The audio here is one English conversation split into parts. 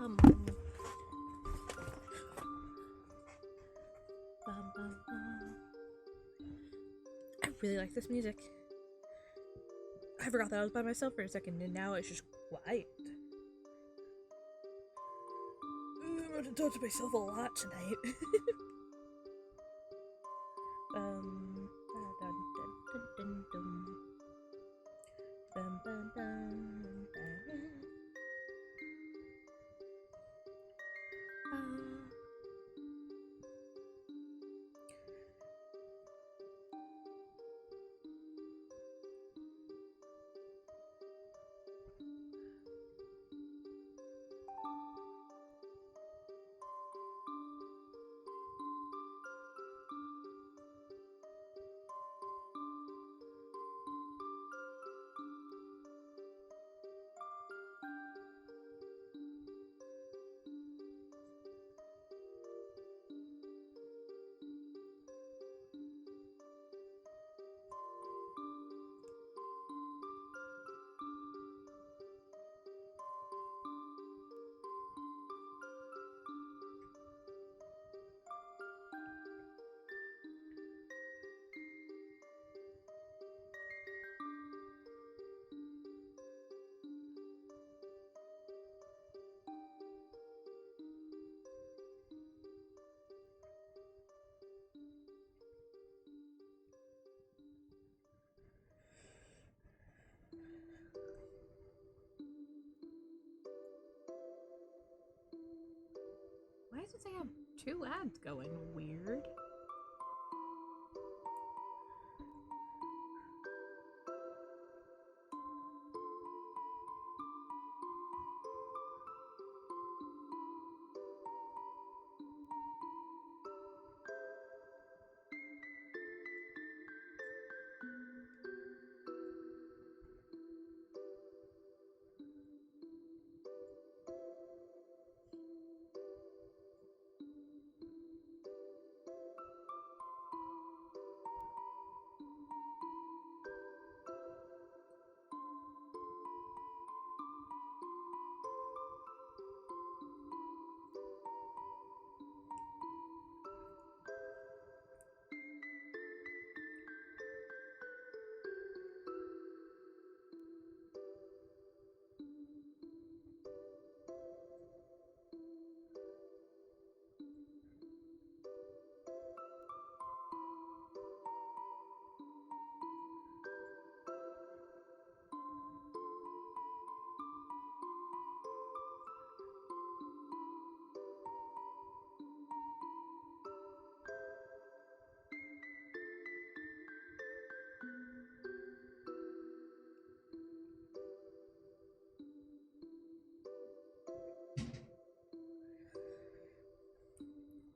Come on. Bum, bum, bum. I really like this music. I forgot that I was by myself for a second, and now it's just quiet. I'm going to talk to myself a lot tonight. Dun, dun, dun, dun, dun. Dun, dun, dun, dun. Why does it say I have 2 ads going? Weird.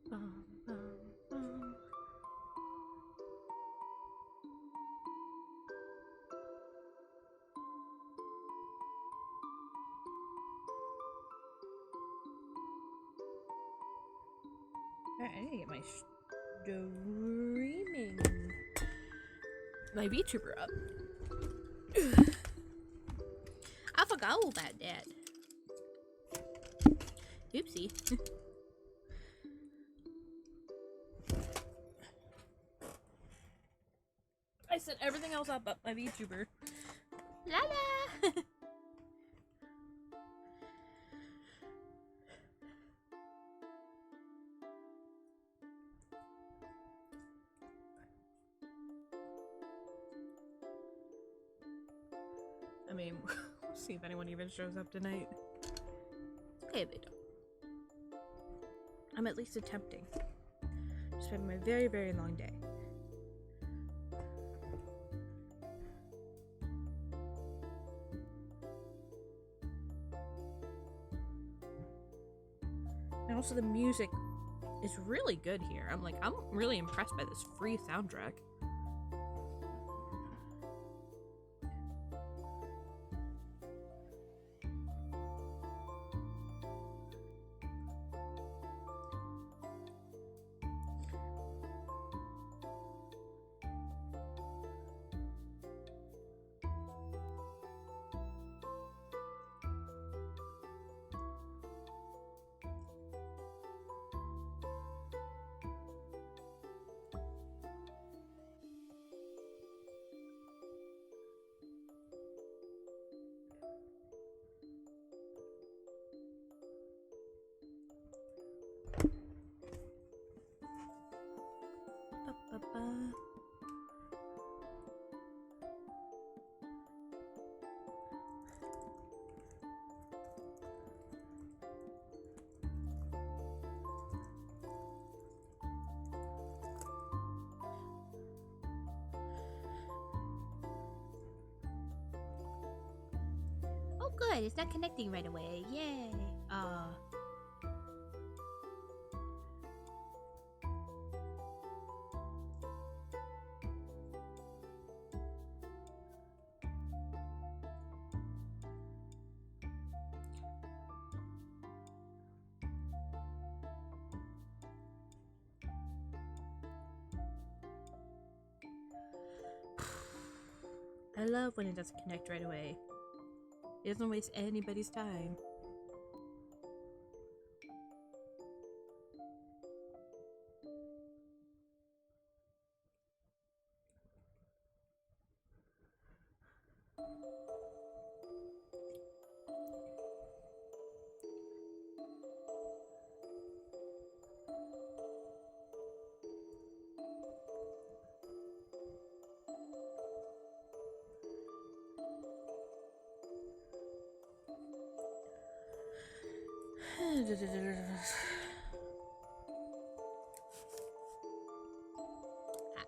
Bum, bum, bum. Alright, I need to get my streaming, my VTuber up. I forgot all about that. Oopsie. I set everything else up my VTuber. La la! I mean, we'll see if anyone even shows up tonight. Okay, if they don't. I'm at least attempting. Just having a very, very long day. And also the music is really good here. I'm really impressed by this free soundtrack. Oh, good. It's not connecting right away. Yay. I love when it doesn't connect right away. It doesn't waste anybody's time.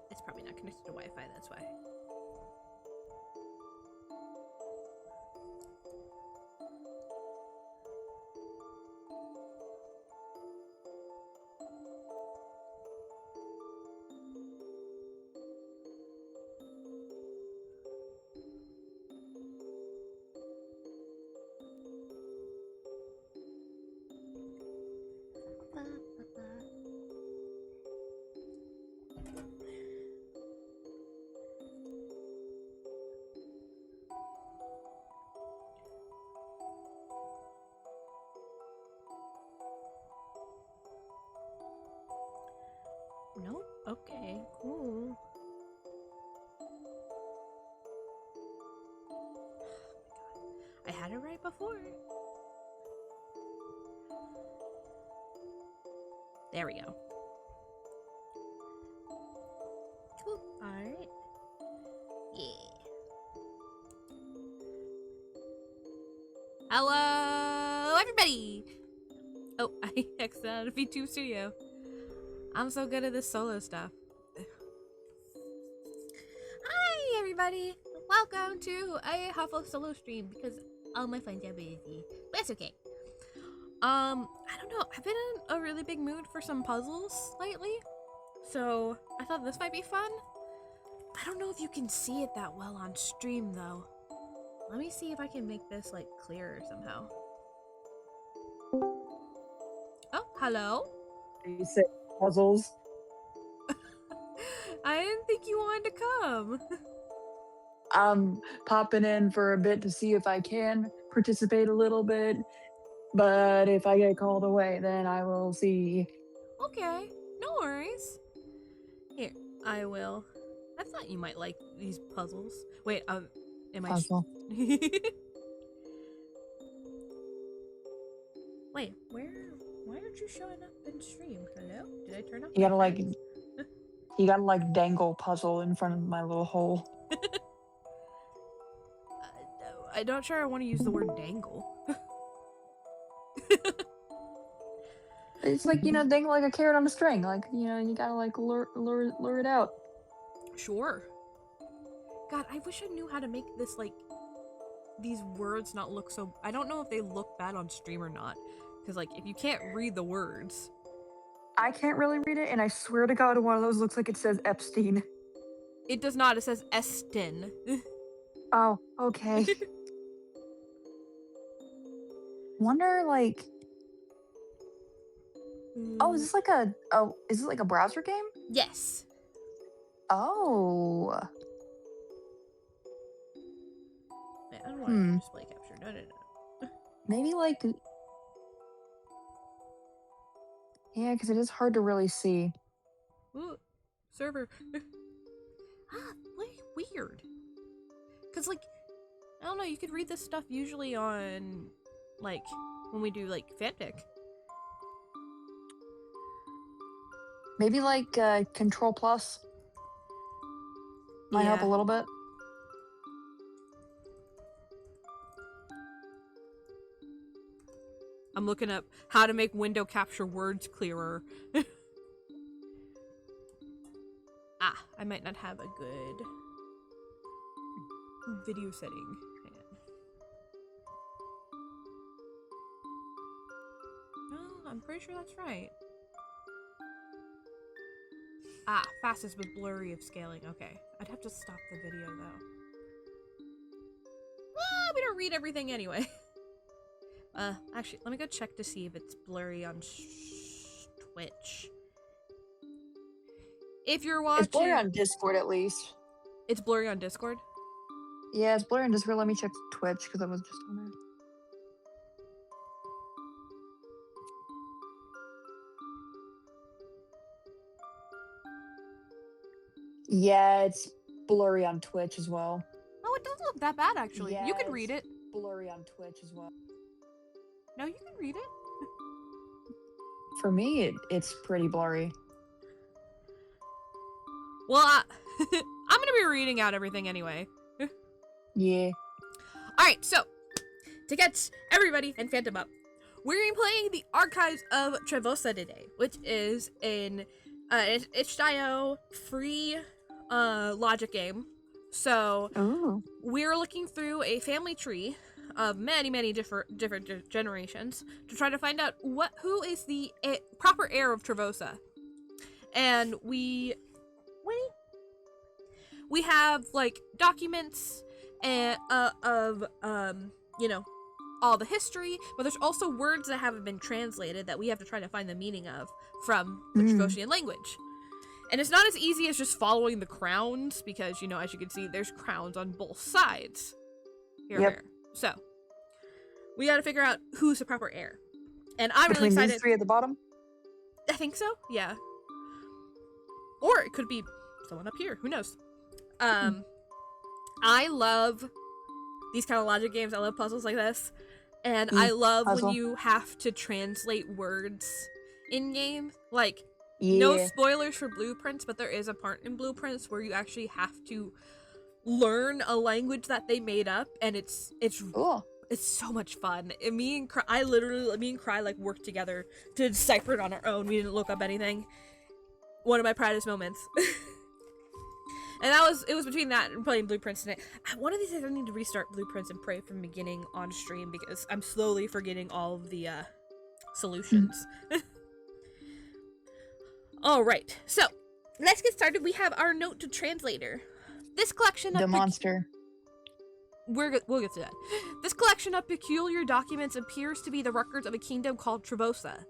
It's probably not connected to Wi-Fi, that's why. Nope. Okay, cool. I had it right before. There we go. Cool. Alright. Yeah. Hello, everybody! Oh, I exited out of VTube Studio. I'm so good at this solo stuff. Hi, everybody! Welcome to a Huffle solo stream because all my friends are busy. But that's okay. I don't know. I've been in a really big mood for some puzzles lately, so I thought this might be fun. I don't know if you can see it that well on stream, though. Let me see if I can make this, like, clearer somehow. Oh, hello? You say puzzles. I didn't think you wanted to come. I'm popping in for a bit to see if I can participate a little bit, but if I get called away, then I will see. Okay, no worries. Here, I will. I thought you might like these puzzles. Wait, am I... Puzzle. Wait, why aren't you showing up in stream? Hello? Did I turn off You my gotta like, friends? you gotta like dangle puzzle in front of my little hole. No, I'm not sure I want to use the word dangle. It's like, you know, dangle like a carrot on a string. Like, you know, you gotta like lure it out. Sure. God, I wish I knew how to make this, like, these words not look so... I don't know if they look bad on stream or not. Because, like, if you can't read the words... I can't really read it, and I swear to God, one of those looks like it says Epstein. It does not. It says Estin. Oh, okay. Wonder, like... Oh, is this like a... Oh, is this like a browser game? Yes. Oh. Wait, I don't want to do display capture. No. Maybe like... Yeah, because it is hard to really see. Ooh, server. Weird. Because, like, I don't know, you could read this stuff usually on, like, when we do, like, fanfic. Maybe like Control Plus. Might help a Yeah. little bit. I'm looking up how to make window capture words clearer. I might not have a good video setting. Hang on. No, I'm pretty sure that's right. Fastest but blurry of scaling. Okay. I'd have to stop the video though. Well, we don't read everything anyway. Actually, let me go check to see if it's blurry on Twitch. If you're watching... It's blurry on Discord, at least. It's blurry on Discord? Yeah, it's blurry on Discord. Let me check Twitch, because I was just on there. Yeah, it's blurry on Twitch as well. Oh, it doesn't look that bad, actually. Yeah, you can read it. Blurry on Twitch as well. No, you can read it. For me, it's pretty blurry. Well, I'm gonna be reading out everything anyway. Yeah. Alright, so, to get everybody and Phantom up, we're gonna be playing the Archives of Trevosa today, which is an itch.io free logic game. So, we're looking through a family tree of many different generations to try to find out who is the proper heir of Trevosa. And we have like documents of you know, all the history, but there's also words that haven't been translated that we have to try to find the meaning of from the Trevosian language. And it's not as easy as just following the crowns, because, you know, as you can see, there's crowns on both sides. Here. So, we gotta figure out who's the proper heir. And I'm really excited. These three at the bottom? I think so, yeah. Or it could be someone up here, who knows? I love these kind of logic games. I love puzzles like this. And I love when you have to translate words in-game. Like, no spoilers for Blueprints, but there is a part in Blueprints where you actually have to learn a language that they made up, and it's so much fun. And me and Cry like worked together to decipher it on our own. We didn't look up anything. One of my proudest moments. And it was between that and playing Blueprints today. One of these days I need to restart Blueprints and Pray from the beginning on stream, because I'm slowly forgetting all of the solutions. Alright, so let's get started. We have our note to translator. This collection of monster. We'll get to that. This collection of peculiar documents appears to be the records of a kingdom called Trevosa.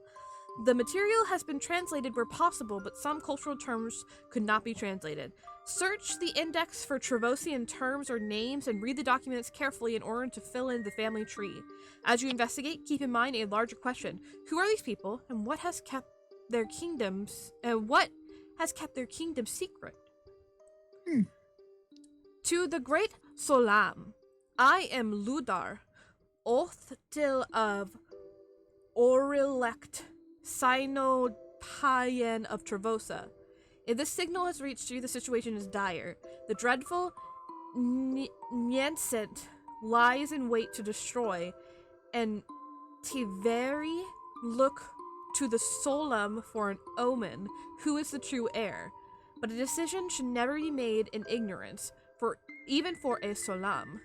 The material has been translated where possible, but some cultural terms could not be translated. Search the index for Trevosian terms or names and read the documents carefully in order to fill in the family tree. As you investigate, keep in mind a larger question. Who are these people, and what has kept their kingdoms secret? To the great Solam, I am Ludar, Othtil of Orilect, Sinotayen of Trevosa. If this signal has reached you, the situation is dire. The dreadful Nyenset lies in wait to destroy, and Tiveri look to the Solam for an omen. Who is the true heir? But a decision should never be made in ignorance, even for a Solam.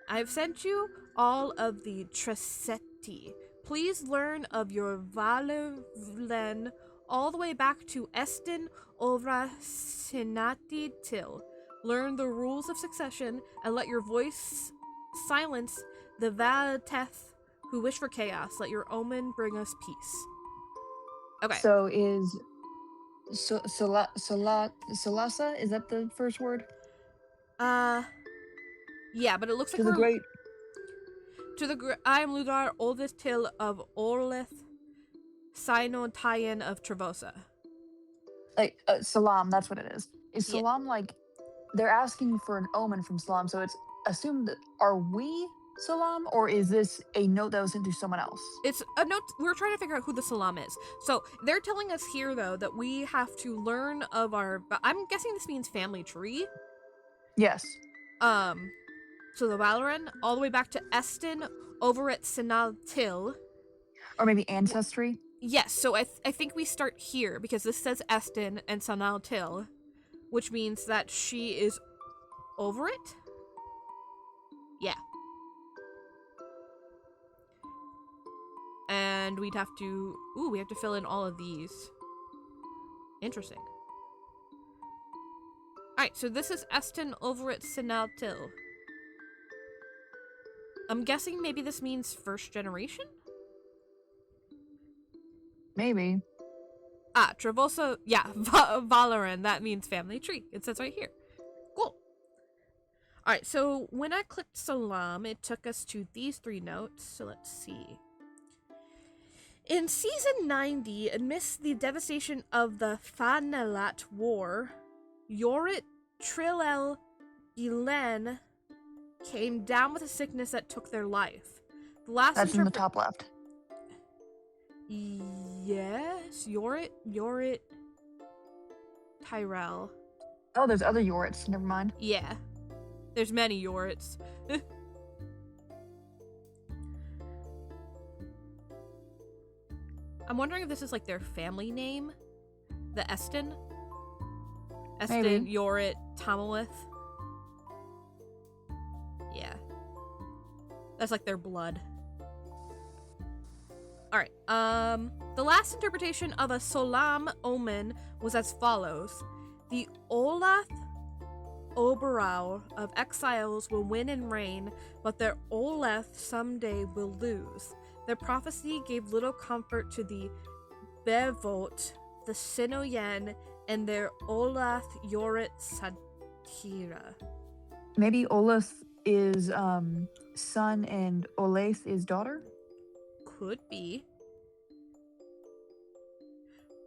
I have sent you all of the Treseti. Please learn of your Valevlen all the way back to Estin Ovra Senati Til. Learn the rules of succession and let your voice silence the Valeteth who wish for chaos. Let your omen bring us peace. Okay. So is Solasa, is that the first word? Yeah, but it looks like the great. I am Ludar, oldest till of Orlith, Sinotayen of Trevosa. Like, Salam, that's what it is. Is Salam like, they're asking for an omen from Salam, so it's assumed that, are we Salam, or is this a note that was sent to someone else? It's a note. We're trying to figure out who the Salam is. So they're telling us here, though, that we have to learn of our, I'm guessing this means family tree. Yes. So the Valoran, all the way back to Eston over at Sinal Till. Or maybe ancestry. Yes, so I think we start here because this says Eston and Sinal Till, which means that she is over it? Yeah. And we'd have to... Ooh, we have to fill in all of these. Interesting. Alright, so this is Eston over at Sinal Till. I'm guessing maybe this means first generation? Maybe. Ah, Trevosa, yeah, Valoran, that means family tree. It says right here. Cool. Alright, so when I clicked Salam, it took us to these 3 notes. So let's see. In season 90, amidst the devastation of the Thanalat War, Yorit Trilel Gilen came down with a sickness that took their life. The last That's in the top left. Yes, Yorit Tyrell. Oh, there's other Yorits. Never mind. Yeah. There's many Yorits. I'm wondering if this is like their family name. The Eston. Eston, Maybe. Yorit, Tamilith. Yeah. That's like their blood. Alright, the last interpretation of a Solam omen was as follows. The Olath Oberau of exiles will win and reign, but their Oleth someday will lose. Their prophecy gave little comfort to the Bevot, the Sinoyen, and their Olath Yorit Satira. Maybe Olaf is son and Olaith is daughter? Could be.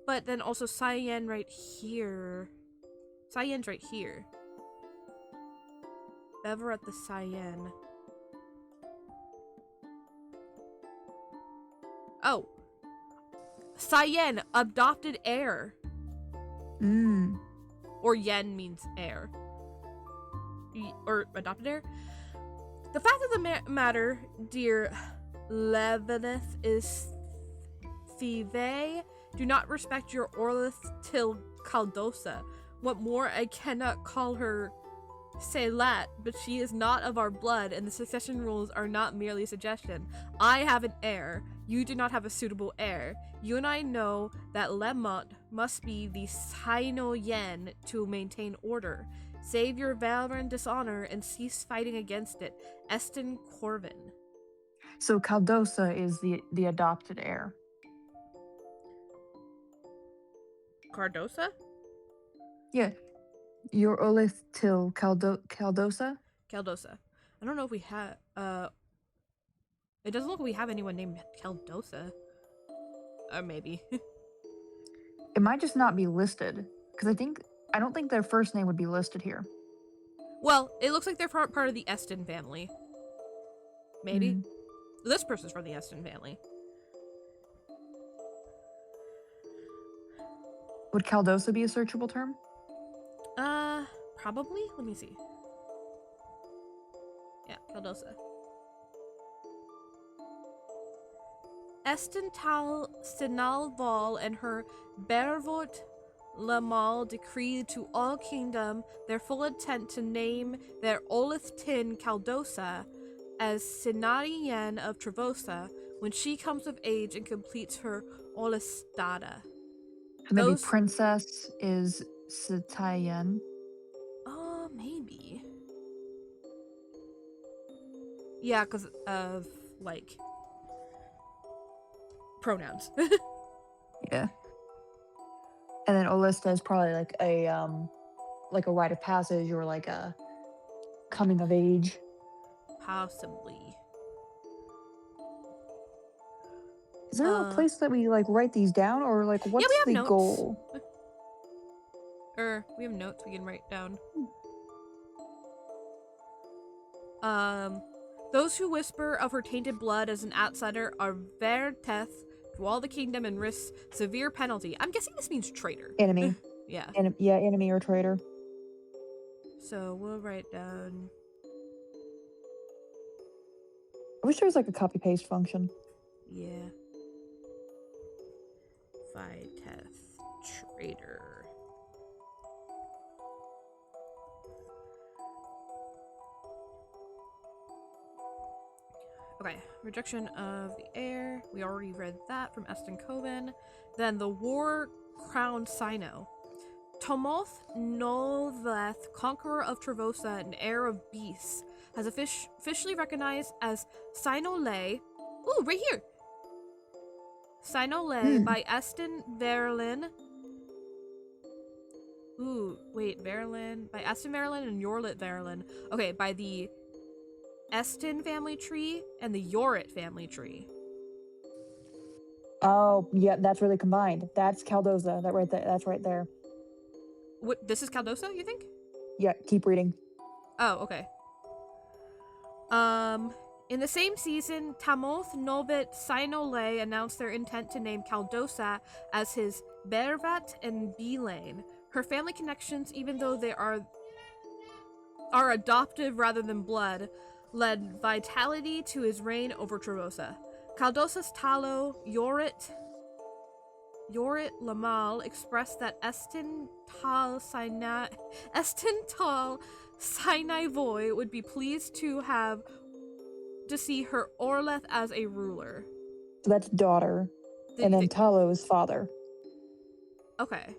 But then also Cyan right here. Cyan's right here. Bever at the Cyan. Oh. Cyan, adopted heir. Or yen means heir. Or adopted heir. The fact of the matter, dear Leveneth, is Thive do not respect your Orlith till Caldosa. What more, I cannot call her Selat, but she is not of our blood, and the succession rules are not merely a suggestion. I have an heir. You do not have a suitable heir. You and I know that Lemont must be the Sino Yen to maintain order. Save your valor and dishonor and cease fighting against it. Eston Corvin. So Caldosa is the adopted heir. Cardosa? Yeah. Your Olith till Caldosa? Caldosa. I don't know if we have, it doesn't look like we have anyone named Caldosa. Or maybe. It might just not be listed. Because I don't think their first name would be listed here. Well, it looks like they're part of the Eston family. Maybe. This person's from the Eston family. Would Caldosa be a searchable term? Probably? Let me see. Yeah, Caldosa. Estental Sinalval and her Bervot Lamal decreed to all kingdom their full intent to name their Olith Tin Caldosa as Sinarian of Trevosa when she comes of age and completes her Olistada. Maybe princess is Sitayen. Maybe. Yeah, because of, like, pronouns. Yeah. And then Olista is probably like a rite of passage or like a coming of age. Possibly. Is there a place that we like write these down, or like what's the notes. goal? We have notes we can write down. Those who whisper of her tainted blood as an outsider are verteth to all the kingdom and risk severe penalty. I'm guessing this means traitor. Enemy. Yeah. Enemy or traitor. So we'll write down. I wish there was like a copy paste function. Yeah. Viteth Trader. Okay, rejection of the air. We already read that from Eston Coven. Then the war crowned Sino. Tomoth Nolveth, conqueror of Trevosa and heir of beasts, has officially recognized as Sino Lay. Ooh, right here! Sino Lay by Eston Verlin. Ooh, wait, Verlin. By Eston Verlin and Yorlit Verlin. Okay, by the Eston family tree and the Yorit family tree. Oh, yeah, that's where they combined. That's Caldosa. That right there. That's right there. What? This is Caldosa, you think? Yeah, keep reading. Oh, okay. In the same season, Tamoth Novit Sinolay announced their intent to name Caldosa as his Bervat and Belane. Her family connections, even though they are adoptive rather than blood, led vitality to his reign over Trevosa. Caldosa's Talo Yorit Lamal expressed that Estin Tal Sinai Voy would be pleased to see her Orleth as a ruler. So that's daughter. And then Talo is father. Okay.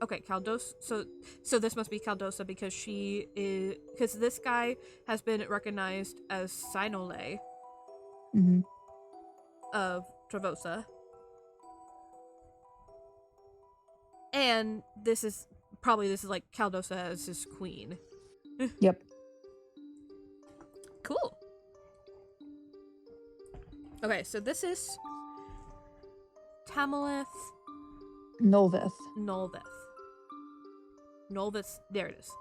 Okay, Caldosa. So this must be Caldosa because because this guy has been recognized as Sinolay of Trevosa. And this is like Caldosa as his queen. Yep. Cool. Okay, so this is Tamalith Nolveth. Nolveth, there it is.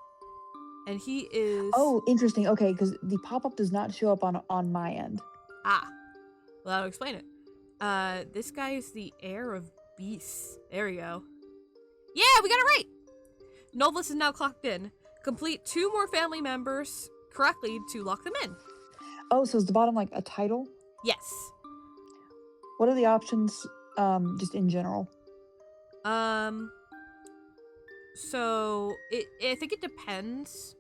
And he is... Oh, interesting. Okay, because the pop-up does not show up on my end. Ah. Well, that'll explain it. This guy is the heir of beasts. There we go. Yeah, we got it right! Nolveth is now clocked in. Complete 2 more family members correctly to lock them in. Oh, so is the bottom like a title? Yes. What are the options, just in general? So I think it depends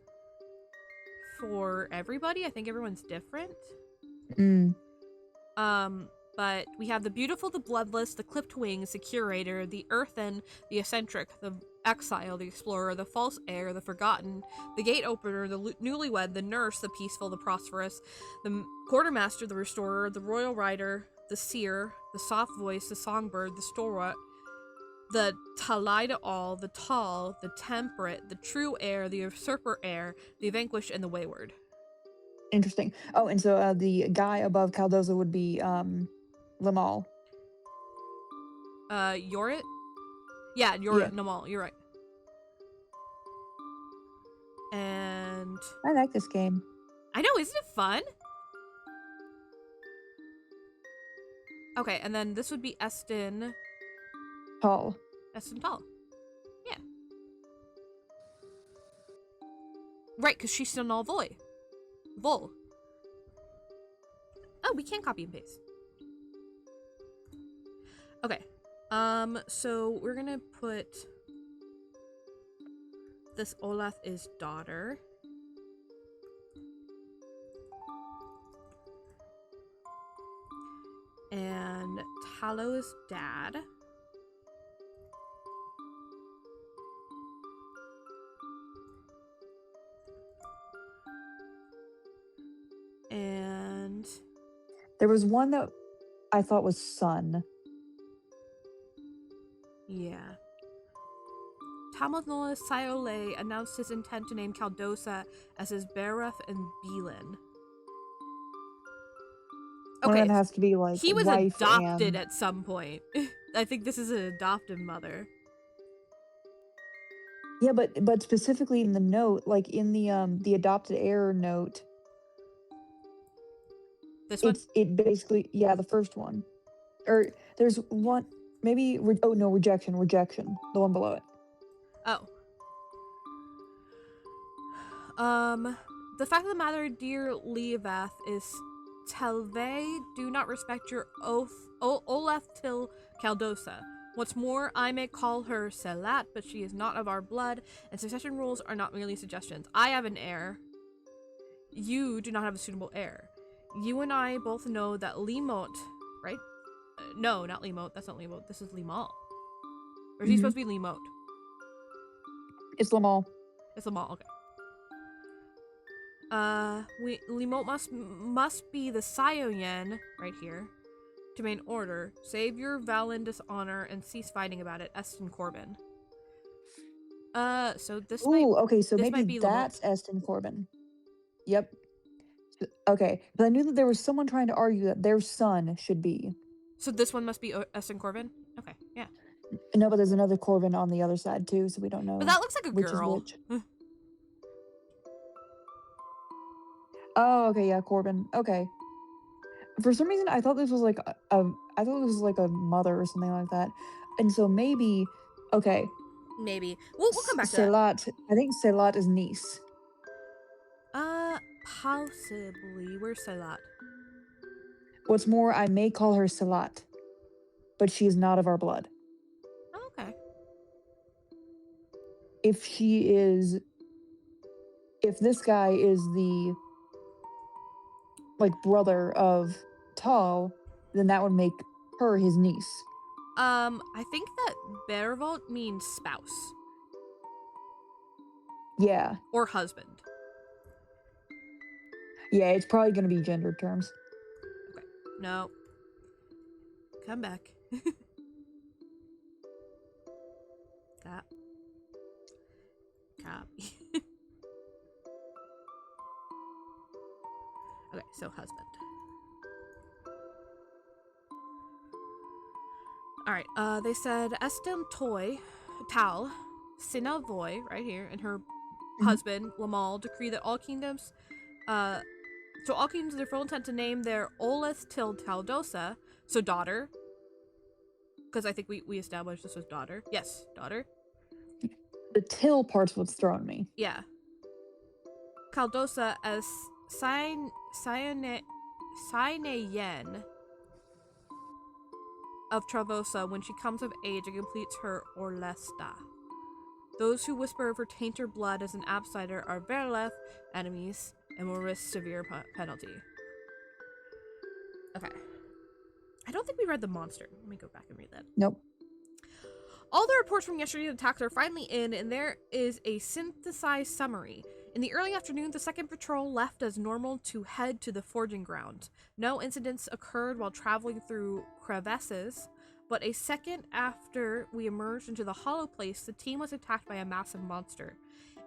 for everybody. I think everyone's different. But we have the beautiful, the bloodless, the clipped wings, the curator, the earthen, the eccentric, the exile, the explorer, the false heir, the forgotten, the gate opener, the newlywed, the nurse, the peaceful, the prosperous, the quartermaster, the restorer, the royal rider, the seer, the soft voice, the songbird, the stalwart, the Talida all, the tall, the temperate, the true heir, the usurper heir, the vanquished, and the wayward. Interesting. Oh, and so the guy above Caldosa would be Lamal. Yorit? Yeah, Yorit Lamal, you're right. And I like this game. I know, isn't it fun? Okay, and then this would be Eston Tall. Yeah. Right, because she's still null void. Vol. Oh, we can copy and paste. Okay. So we're gonna put this Olaf is daughter. And Talo is dad. And there was one that I thought was son. Yeah. Tamothnoa Siole announced his intent to name Caldosa as his Beref and Belin. Okay, one has to be like he was wife adopted and... at some point. I think this is an adoptive mother. Yeah, but specifically in the note, like in the adopted heir note. This one? It basically, yeah, the first one. Or there's one, maybe, oh no, rejection, the one below it. Oh. The fact of the matter, dear Leavath, is Telve do not respect your oath, Olaf till Caldosa. What's more, I may call her Selat, but she is not of our blood, and succession rules are not merely suggestions. I have an heir. You do not have a suitable heir. You and I both know that Limot, right? No, not Limot. That's not Limot. This is Limal. Or is he supposed to be Limot? It's Lamal. It's Limal, okay. Limot must be the Sioyen, right here, to main order. Save your Valen dishonor and cease fighting about it, Eston Corbin. So this okay, so this maybe might be that's Eston Corbin. Yep. Okay, but I knew that there was someone trying to argue that their son should be. So this one must be Eston Corbin? Okay, yeah. No, but there's another Corbin on the other side too, so we don't know. But that looks like a which girl. Is which. Oh, okay, yeah, Corbin. Okay. For some reason, I thought this was like a mother or something like that, and so maybe, okay. Maybe we'll come back to that. Selat. I think Selat is niece. Possibly. Where's Selat? What's more, I may call her Selat, but she is not of our blood. Oh, okay. If this guy is the brother of Tal, then that would make her his niece. I think that Bervolt means spouse. Yeah. Or husband. Yeah, it's probably going to be gendered terms. Okay. No. Come back. Copy. Okay, so husband. Alright, they said Estem Tal, Sina Voy, right here, and her husband, Lamal, decree that all kingdoms, their full intent to name their Oleth till Taldosa, so daughter, because I think we established this was daughter. Yes, daughter. The till part's what's throwing me. Yeah. Caldosa as Syaneyen of Trevosa when she comes of age and completes her Orlesta. Those who whisper of her taint her blood as an outsider are Verleth enemies and will risk severe penalty. Okay. I don't think we read the monster. Let me go back and read that. Nope. All the reports from yesterday's attacks are finally in, and there is a synthesized summary. In the early afternoon, the second patrol left as normal to head to the forging ground. No incidents occurred while traveling through crevasses, but a second after we emerged into the hollow place, the team was attacked by a massive monster.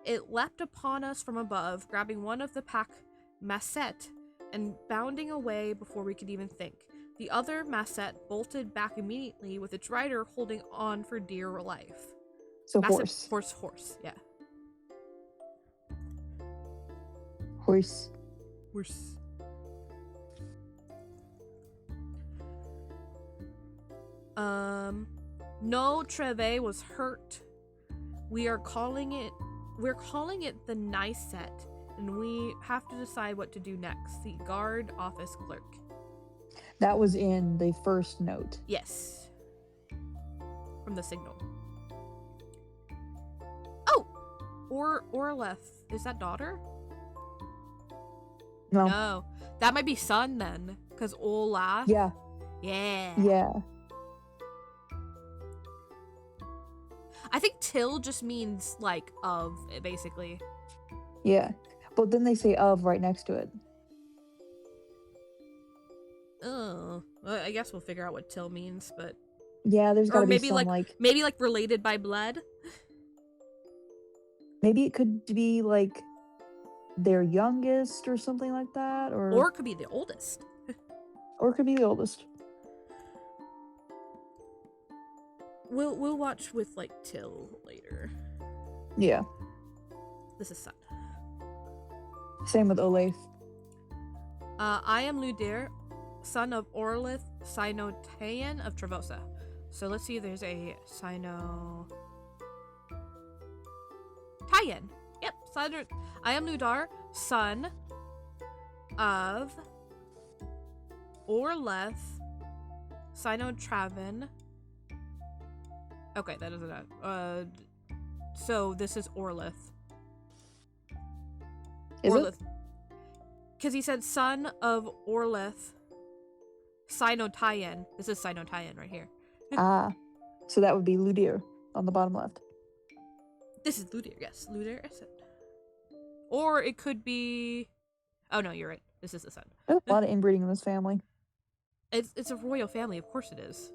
It leapt upon us from above, grabbing one of the pack Masset and bounding away before we could even think. The other Masset bolted back immediately with its rider holding on for dear life. So Masset, horse. Horse, yeah. Horse. No Treve was hurt. We're calling it the nice set, and we have to decide what to do next. The guard office clerk. That was in the first note. Yes. From the signal. Oh! Orleth. Is that daughter? No. That might be son then. Because Olaf. Yeah. Yeah. I think till just means like of, basically. Yeah. But then they say of right next to it. Oh. Well, I guess we'll figure out what till means, but yeah, there's gotta be some maybe like related by blood. Maybe it could be like their youngest or something like that, or it could be the oldest. Or it could be the oldest. We'll watch with like till later. Yeah. This is son. Same with Olaf. I am Ludir, son of Orlith Sinotayan of Trevosa. So let's see if there's a Sino... Tayan. Yep, I am Ludar, son of Orleth, Sino-Traven. Okay, that isn't it. So this is Orleth. Is Orleth. it? Because he said son of Orleth, Sino-Tyen. This is Sino-Tyen right here. Ah. So that would be Ludir on the bottom left. This is Ludir, yes. Ludir, I said. Or it could be... Oh, no, you're right. This is the son. There's a lot of inbreeding in this family. It's a royal family, of course it is.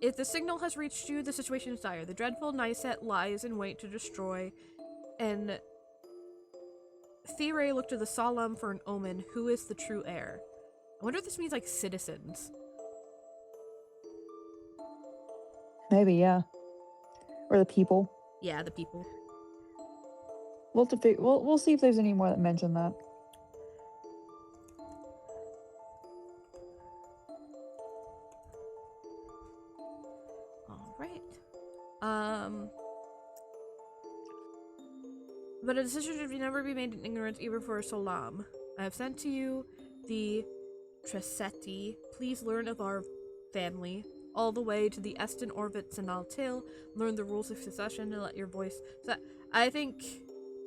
If the signal has reached you, the situation is dire. The dreadful Nyset lies in wait to destroy, and Thire looked to the Solemn for an omen. Who is the true heir? I wonder if this means, like, citizens. Maybe, yeah. Or the people. Yeah, the people. We'll see if there's any more that mention that. All right. But a decision should never be made in ignorance, even for a Solam. I have sent to you the Treseti. Please learn of our family, all the way to the Eston, Orvitz, and Altil. Learn the rules of succession and let your voice... I think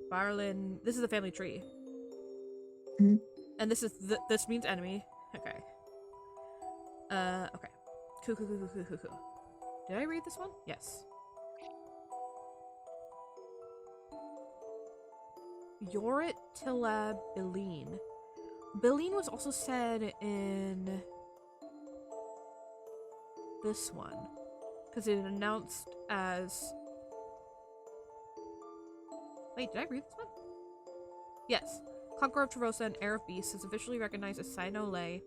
Barlin... This is the family tree. Mm-hmm. And this is... this means enemy. Okay. Okay. Cool. Did I read this one? Yes. Yorit Tilla Beline. Beline was also said in this one, because it announced as... Wait, did I read this one? Yes. Conqueror of Trevosa and heir of beasts is officially recognized as Sino-Lay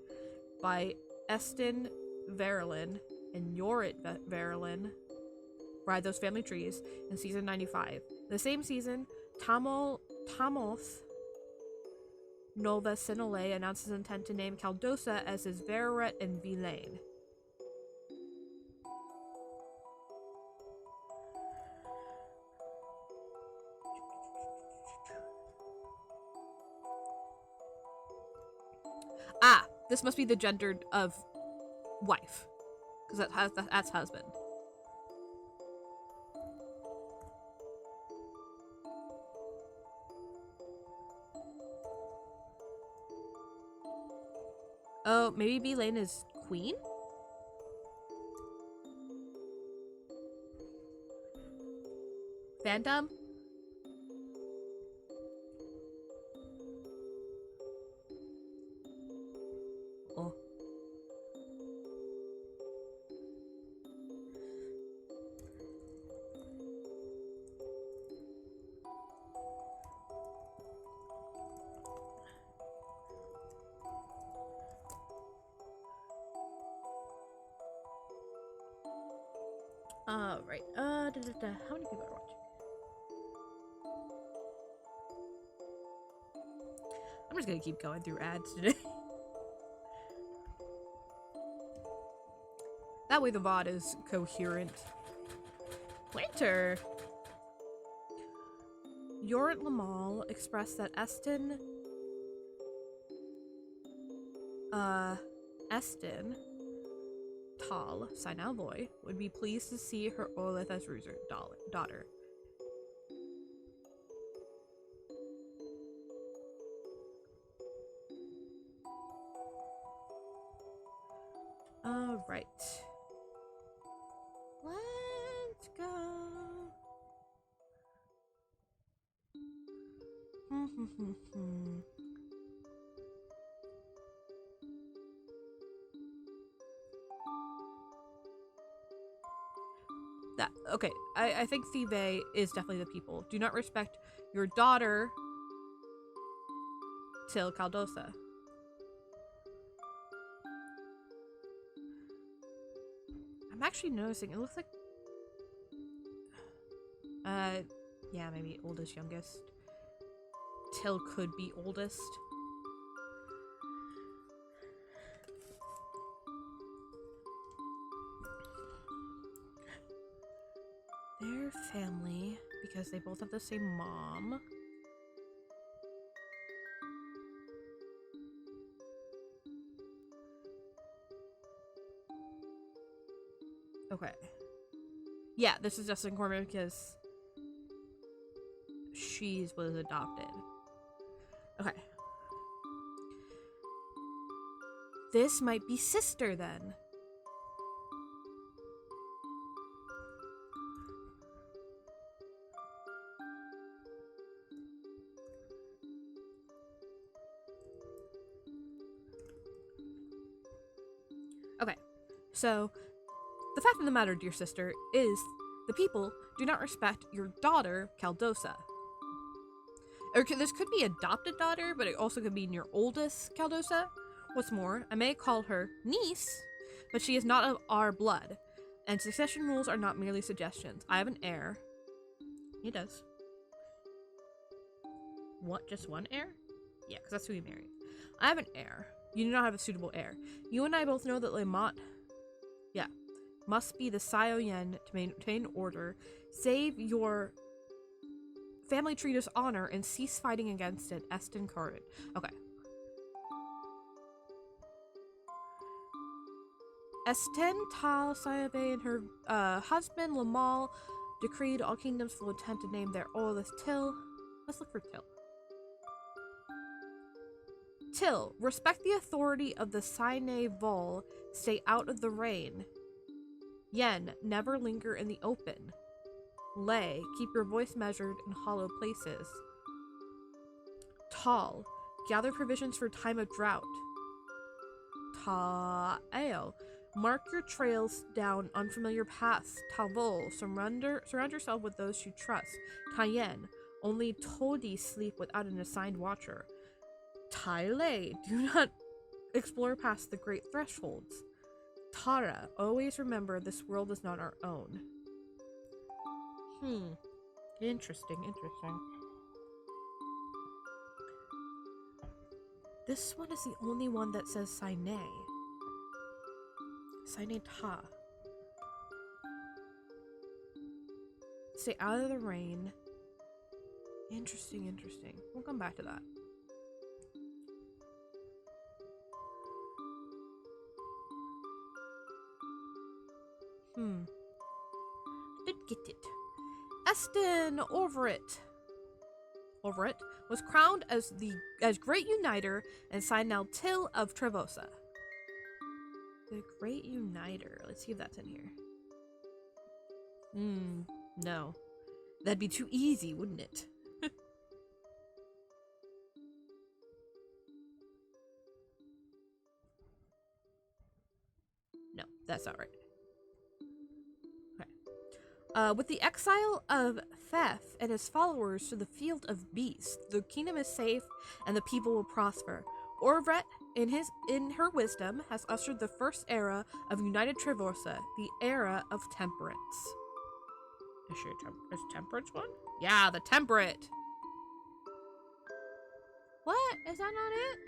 by Estin Verilyn and Yorit Verilyn, ride those family trees, in season 95. The same season, Tamoth Nova Sinole announced his intent to name Caldosa as his Verret and Vilain. Ah, this must be the gender of wife, because that's husband. Oh, maybe B-Lane is queen? Phantom? Oh. Right. How many people are watching? I'm just gonna keep going through ads today. That way the VOD is coherent. Winter! Yorit Lamal expressed that Estin Tal, Sinalvoy, would be pleased to see her Orleth as Ruzer daughter. Right. Let's go. That okay. I think Thive is definitely the people. Do not respect your daughter till Caldosa. I'm actually noticing it looks like yeah, maybe oldest, youngest. Till could be oldest. Their family because they both have the same mom. Okay. Yeah, this is Justin Corbin because she was adopted. Okay. This might be sister then. Okay, so the fact of the matter, dear sister, is the people do not respect your daughter, Caldosa. Or this could be adopted daughter, but it also could mean your oldest Caldosa. What's more, I may call her niece, but she is not of our blood, and succession rules are not merely suggestions. I have an heir. He does. What, just one heir? Yeah, because that's who he married. I have an heir. You do not have a suitable heir. You and I both know that Lemont, must be the Sion to maintain order, save your family tree dishonor, and cease fighting against it. Eston Carden. Okay. Esten Tal Sayabe and her husband Lamal decreed all kingdoms will attempt to name their oldest Till. Let's look for Till. Till, respect the authority of the Sine Vol, stay out of the rain. Yen, never linger in the open. Lay, keep your voice measured in hollow places. Tal, gather provisions for time of drought. Ta-ao, mark your trails down unfamiliar paths. Tavol, surround yourself with those you trust. Tayen, only toadies sleep without an assigned watcher. Tai Lei, do not explore past the great thresholds. Tara, always remember this world is not our own. Interesting. This one is the only one that says Sine. Sine Ta. Stay out of the rain. Interesting. We'll come back to that. Did get it. Eston Overit was crowned as Great Uniter and signed now Till of Trevosa. The Great Uniter. Let's see if that's in here. No. That'd be too easy, wouldn't it? No, that's not right. With the exile of Theth and his followers to the field of beasts, the kingdom is safe and the people will prosper. Orvret, in her wisdom, has ushered the first era of United Trevosa, the era of temperance. Is temperance one? Yeah, the temperate. What? Is that not it?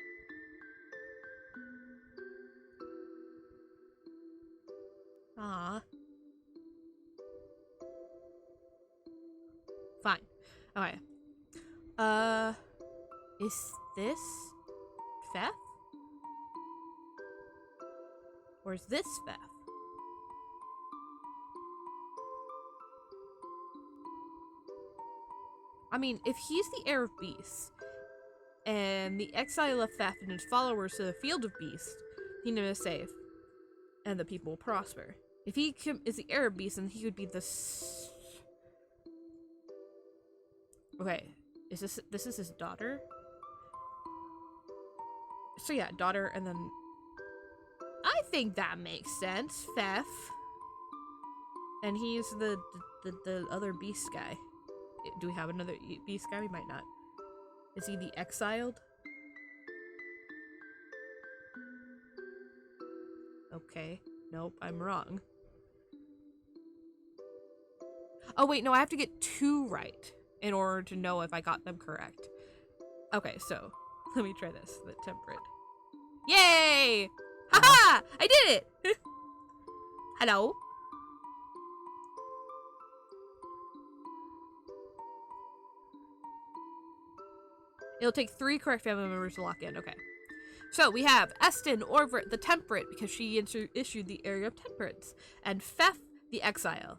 Ah. Fine. Okay. Is this Feth? Or is this Feth? I mean, if he's the heir of beasts, and the exile of Theth and his followers to the field of beasts, the kingdom is safe, and the people will prosper. If he is the heir of beasts, then he would be the... Okay, this is his daughter? So yeah, daughter, and then... I think that makes sense, Feth. And he's the other beast guy. Do we have another beast guy? We might not. Is he the exiled? Okay. Nope, I'm wrong. Oh wait, no, I have to get 2 right in order to know if I got them correct. Okay, so let me try this. The temperate. Yay! Haha! I did it! Hello? It'll take 3 correct family members to lock in. Okay. So we have Eston, Orvert, the Temperate, because she issued the Area of Temperance, and Fef, the Exile,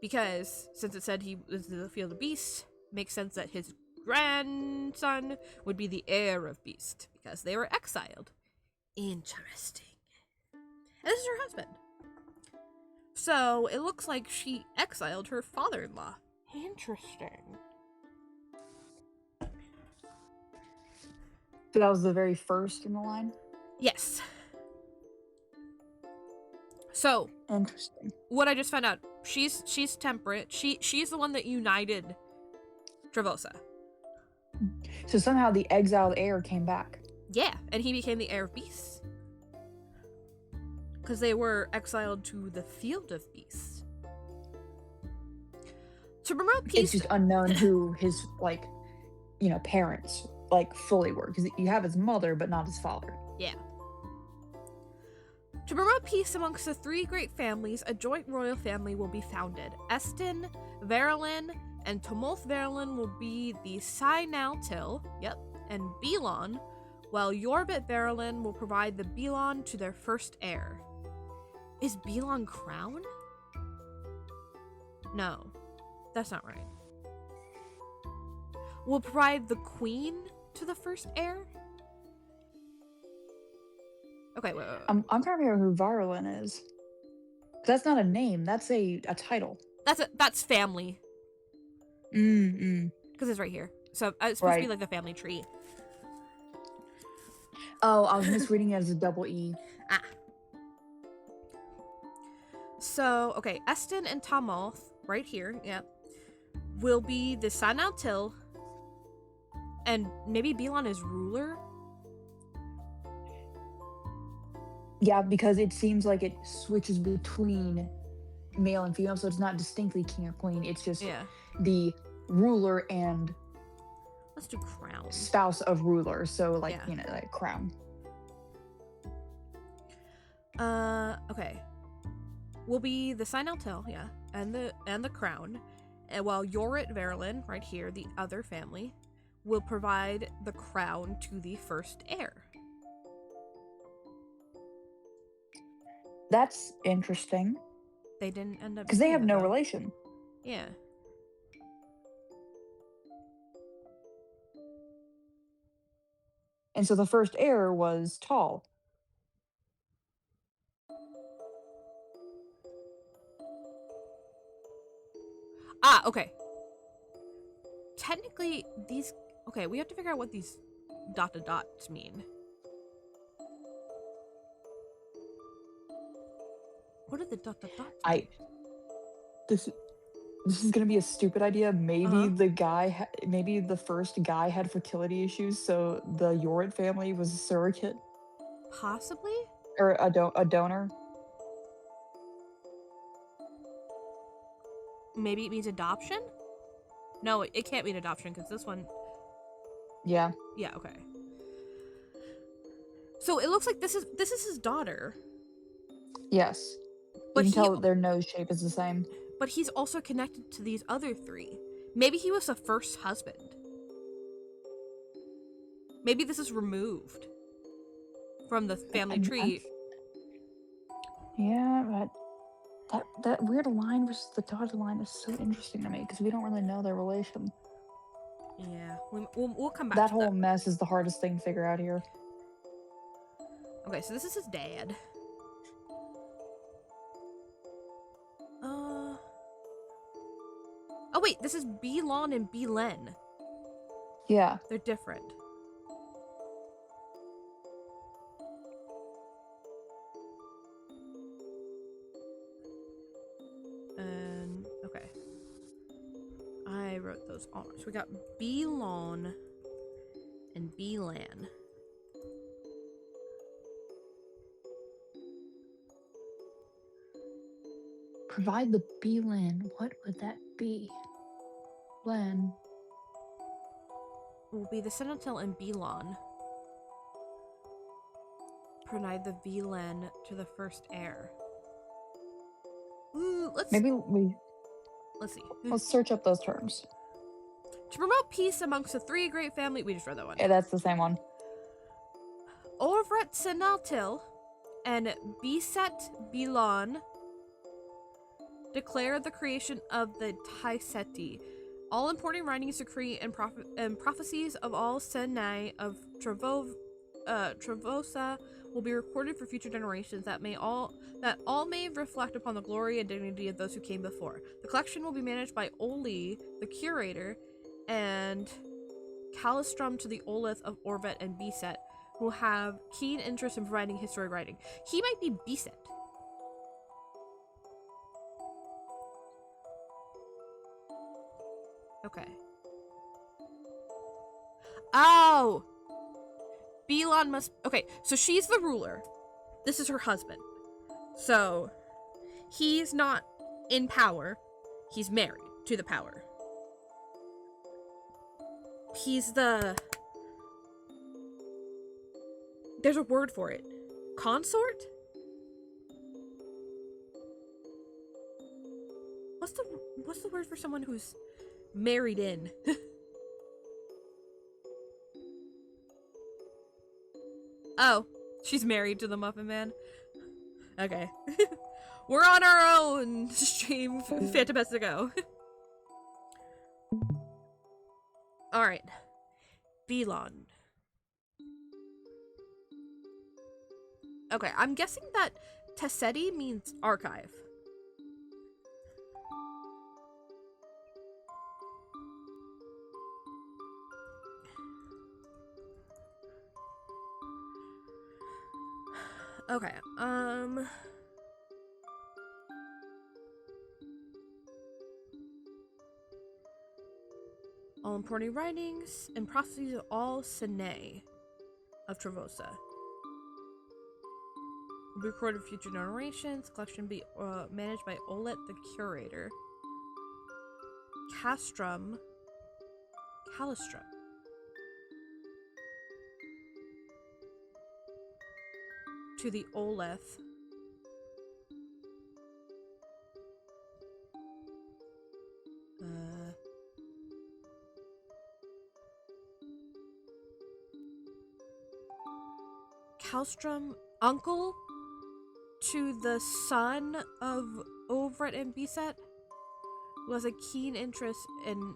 because since it said he was in the Field of Beasts, makes sense that his grandson would be the heir of Beast, because they were exiled. Interesting. And this is her husband. So it looks like she exiled her father-in-law. Interesting. So that was the very first in the line? Yes. So interesting. What I just found out, she's temperate. She's the one that united Trevosa. So somehow the exiled heir came back. Yeah, and he became the heir of beasts. Because they were exiled to the Field of Beasts. To promote peace... It's just unknown who his, like, you know, parents, like, fully were. Because you have his mother, but not his father. Yeah. To promote peace amongst the 3 great families, a joint royal family will be founded. Eston, Verilyn, and Tumulth Verilyn will be the Sinaltil, and Belon, while Yorbit Verilyn will provide the Belon to their first heir. Is Belon crown? No, that's not right. Will provide the queen to the first heir? Okay, wait. I'm trying to figure out who Verilyn is. That's not a name. That's a title. That's family. Because it's right here. So it's supposed to be like the family tree. Oh, I was misreading it as a double E. Ah. So, okay, Eston and Tumulth, right here, will be the Sinaltil, and maybe Belon is ruler? Yeah, because it seems like it switches between male and female, so it's not distinctly king or queen. It's just the ruler and let's do crown. Spouse of ruler, so like you know, like crown. Okay. Will be the Sinaltil, and the crown, and while Yorit Verilyn, right here, the other family, will provide the crown to the first heir. That's interesting. They didn't end up because they have no relation. Yeah. And so the first heir was tall. Ah, okay. Technically, these... Okay, we have to figure out what these dots mean. What are the dots mean? This is gonna be a stupid idea. Maybe the guy, maybe the first guy had fertility issues, so the Yorit family was a surrogate. Possibly? Or a donor. Maybe it means adoption? No, it can't mean adoption because this one... Yeah. Yeah, okay. So it looks like this is his daughter. Yes. But you can tell their nose shape is the same. But he's also connected to these other 3. Maybe he was the first husband. Maybe this is removed from the family tree. Yeah, but that weird line versus the dotted line is so interesting to me because we don't really know their relation. Yeah, we'll come back that to whole mess is the hardest thing to figure out here. Okay, so this is his dad. Oh wait, this is Belon and Belen. Yeah. They're different. And okay. I wrote those all. So we got Belon and Belan. Provide the Belan. What would that be? Len. Will be the Sinaltil and Belon. Provide the Belan to the first heir. Let's see. Let's search up those terms. To promote peace amongst the three great family. We just read that one. Yeah, that's the same one. Orvret Senaltil and Biset Bilon declare the creation of the Taiseti. All important writings, decree, and prophecies of all Senai of Trevosa will be recorded for future generations that all may reflect upon the glory and dignity of those who came before. The collection will be managed by Oli, the curator, and Calistrum to the Olith of Orvet and Biset, who have keen interest in providing historic writing. He might be Biset. Okay. Oh! Belon must... Okay, so she's the ruler. This is her husband. So, he's not in power. He's married to the power. He's the... There's a word for it. Consort? What's the word for someone who's married in? Oh, she's married to the Muffin Man. Okay. We're on our own stream. Phantom has to go. Alright. Belon. Okay, I'm guessing that Tesseti means archive. Okay, all important writings and prophecies of all Sene of Trevosa will be recorded for future generations. Collection be managed by Olet the curator. Calistrum to the Oleth Calistrum, uncle to the son of Ovret and Biset, who has a keen interest in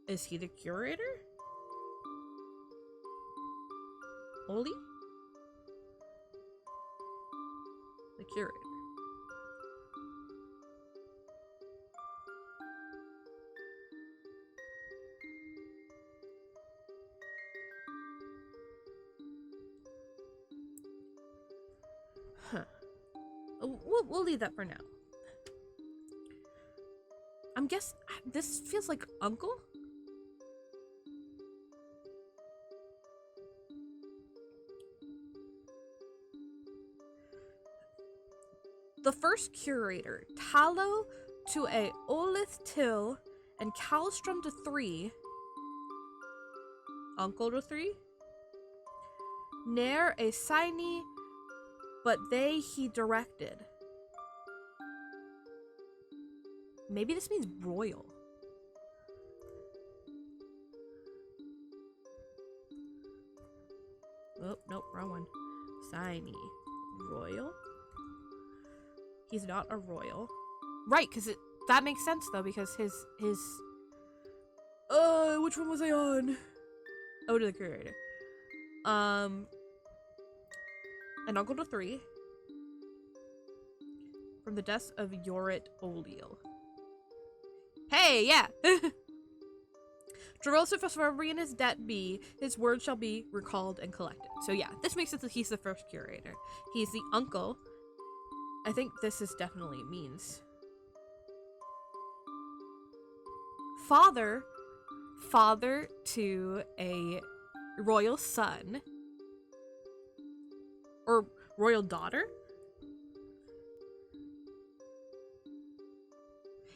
Is he the curator? Oli? The curator. Huh. We'll leave that for now. I'm guessing this feels like uncle? The first curator, Talo to a Olith Till and Calistrum to 3. Uncle to 3. Nair a Sini, but they he directed. Maybe this means royal. Oh, nope, wrong one. Sini. Royal? He's not a royal. Right, because that makes sense though, because his which one was I on? Oh, to the curator. An uncle to 3. From the death of Yorit Oliel. Hey, yeah! Trevosa Fosforian his debt be, his word shall be recalled and collected. So yeah, this makes sense that he's the first curator. He's the uncle. I think this is definitely means father to a royal son or royal daughter.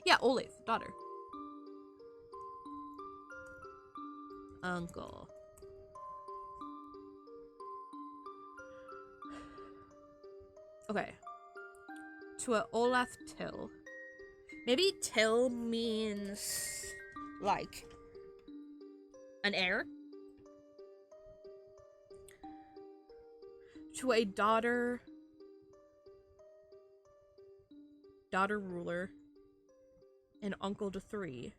Yeah, Olaf, daughter. Uncle. Okay. To a Olaf Till. Maybe Till means like an heir. To a daughter ruler, and uncle to 3.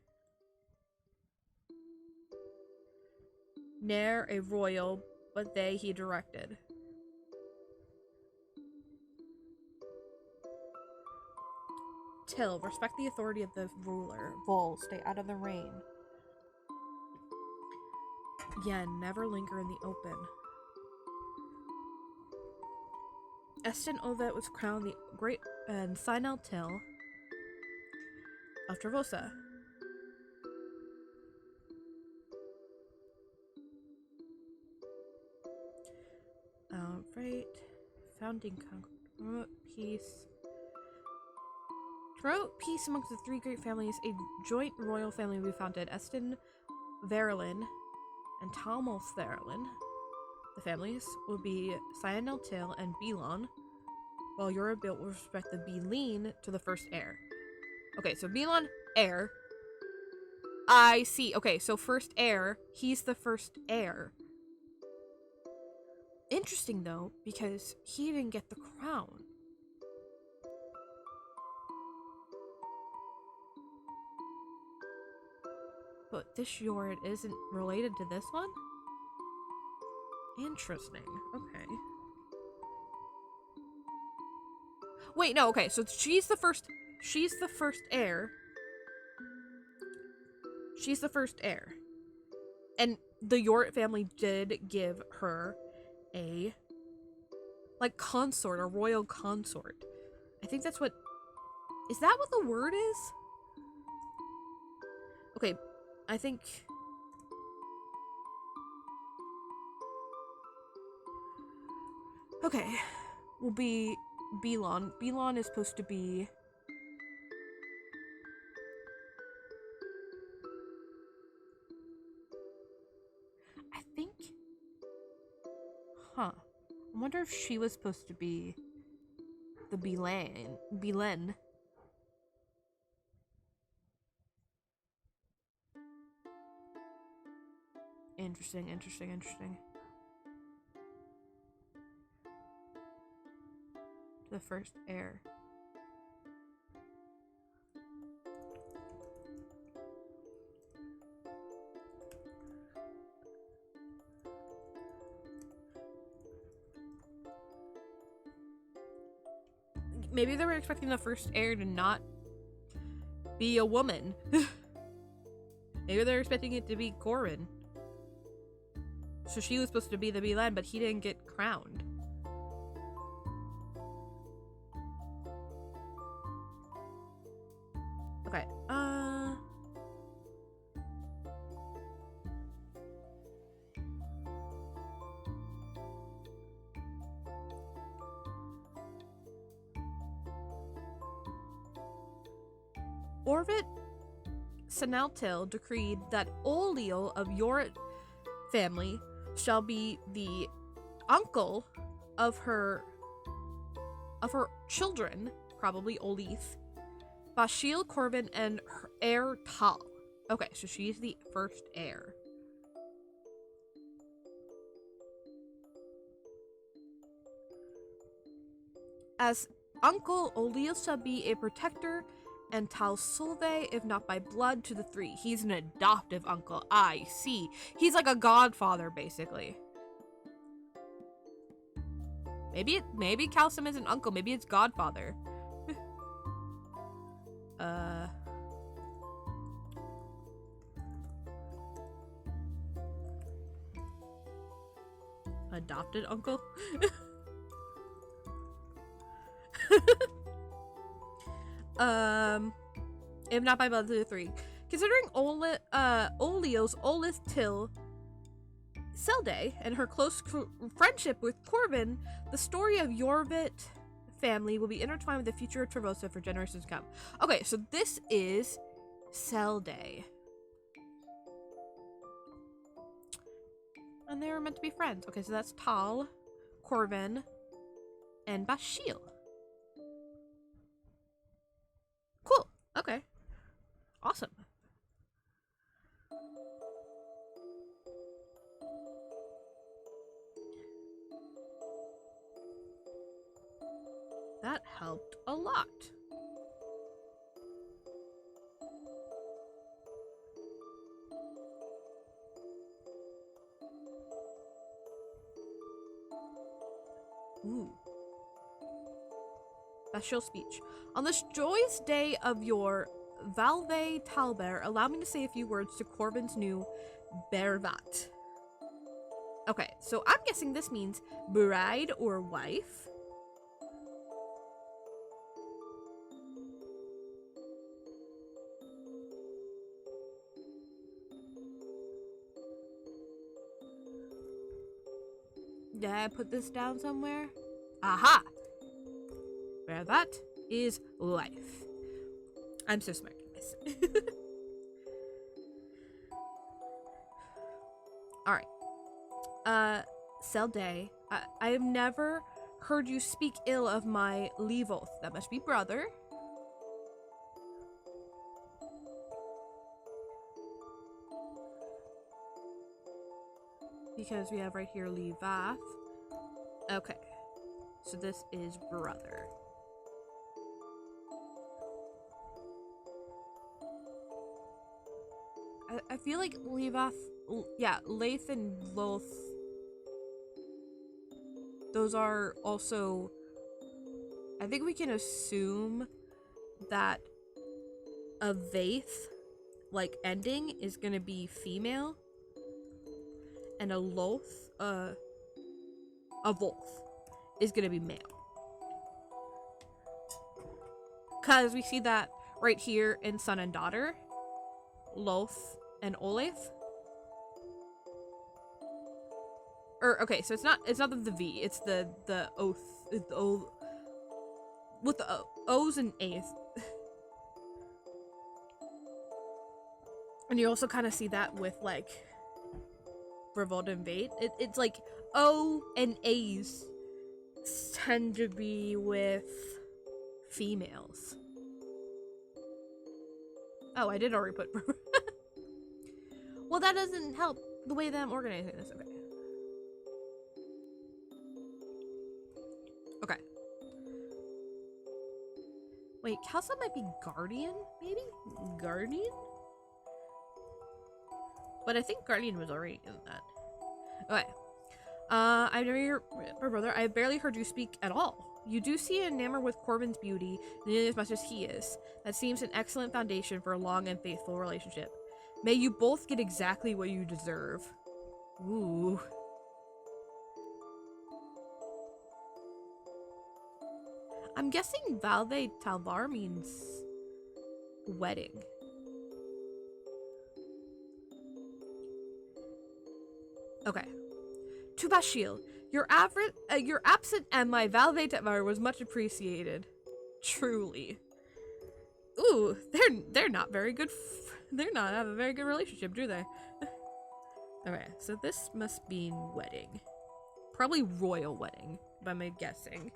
Ne'er a royal, but they he directed. Till, respect the authority of the ruler. Vol, stay out of the rain. Yen, never linger in the open. Estin Ovet was crowned the great and Sinel Till of Trevosa. Right. Founding conquer. Peace. Promote peace amongst the 3 great families. A joint royal family will be founded. Estin Verilyn and Talmol Therilyn. The families will be Cyanel Till and Belon, while Yorubilt will respect the Beline to the first heir. Okay, so Belon, heir. I see. Okay, so first heir. He's the first heir. Interesting, though, because he didn't get the crown. But this Yorid isn't related to this one? Interesting. Okay. Wait, no, okay, so she's the first heir. She's the first heir. And the Yorit family did give her a, like, consort, a royal consort. I think that's what... Is that what the word is? Okay, I think... Okay, will be Belon. Belon is supposed to be... I think... Huh. I wonder if she was supposed to be the Belen. Interesting. The first heir. Maybe they were expecting the first heir to not be a woman. Maybe they were expecting it to be Corin. So she was supposed to be the Belen, but he didn't get crowned. Okay, Orvit Senaltil decreed that Oliel of Yorit family shall be the uncle of her children, probably Olith, Bashil, Corbin, and her heir Tal. Okay, so she's the first heir. As uncle, Oliel shall be a protector, and Tal Solve, if not by blood, to the 3. He's an adoptive uncle. I see. He's like a godfather, basically. Maybe Calcim is an uncle. Maybe it's godfather. Adopted uncle? If not by blood, to the 3. Considering Oliel's oldest Till Selde and her close friendship with Corbin, the story of Yorvit family will be intertwined with the future of Trevosa for generations to come. Okay, so this is Selde. And they were meant to be friends. Okay, so that's Tal, Corbin, and Bashil. That helped a lot. Ooh. Special speech. On this joyous day of your Valve Talbert, allow me to say a few words to Corvin's new Bervat. Okay, so I'm guessing this means bride or wife. Did I put this down somewhere? Aha! Bervat is wife. I'm so smart, guys. Alright. Selde, I have never heard you speak ill of my Levoth. That must be brother. Because we have right here Levath. Okay. So this is brother. I feel like Levath, yeah, Lath and Loth, those are also, I think we can assume that a Vaith, like, ending is gonna be female, and a Loth, a Volth is gonna be male. Because we see that right here in son and daughter, Loth and Olaf. Or okay, so it's not the V, it's the oath, it's the O, with the O's and A's. And you also kind of see that with like Revolt and Vade. It's like O and A's tend to be with females. Oh, I did already put. Well, that doesn't help the way that I'm organizing this. Okay. Okay. Wait, Kelsa might be Guardian, maybe? Guardian? But I think Guardian was already in that. Okay. I know your brother. I have barely heard you speak at all. You do see enamored with Corbin's beauty, nearly as much as he is. That seems an excellent foundation for a long and faithful relationship. May you both get exactly what you deserve. Ooh. I'm guessing Valve Talvar means wedding. Okay. To Bashil, your absent and my Valve Talvar was much appreciated. Truly. Ooh, they're not very good. They're not have a very good relationship, do they? Okay, so this must mean wedding. Probably royal wedding, if I'm guessing.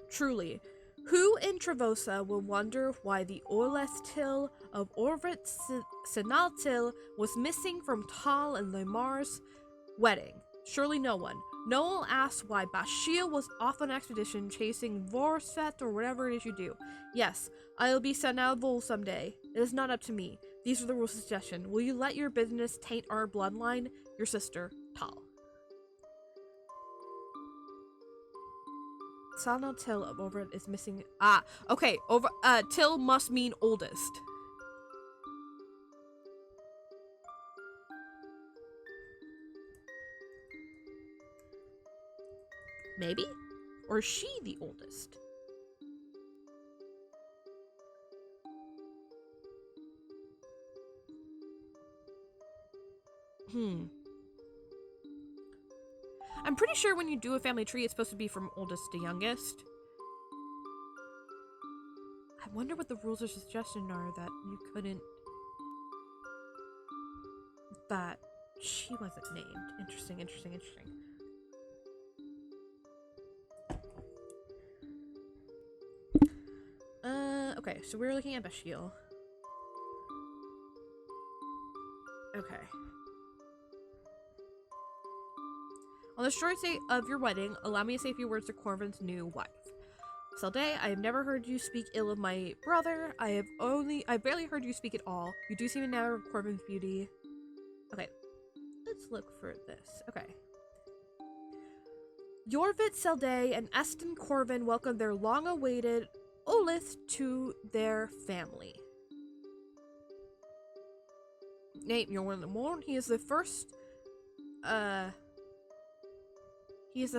Truly, who in Trevosa will wonder why the Orlestil of Orvrit Senaltil was missing from Tal and Lamar's wedding? Surely no one. No one will ask why Bashil was off on an expedition chasing Vorset or whatever it is you do. Yes, I'll be Sanalvul someday. It is not up to me. These are the rules of suggestion. Will you let your business taint our bloodline? Your sister, Tal. Sanal Till of Overit is missing. Ah, okay. Till must mean oldest. Maybe? Or is she the oldest? I'm pretty sure when you do a family tree, it's supposed to be from oldest to youngest. I wonder what the rules of suggestion are that you couldn't... That she wasn't named. Interesting, interesting, interesting. Okay, so we're looking at Bashil. Okay. On the short day of your wedding, allow me to say a few words to Corvin's new wife. Salday, I have never heard you speak ill of my brother. I barely heard you speak at all. You do seem enamored of Corvin's beauty. Okay, let's look for this. Okay. Yorvit Salday and Eston Corvin welcome their long-awaited Olith to their family. Name Yorwin Lamorne. He is the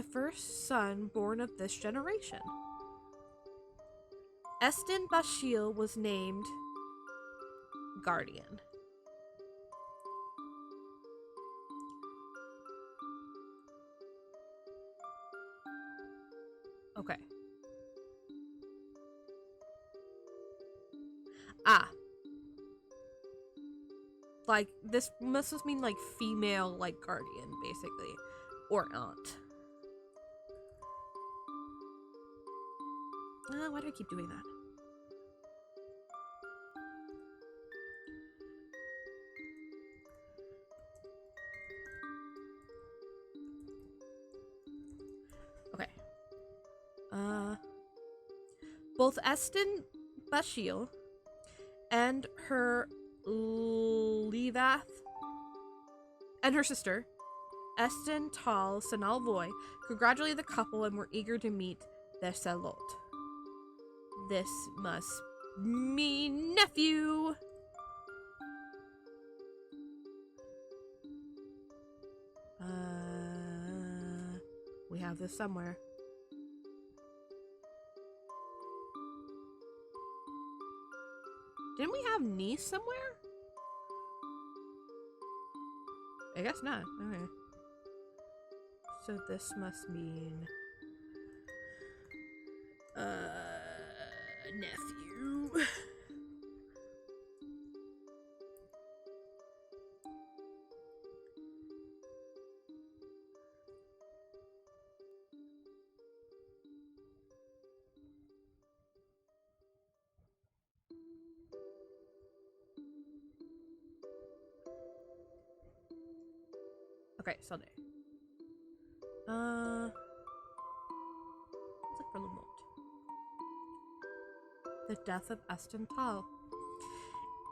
first son born of this generation. Eston Bashil was named Guardian. Okay. Like, this must just mean, like, female, like, guardian, basically. Or aunt. Why do I keep doing that? Okay. Both Eston Bashil and her Levath and her sister, Eston Tal Sanalvoy, congratulated the couple and were eager to meet their Salot. This must mean nephew. We have this somewhere. Didn't we have niece somewhere? I guess not. Okay. So this must mean nephew. Okay, Sunday. Let's look for Lamont. The death of Eston Tal.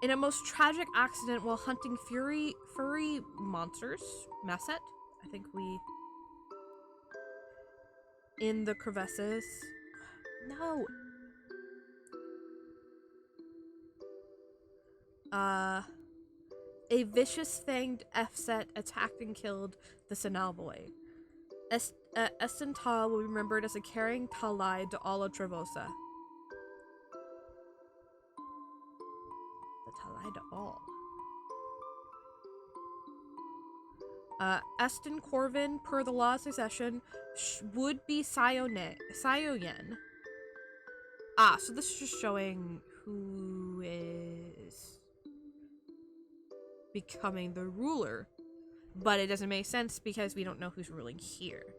In a most tragic accident while hunting furry monsters, Messet, I think in the crevasses. No. A vicious fanged F-set attacked and killed the Sanalvoy. Eston Tal will be remembered as a caring Talai to all of Trevosa. The Talai to all. Eston Corvin, per the law of succession, would be Sayoyen. So this is just showing who is becoming the ruler, but it doesn't make sense because we don't know who's ruling here.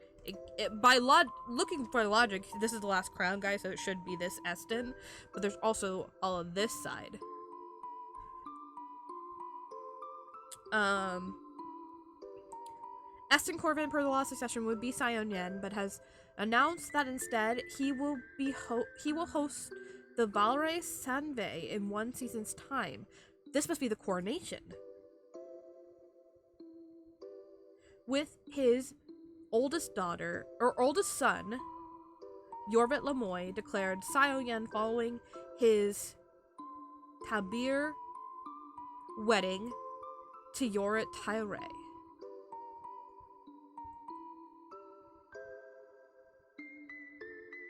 Looking for logic, this is the last crown guy, so it should be this Eston, but there's also all of this side. Eston Corvin, per the law of succession, would be Sayoyen, but has announced that instead he will host the Valre Sanve in 1 season's time. This must be the coronation. With his oldest son, Yorvit Lamoy, declared Sayoyen following his Tabir wedding to Yorit Tyre.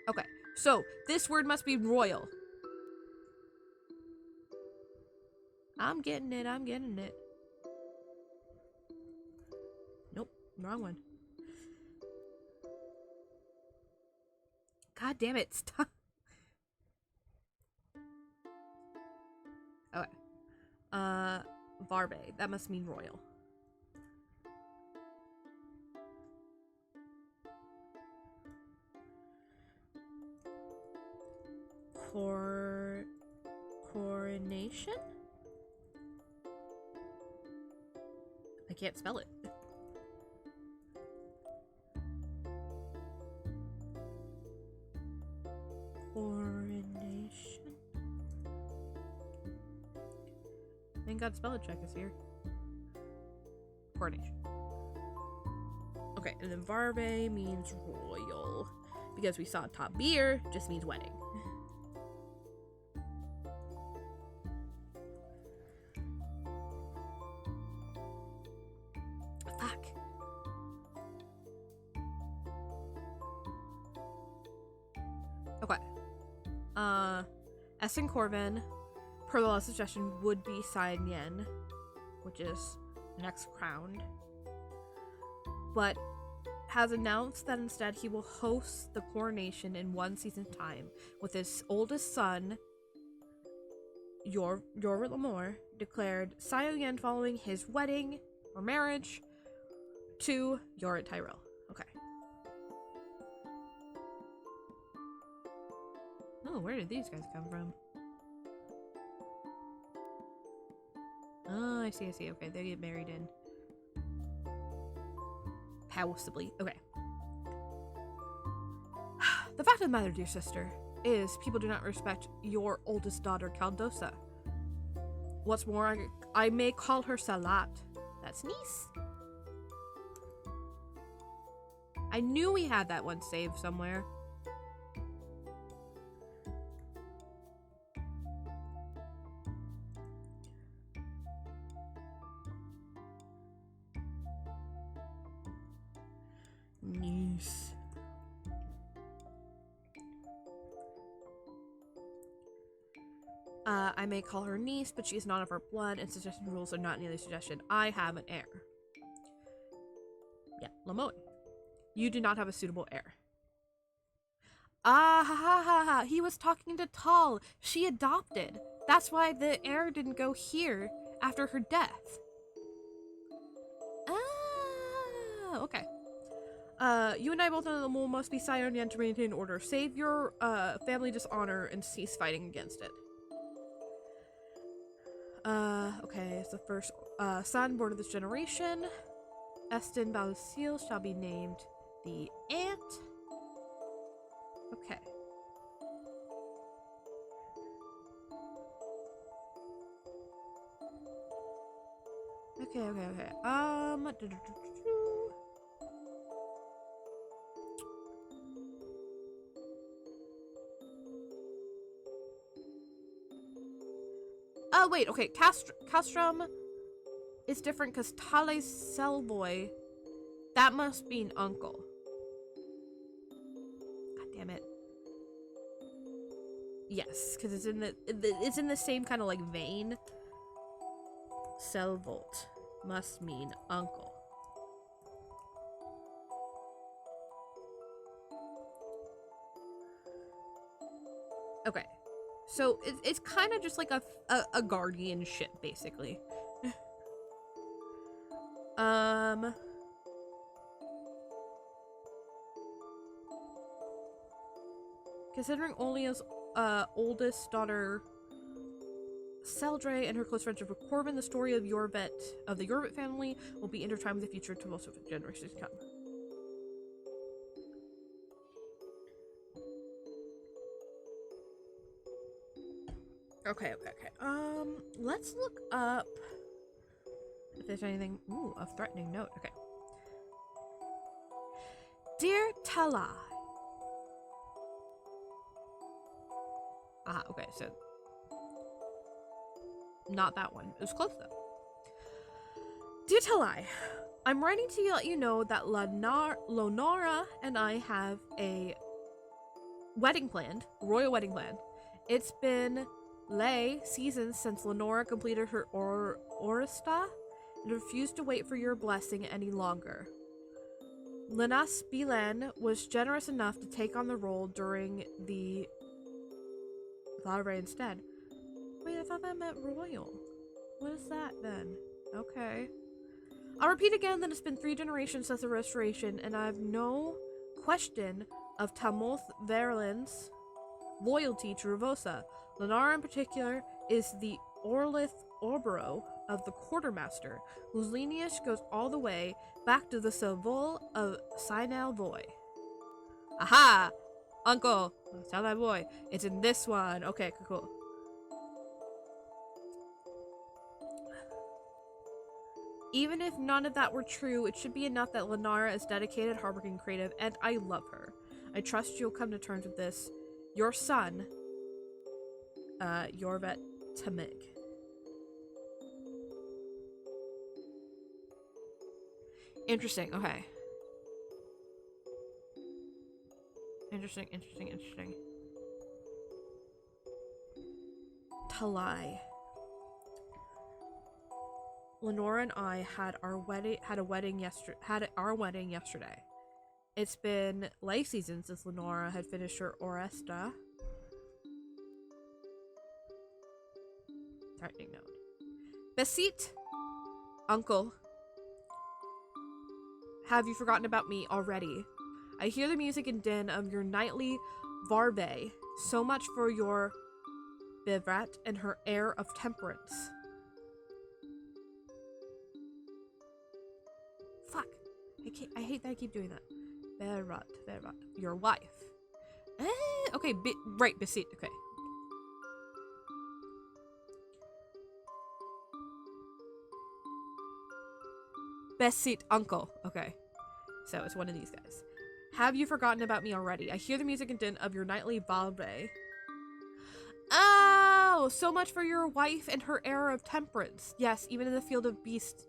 Okay, so this word must be royal. I'm getting it. Nope, wrong one. God damn it, stop. Okay. Varbe, that must mean royal. Coronation? I can't spell it. Thank God spell check is here. Coronation. Okay, and then Varve means royal. Because we saw Tabir just means wedding. Fuck. Okay. Essen Corvin, per the last suggestion, would be Cyan Yen, which is next crowned, but has announced that instead he will host the coronation in 1 season's time with his oldest son, Yorit Lamore, declared Cyan Yen following his wedding or marriage to Yorit Tyrell. Okay. Oh, where did these guys come from? Oh, I see. Okay, they get married in. Possibly. Okay. The fact of the matter, dear sister, is people do not respect your oldest daughter, Caldosa. What's more, I may call her Salat. That's niece. I knew we had that one saved somewhere. Niece. I may call her niece, but she is not of our blood, and suggestion rules are not nearly suggestion. I have an heir. Yeah, Lamoe. You do not have a suitable heir. Ah, ha ha ha ha. He was talking to Tal. She adopted. That's why the heir didn't go here after her death. Ah, okay. You and I both know that the mole must be Cyan Yen to maintain order. Save your family dishonor and cease fighting against it. Okay, it's the first son born of this generation. Estin Balusil shall be named the Ant. Okay. Okay. Oh, wait, okay. Castrum is different because Tale Selboy, that must be an uncle. God damn it. Yes, because it's in the same kind of like vein. Selvolt must mean uncle. Okay. So it's kind of just like a guardianship, basically. Considering Olia's oldest daughter Seldre and her close friendship with Corbin, the story of the Yorvet family will be intertwined with the future to most of the generations to come. Okay. Let's look up if there's anything. Ooh, a threatening note. Okay. Dear Talai. Okay, so not that one. It was close though. Dear Talai, I'm writing to let you know that Lonora and I have a wedding planned, royal wedding plan. It's been seasons since Lenora completed her Orista and refused to wait for your blessing any longer. Lenas Bilan was generous enough to take on the role during the Valere instead. Wait, I thought that meant royal. What is that then? Okay. I'll repeat again that it's been 3 generations since the restoration, and I have no question of Tamoth Verlin's loyalty to Trevosa. Lenara in particular is the Orlith Orboro of the Quartermaster, whose lineage goes all the way back to the Savol of Sinal Voy. Aha! Uncle! Sinal Voy. It's in this one. Okay, cool. Even if none of that were true, it should be enough that Lenara is dedicated, hardworking, creative, and I love her. I trust you'll come to terms with this. Your son, Yorvet Tamig. Interesting, okay. Interesting. Talai. Lenora and I had our wedding yesterday. It's been life season since Lenora had finished her Oresta. Threatening note. Besit, uncle. Have you forgotten about me already? I hear the music and din of your nightly varbe. So much for your Bivrat and her air of temperance. Fuck. I hate that I keep doing that. Bivrat. Your wife. Okay, right, Besit. Okay. Besit, uncle. Okay. So it's one of these guys. Have you forgotten about me already? I hear the music and din of your nightly balbe. Oh, so much for your wife and her air of temperance. Yes, even in the field of beasts.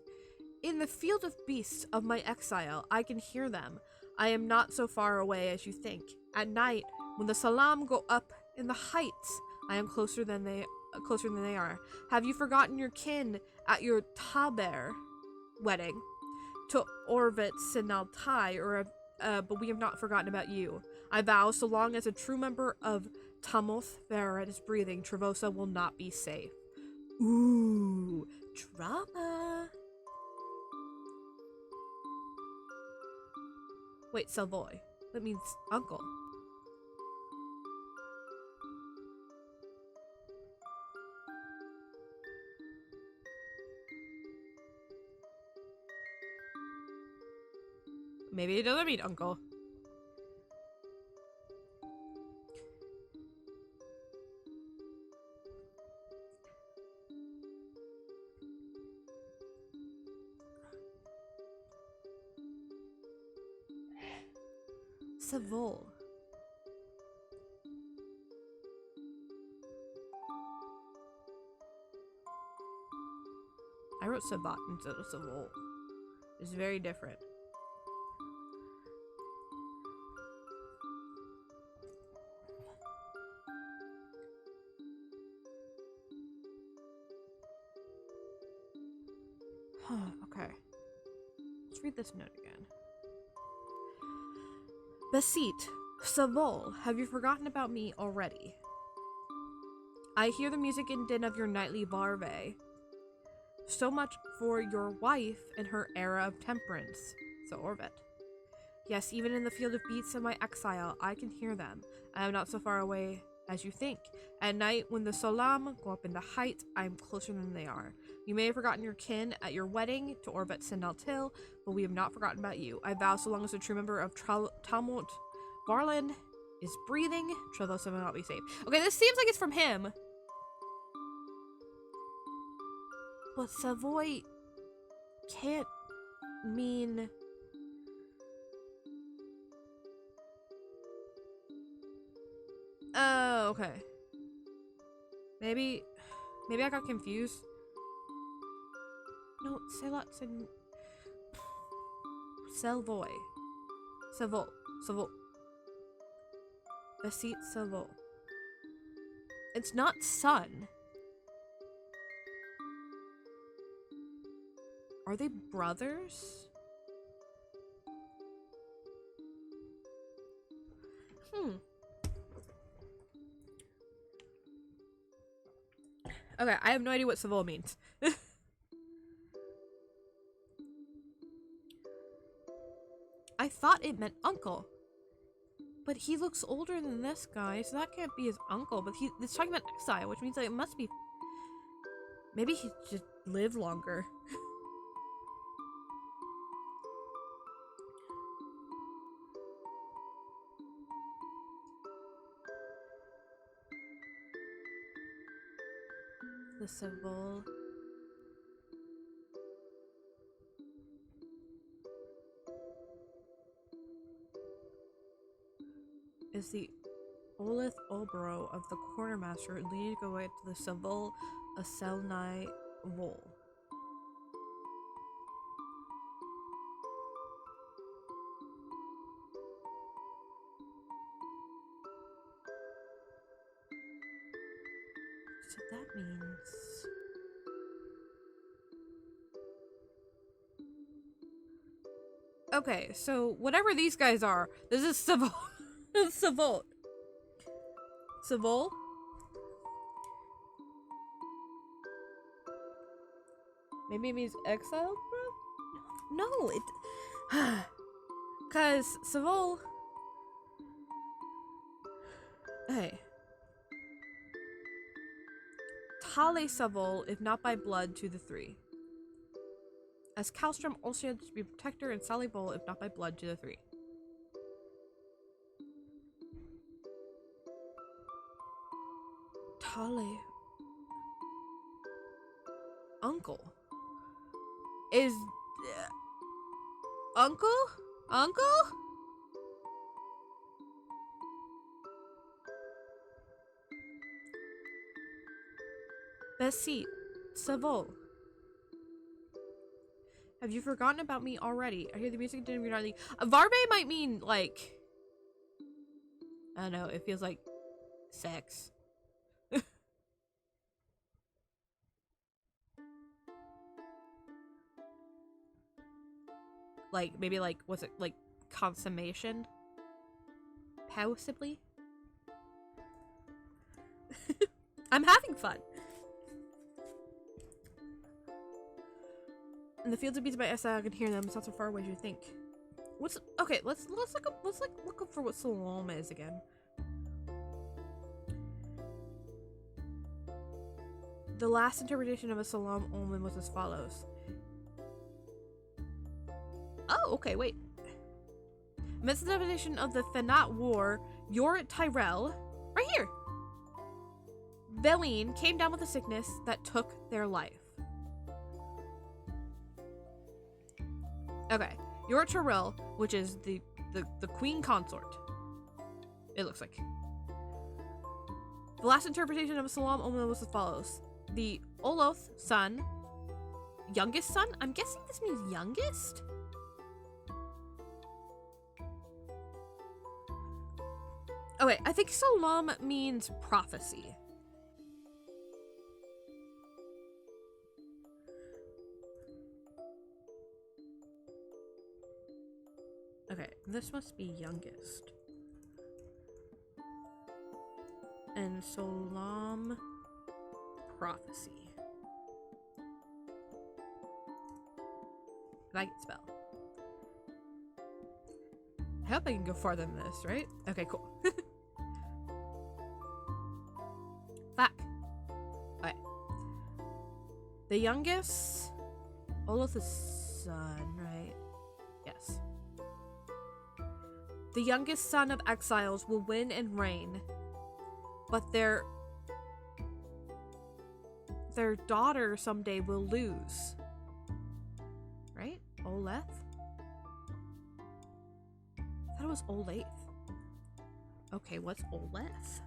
In the field of beasts of my exile, I can hear them. I am not so far away as you think. At night, when the salam go up in the heights, I am closer than they are. Have you forgotten your kin at your Taber wedding to Orvet Sinaltai, but we have not forgotten about you. I vow, so long as a true member of Tamoth Verret is breathing, Trevosa will not be safe. Ooh, drama. Wait, Savoy. That means uncle. Maybe it doesn't mean uncle. Savol. I wrote Savat instead of Savol. It's very different. Okay. Let's read this note again. Besit, Savol, have you forgotten about me already? I hear the music and din of your nightly varve. So much for your wife and her era of temperance. So Orvet. Yes, even in the field of beasts of my exile, I can hear them. I am not so far away as you think. At night, when the Solam go up in the heights, I am closer than they are. You may have forgotten your kin at your wedding to Orvet Sindaltil, but we have not forgotten about you. I vow, so long as a true member of Talmud Varland is breathing, Trevosa will not be safe. Okay, this seems like it's from him. But Savoy can't mean... Oh, okay. Maybe I got confused. No, Selvoy. Savol. Besit Savol. It's not son. Are they brothers? Okay, I have no idea what Savol means. I thought it meant uncle. But he looks older than this guy, so that can't be his uncle. But it's talking about exile, which means that it must be... Maybe he just lived longer. The Savol. is the Olith Olbro of the Quartermaster leading away to the Savol Aselnai Vol. So that means... Okay, so whatever these guys are, this is Savol. Savol. Savol? Maybe it means exile, bro? No, it... Cause Savol... Hey. Tale Savol, if not by blood, to the three. As Kalstrom also had to be protector and Sally Bowl, if not by blood, to the three. Tale. Uncle. Is... Uncle? Uncle? Best seat. Savol. Have you forgotten about me already? I hear the music didn't mean anything. Varbe might mean, like... I don't know, it feels like... sex. Like, maybe like, was it like consummation? Possibly? I'm having fun. In the fields of beats by SI, I can hear them. It's not so far away as you think. What's okay? Let's look up for what Salam is again. The last interpretation of a Salam omen was as follows. Oh, okay, wait. Amidst the devastation of the Fenat War, Yor Tyrell, right here, Veline came down with a sickness that took their life. Okay, Yor Tyrell, which is the queen consort. It looks like. The last interpretation of a Salam omen was as follows. The Oloth son, youngest son? I'm guessing this means youngest? Okay, I think Salam means prophecy. Okay, this must be youngest. And Salam prophecy. If I can spell. I hope I can go farther than this, right? Okay, cool. Fuck. Okay. The youngest... Olith's son, right? Yes. The youngest son of exiles will win and reign, but their daughter someday will lose. Right? Oleth? I thought it was Oleth. Okay, what's Oleth?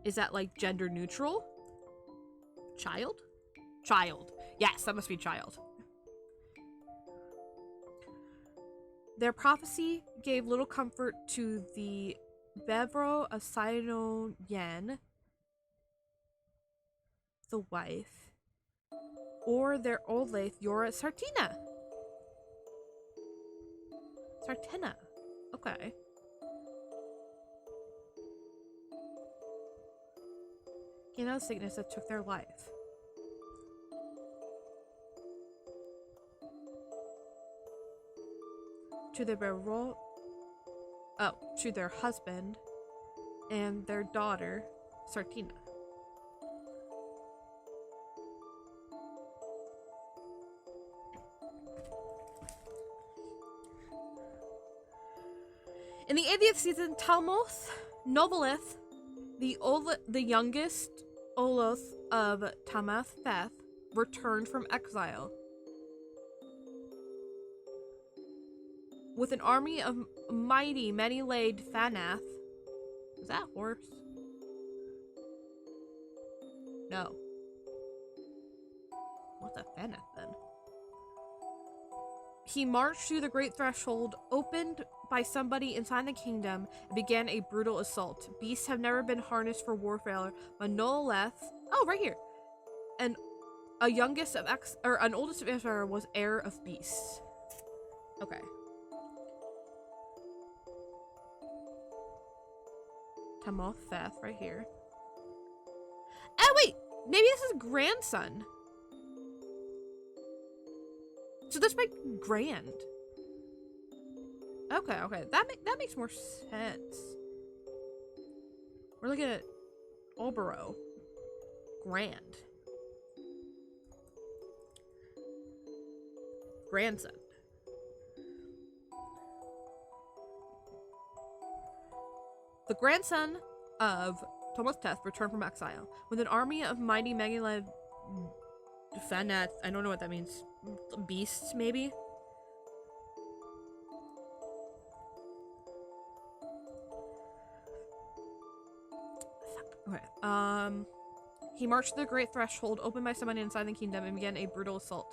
Is that like gender neutral? Child? Child. Yes, that must be child. Their prophecy gave little comfort to the Bevro of Sino Yen, the wife, or their old laith Yora Sartina. Sartina. Okay. You know, sickness that took their life. To their to their husband and their daughter, Sartina. In the 80th season, Talmoth Novelith, the youngest Oloth of Tamath Feth, returned from exile with an army of mighty many-laid Fanath. Is that a horse? No. What's a Fanath then? He marched through the great threshold, opened by somebody inside the kingdom, and began a brutal assault. Beasts have never been harnessed for warfare, but Noleth, oh, right here, and an oldest of Exar was heir of beasts. Okay. Tamotheth, right here. Oh wait, maybe this is grandson. So this might be grand. Okay, okay, that makes more sense. We're looking at Olbero. Grand. Grandson. The grandson of Tomotheth returned from exile with an army of mighty Megilad Fanath. I don't know what that means. Beasts, maybe? Okay. He marched to the great threshold, opened by somebody inside the kingdom, and began a brutal assault.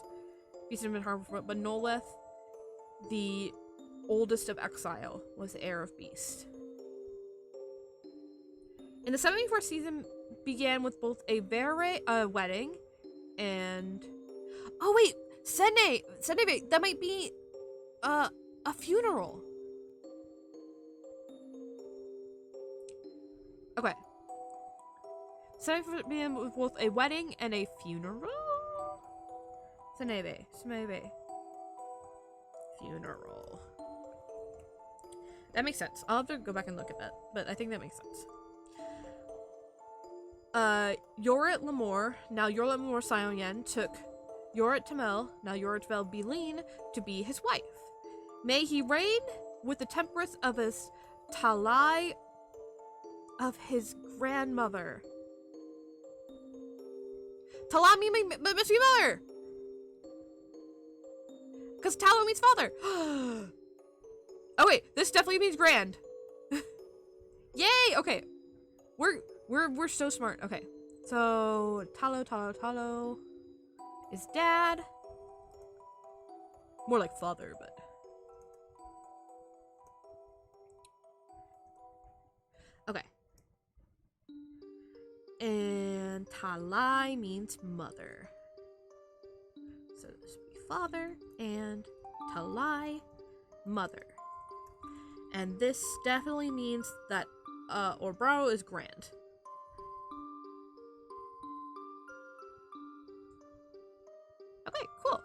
Beasts had been harmful, but Noleth, the oldest of exile, was the heir of beast. In the 74th season began with both a wedding and... Oh wait! Sene, that might be a funeral. Okay. Sene began with both a wedding and a funeral? Senebe. Funeral. That makes sense. I'll have to go back and look at that, but I think that makes sense. Yorit Lamore, now Yorit Lamore Sion took Yorit Tamel, now Yorit Vel Bilin, to be his wife. May he reign with the temperance of his Talai of his grandmother. Talai must be mother! Because Talo means father. Oh wait, this definitely means grand. Yay! Okay. We're so smart. Okay. So Talo is dad. More like father, but okay. And Talai means mother. So this would be father and Talai mother. And this definitely means that Olbero is grand. Okay, cool.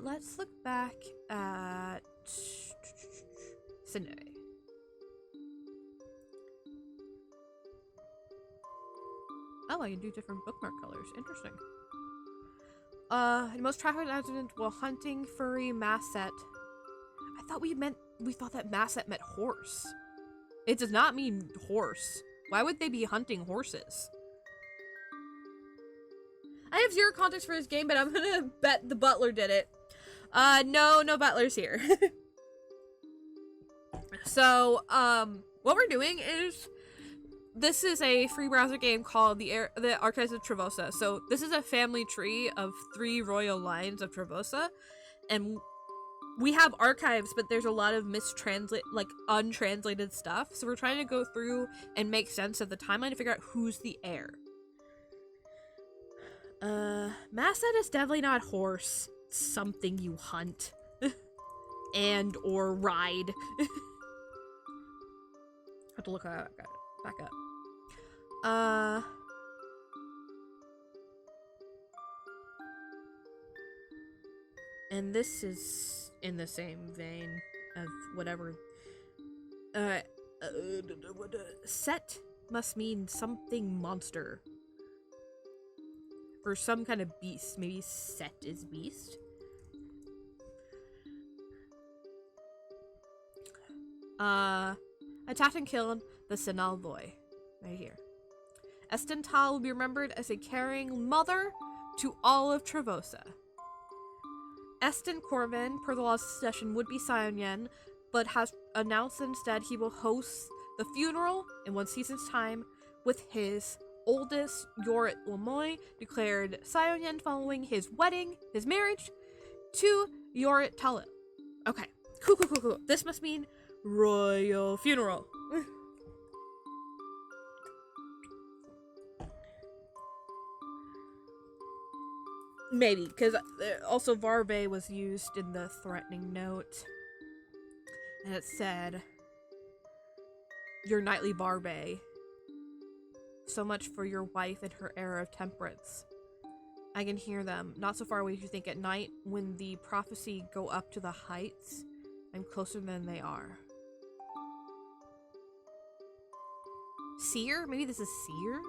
Let's look back at Sine. Oh, I can do different bookmark colors. Interesting. The most trafficked accident while hunting furry Masset. I thought we thought that Masset meant horse. It does not mean horse. Why would they be hunting horses? I have zero context for this game, but I'm gonna bet the butler did it. No butlers here. So, what we're doing is, this is a free browser game called the Archives of Trevosa. So this is a family tree of 3 royal lines of Trevosa, and we have archives, but there's a lot of untranslated stuff. So we're trying to go through and make sense of the timeline to figure out who's the heir. Masset is definitely not horse. It's something you hunt. and or ride. Have to look at it. Back up. And this is in the same vein of whatever. Set must mean something monster. Or some kind of beast. Maybe Set is beast. Attacked and killed the Sinal boy. Right here. Estental will be remembered as a caring mother to all of Trevosa. Esten Corvin, per the law's succession, would be Sion Yen, but has announced instead he will host the funeral in 1 season's time with his oldest, Yorit Lamoy, declared Sion following his marriage to Yorit Talil. Okay, cool. This must mean royal funeral. Maybe, because also Varve was used in the threatening note. And it said, your nightly Varve. So much for your wife and her era of temperance. I can hear them, not so far away as you think at night, when the prophecy go up to the heights. I'm closer than they are. Seer? Maybe this is Seer?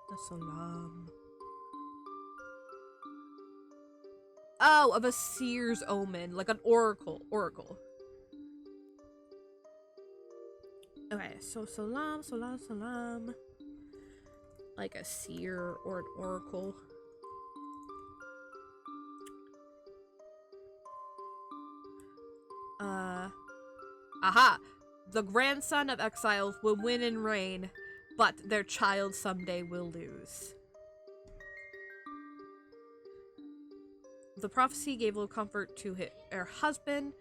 The Salam. Oh, of a seer's omen, like an oracle. Okay, so Salam. Like a seer or an oracle. Aha! The grandson of exiles will win and reign, but their child someday will lose. The prophecy gave little comfort to her husband,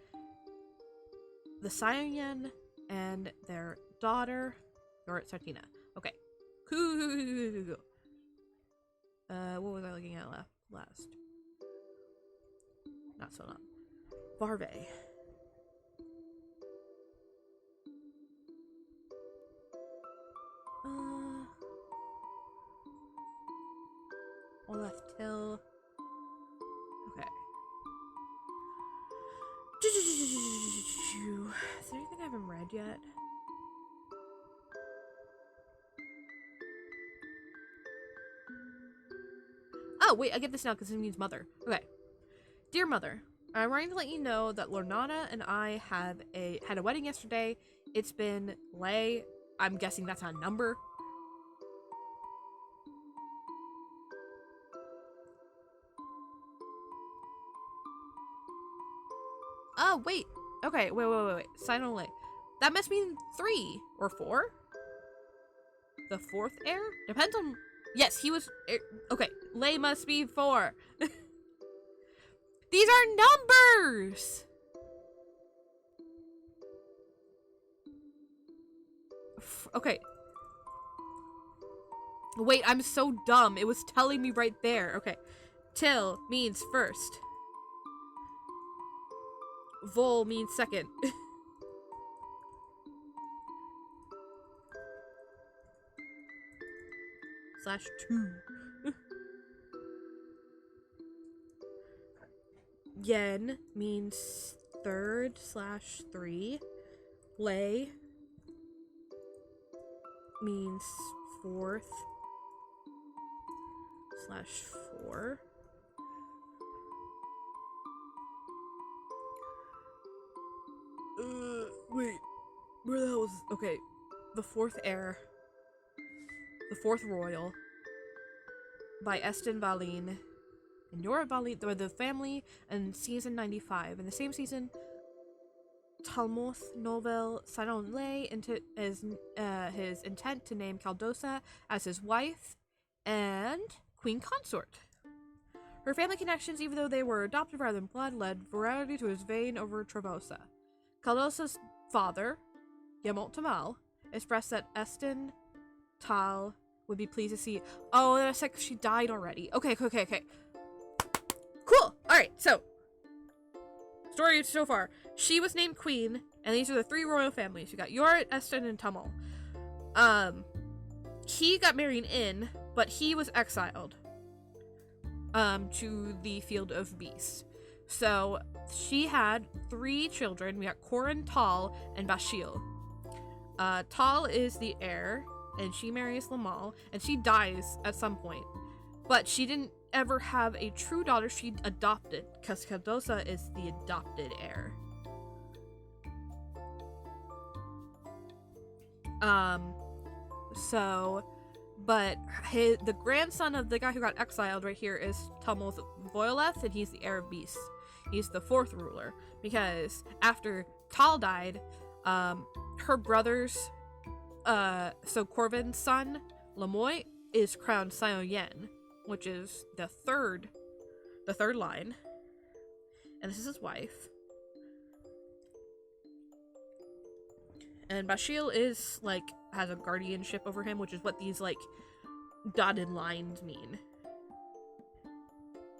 the Sion, and their daughter, Yorit Sartina. Okay. Cool. What was I looking at last? Not so long. Varve. Olaf Till. Okay. Is there anything I haven't read yet? Oh, wait, I get this now because it means mother. Okay. Dear mother, I'm writing to let you know that Lornana and I had a wedding yesterday. It's been lay. I'm guessing that's a number. Oh, wait. Okay, wait. Sign on lay. That must mean 3 or 4? The 4th heir? Depends on... Yes, he was... Okay, lay must be 4. These are numbers! Okay. Wait, I'm so dumb. It was telling me right there. Okay. Till means first. Vol means second. /2. Yen means third /3. Lei means 4th /4. Wait. Where the hell was... Okay. The 4th heir. The 4th royal. By Estin Valin. And Nora Valin, the family, in season 95. In the same season, Talmoth novel Sanon Lay into his intent to name Caldosa as his wife and queen consort. Her family connections, even though they were adopted rather than blood, led virality to his vein over Trevosa. Caldosa's father, Yamot Tamal, expressed that Estin Tal would be pleased to see. Oh, that's like she died already. Okay. Cool. Alright, so. Story so far. She was named queen, and these are the 3 royal families. You got Yorit, Estin, and Tamal. He got married in, but he was exiled. To the field of beasts. So, she had 3 children. We got Corin, Tal, and Bashil. Tal is the heir, and she marries Lamal, and she dies at some point. But she didn't ever have a true daughter. She adopted, because Caldosa is the adopted heir. But the grandson of the guy who got exiled right here is Tumblr Voileth, and he's the heir of beasts. He's the fourth ruler because after Tal died, her brothers, so Corvin's son, Lemoy, is crowned Sion, which is the third line. And this is his wife. And Bashil is, like, has a guardianship over him, which is what these, like, dotted lines mean.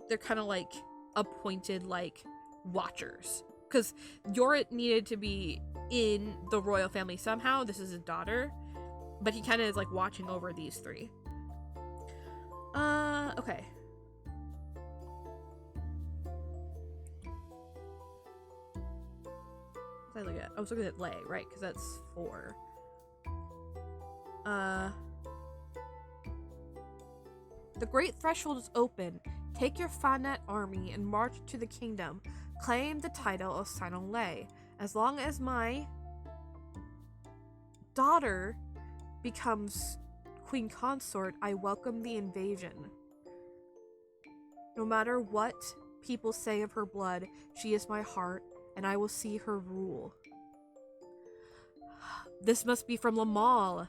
They're kind of, like, appointed, like, watchers. Because Yorit needed to be in the royal family somehow. This is his daughter. But he kind of is, like, watching over these three. Okay. I was looking at Lay, right? Because that's 4. The Great Threshold is open. Take your Fanet army and march to the kingdom. Claim the title of Sinon Lay. As long as my daughter becomes queen consort, I welcome the invasion. No matter what people say of her blood, she is my heart, and I will see her rule. This must be from Lamal.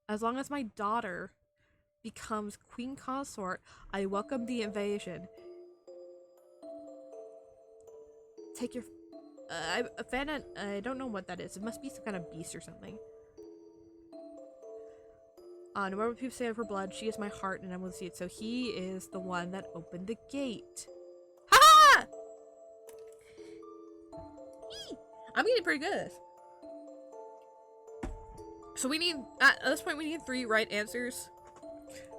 As long as my daughter becomes queen consort, I welcome the invasion. Take your... Fanet, I don't know what that is. It must be some kind of beast or something. No matter what people say of her blood, she is my heart, and I will see it. So he is the one that opened the gate. Ha! I'm getting pretty good at this. So we need, at this point, we need 3 right answers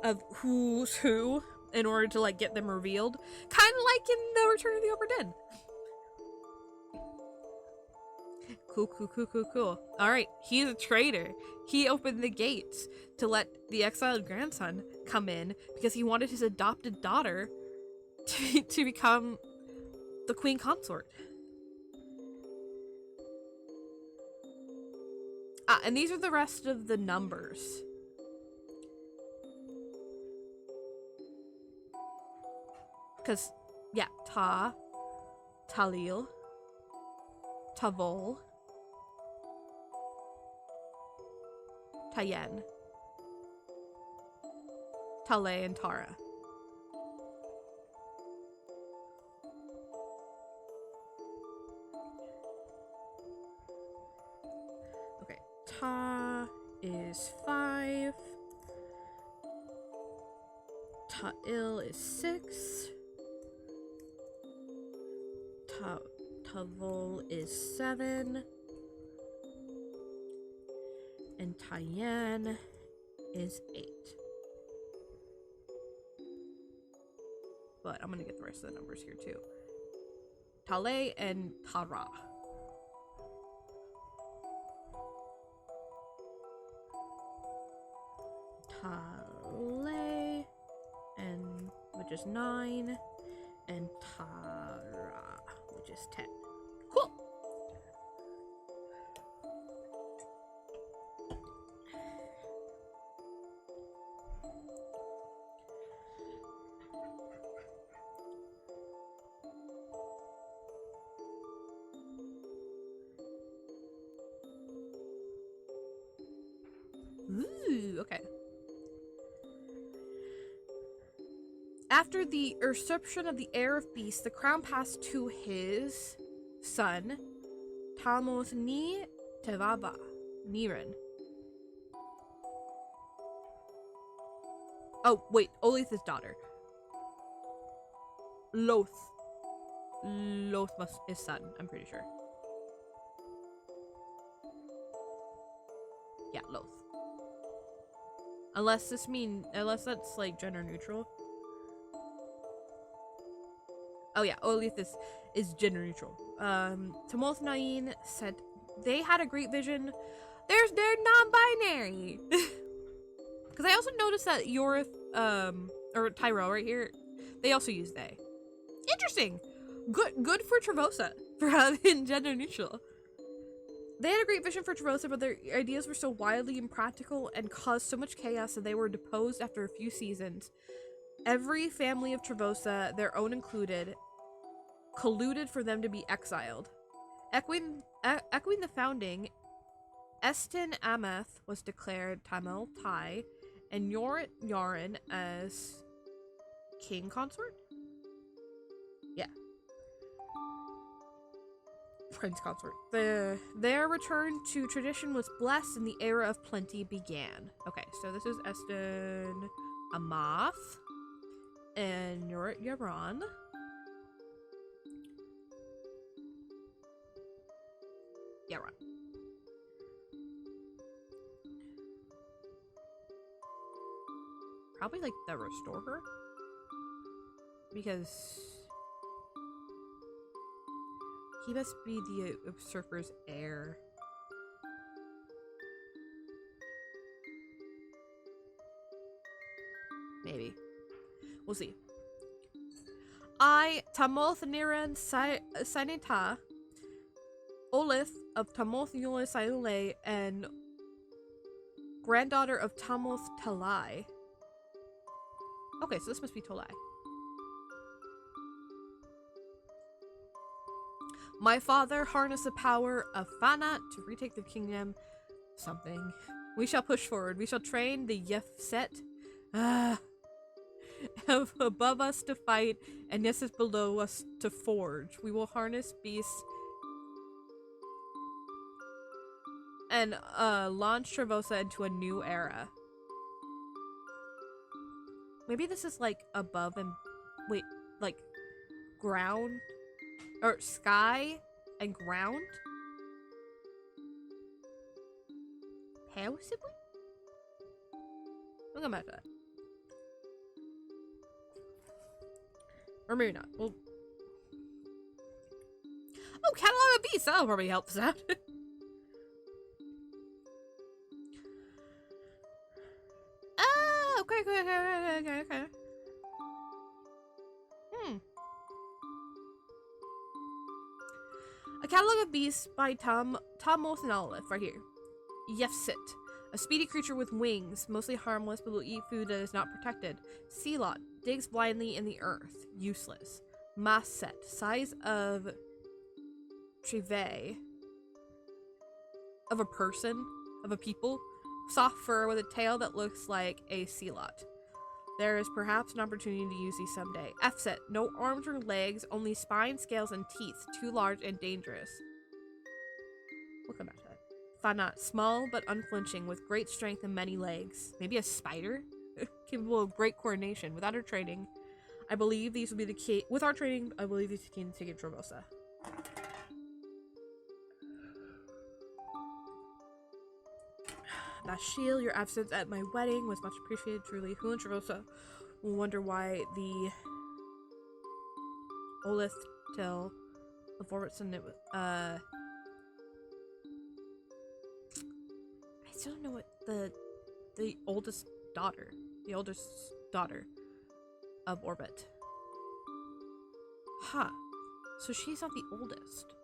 of who's who in order to, like, get them revealed. Kind of like in the Return of the Obra Dinn. Cool. Alright, he's a traitor. He opened the gates to let the exiled grandson come in because he wanted his adopted daughter to become the queen consort. And these are the rest of the numbers. Because, yeah, Talil, Tavol, Tayen, Tale, and Tara. Okay, Ta is 5. Ta'il is 6. Tavol is 7. And Tayen is 8. But I'm gonna get the rest of the numbers here too. Tale and Tara. Tale, and which is 9, and Tara, which is 10. Cool. Ooh, okay. After the usurpation of the heir of beasts, the crown passed to his son, Talmos ni Tevaba, Niran. Oh, wait, Olith's daughter. Loth is son, I'm pretty sure. Yeah, Loth. Unless that's like gender neutral. Oh yeah, Olith is gender neutral. Tamoth Nain said they had a great vision. They're non-binary. Because I also noticed that Yorith, or Tyrell right here, they also use they. Interesting. Good for Trevosa for having gender neutral. They had a great vision for Trevosa, but their ideas were so wildly impractical and caused so much chaos that they were deposed after a few seasons. Every family of Trevosa, their own included, colluded for them to be exiled. Echoing the founding, Estin Amath was declared Tamil Tai, and Yorit Yarin as king consort? Yeah. Prince consort. Their return to tradition was blessed and the era of plenty began. Okay, so this is Estin Amath and Yorit Yaron. Yaron. Probably like the restorer, because he must be the usurper's heir. Maybe. We'll see. I, Tamoth Niran Sainita, Olith of Tamoth Yule Saule, and granddaughter of Tamoth Talai. Okay, so this must be Tolai. My father harnessed the power of Fanat to retake the kingdom. Something. We shall push forward. We shall train the Yefset above us to fight, and Nessus below us to forge. We will harness beasts and launch Trevosa into a new era. Maybe this is like above and wait, like ground or sky and ground? Possibly? We'll come back to that. Or maybe not. Well, oh, catalog of beasts. That'll probably help us out. Oh, okay. A catalog of beasts by Tamoth and Olive, right here. Yefsit, a speedy creature with wings, mostly harmless but will eat food that is not protected. Sealot, digs blindly in the earth, useless. Masset, size of Treve, of a person, of a people. Soft fur with a tail that looks like a Sealot. There is perhaps an opportunity to use these someday. Fset, no arms or legs, only spine, scales, and teeth. Too large and dangerous. We'll come back to that. Fanat, small but unflinching, with great strength and many legs. Maybe a spider? Capable of great coordination. Without our training, I believe these will be the key. With our training, I believe these can take it Trevosa. Bashil, your absence at my wedding was much appreciated, truly. Who in Trevosa will wonder why the Olith till the Forbertson I still don't know what the oldest daughter of Orbit. Huh. So she's not the oldest.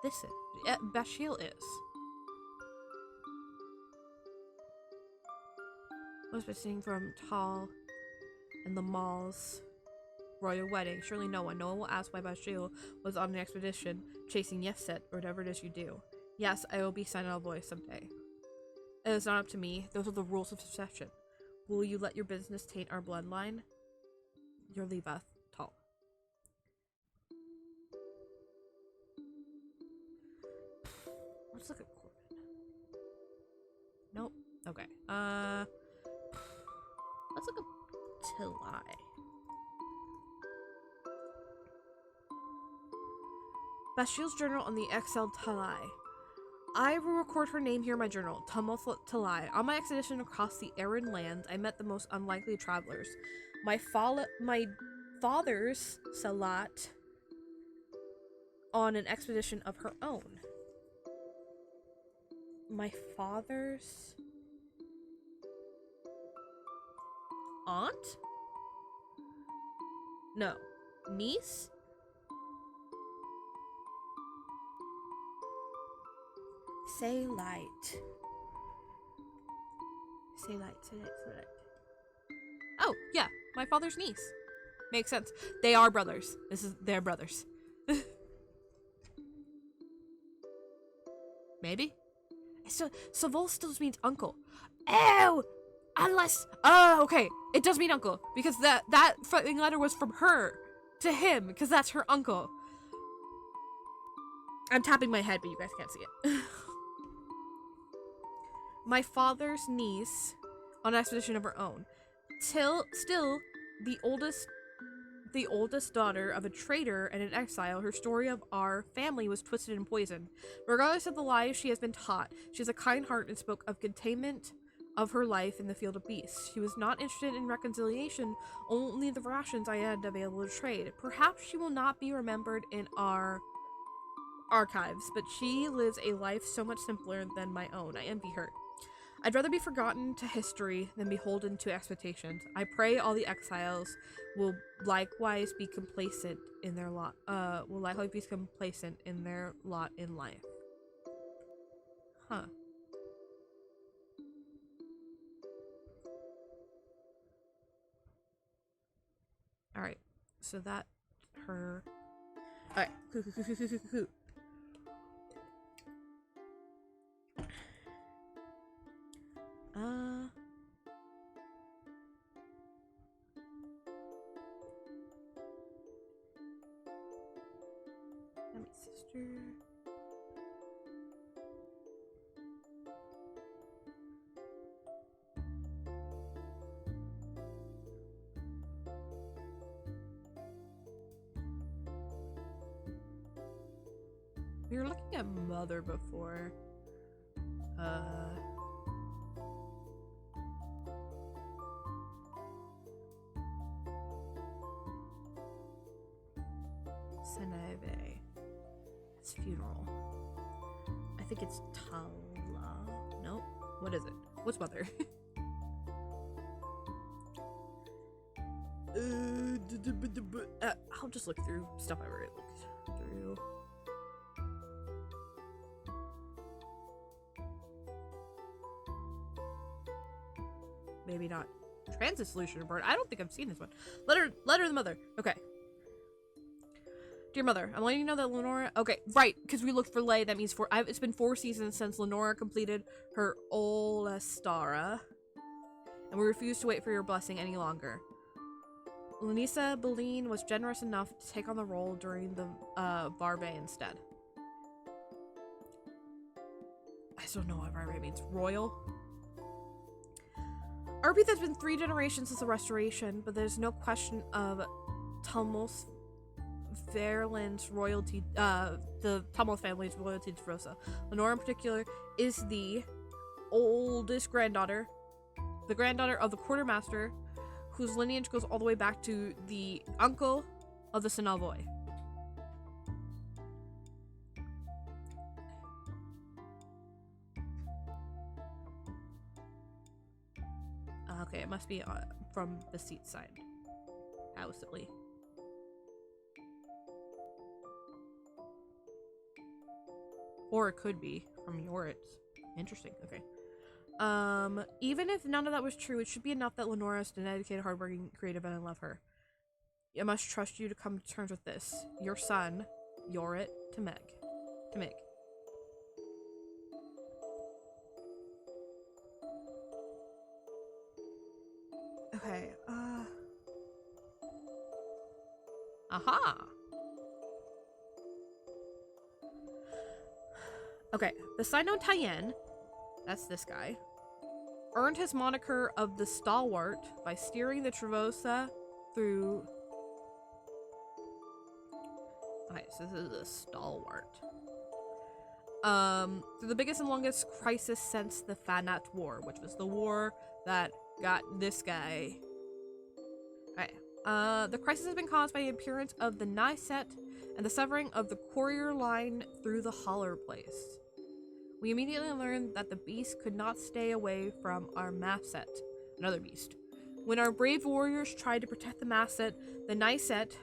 This is Bashil is. Was missing from Tal and the Mall's royal wedding. Surely no one will ask why Bashil was on an expedition chasing Yefset or whatever it is you do. Yes, I will be Sentinel Boy someday. It is not up to me. Those are the rules of succession. Will you let your business taint our bloodline? Your Levath, Tal. Let's look at Corbin. Nope. Okay. Let's look up Tilai. Bashil's journal on the exiled Talai. I will record her name here in my journal, Tumulth Talai. On my expedition across the arid lands, I met the most unlikely travelers. My father's Salat on an expedition of her own. My father's aunt? No. Niece? Say light. Say light. Oh, yeah. My father's niece. Makes sense. They are brothers. They're brothers. Maybe? Savol still means uncle. Ew! Unless... Oh, okay. It does mean uncle. Because that fucking letter was from her to him. Because that's her uncle. I'm tapping my head, but you guys can't see it. My father's niece on an expedition of her own. Still, the oldest daughter of a traitor and an exile, her story of our family was twisted and poisoned. Regardless of the lies she has been taught, she has a kind heart and spoke of containment of her life in the field of beasts. She was not interested in reconciliation, only the rations I had available to trade. Perhaps she will not be remembered in our archives, but she lives a life so much simpler than my own. I envy her. I'd rather be forgotten to history than beholden to expectations. I pray all the exiles will likewise be complacent in their lot. In life. Huh. All right. So that her. All right. My sister. We were looking at mother before. Seneve. It's funeral. I think it's Tala. Nope. What is it? What's mother? I'll just look through stuff I already looked through. Maybe not. Transit solution report. I don't think I've seen this one. Letter to the mother. Okay. Dear mother, I'm letting you know that Lenora... Okay, right, because we looked for Lay. That means it's been 4 seasons since Lenora completed her Olestara. And we refuse to wait for your blessing any longer. Lenisa Beline was generous enough to take on the role during the Varve instead. I still don't know what Varve means. Royal? Arbith has been 3 generations since the restoration, but there's no question of Tumul's Verlin's royalty, the Tumul family's royalty to Trevosa. Lenora in particular is the oldest granddaughter, the granddaughter of the quartermaster, whose lineage goes all the way back to the uncle of the Senavoy. Okay, it must be from the seat side. Possibly. Or it could be from Yoritz. Interesting. Okay. Even if none of that was true, it should be enough that Lenora is dedicated, hardworking, creative, and I love her. I must trust you to come to terms with this. Your son, Yorit, to Meg. Okay, Aha! Okay, the Sino Tyen, that's this guy, earned his moniker of the Stalwart by steering the Trevosa through... Okay, so this is a Stalwart. Through the biggest and longest crisis since the Fanat War, which was the war that got this guy. Okay. The crisis has been caused by the appearance of the Nyset and the severing of the courier line through the Holler Place. We immediately learned that the beast could not stay away from our Masset, another beast. When our brave warriors tried to protect the Masset, the Nyset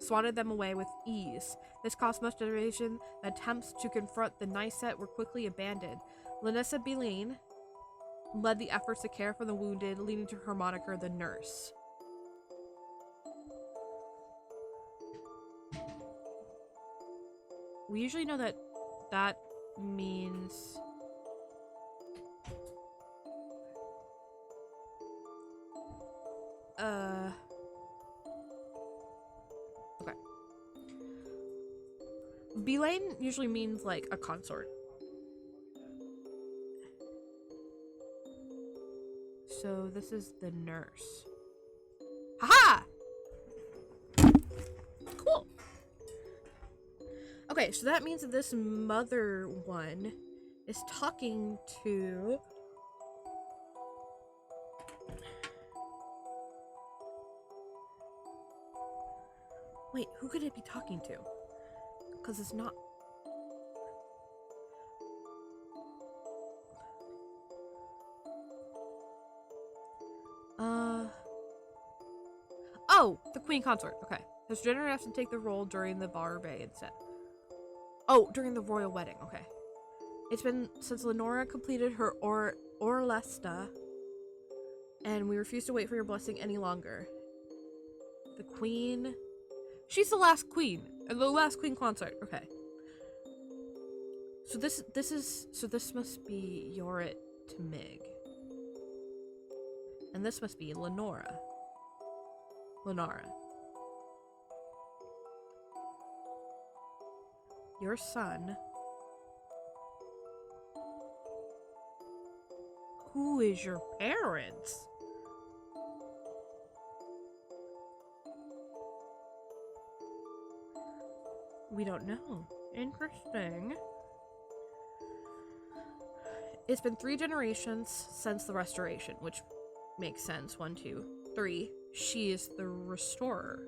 swatted them away with ease. This caused much devastation. The attempts to confront the Nyset were quickly abandoned. Lenessa Beline led the efforts to care for the wounded, leading to her moniker, the Nurse. We usually know that that means... Okay. Belayne usually means, like, a consort. So this is the nurse. Haha! Cool. Okay, so that means that this mother one is talking to... Wait, who could it be talking to? Because it's not... Oh! The queen consort. Okay. His gender has to take the role during the barbe instead. Oh, during the royal wedding. Okay. It's been since Lenora completed her Orlesta, and we refuse to wait for your blessing any longer. The queen... She's the last queen. The last queen consort. Okay. So this must be Yorit to Mig. And this must be Lenora. Your son. Who is your parents? We don't know. Interesting. It's been 3 generations since the restoration, which makes sense. 1, 2, 3. She is the restorer.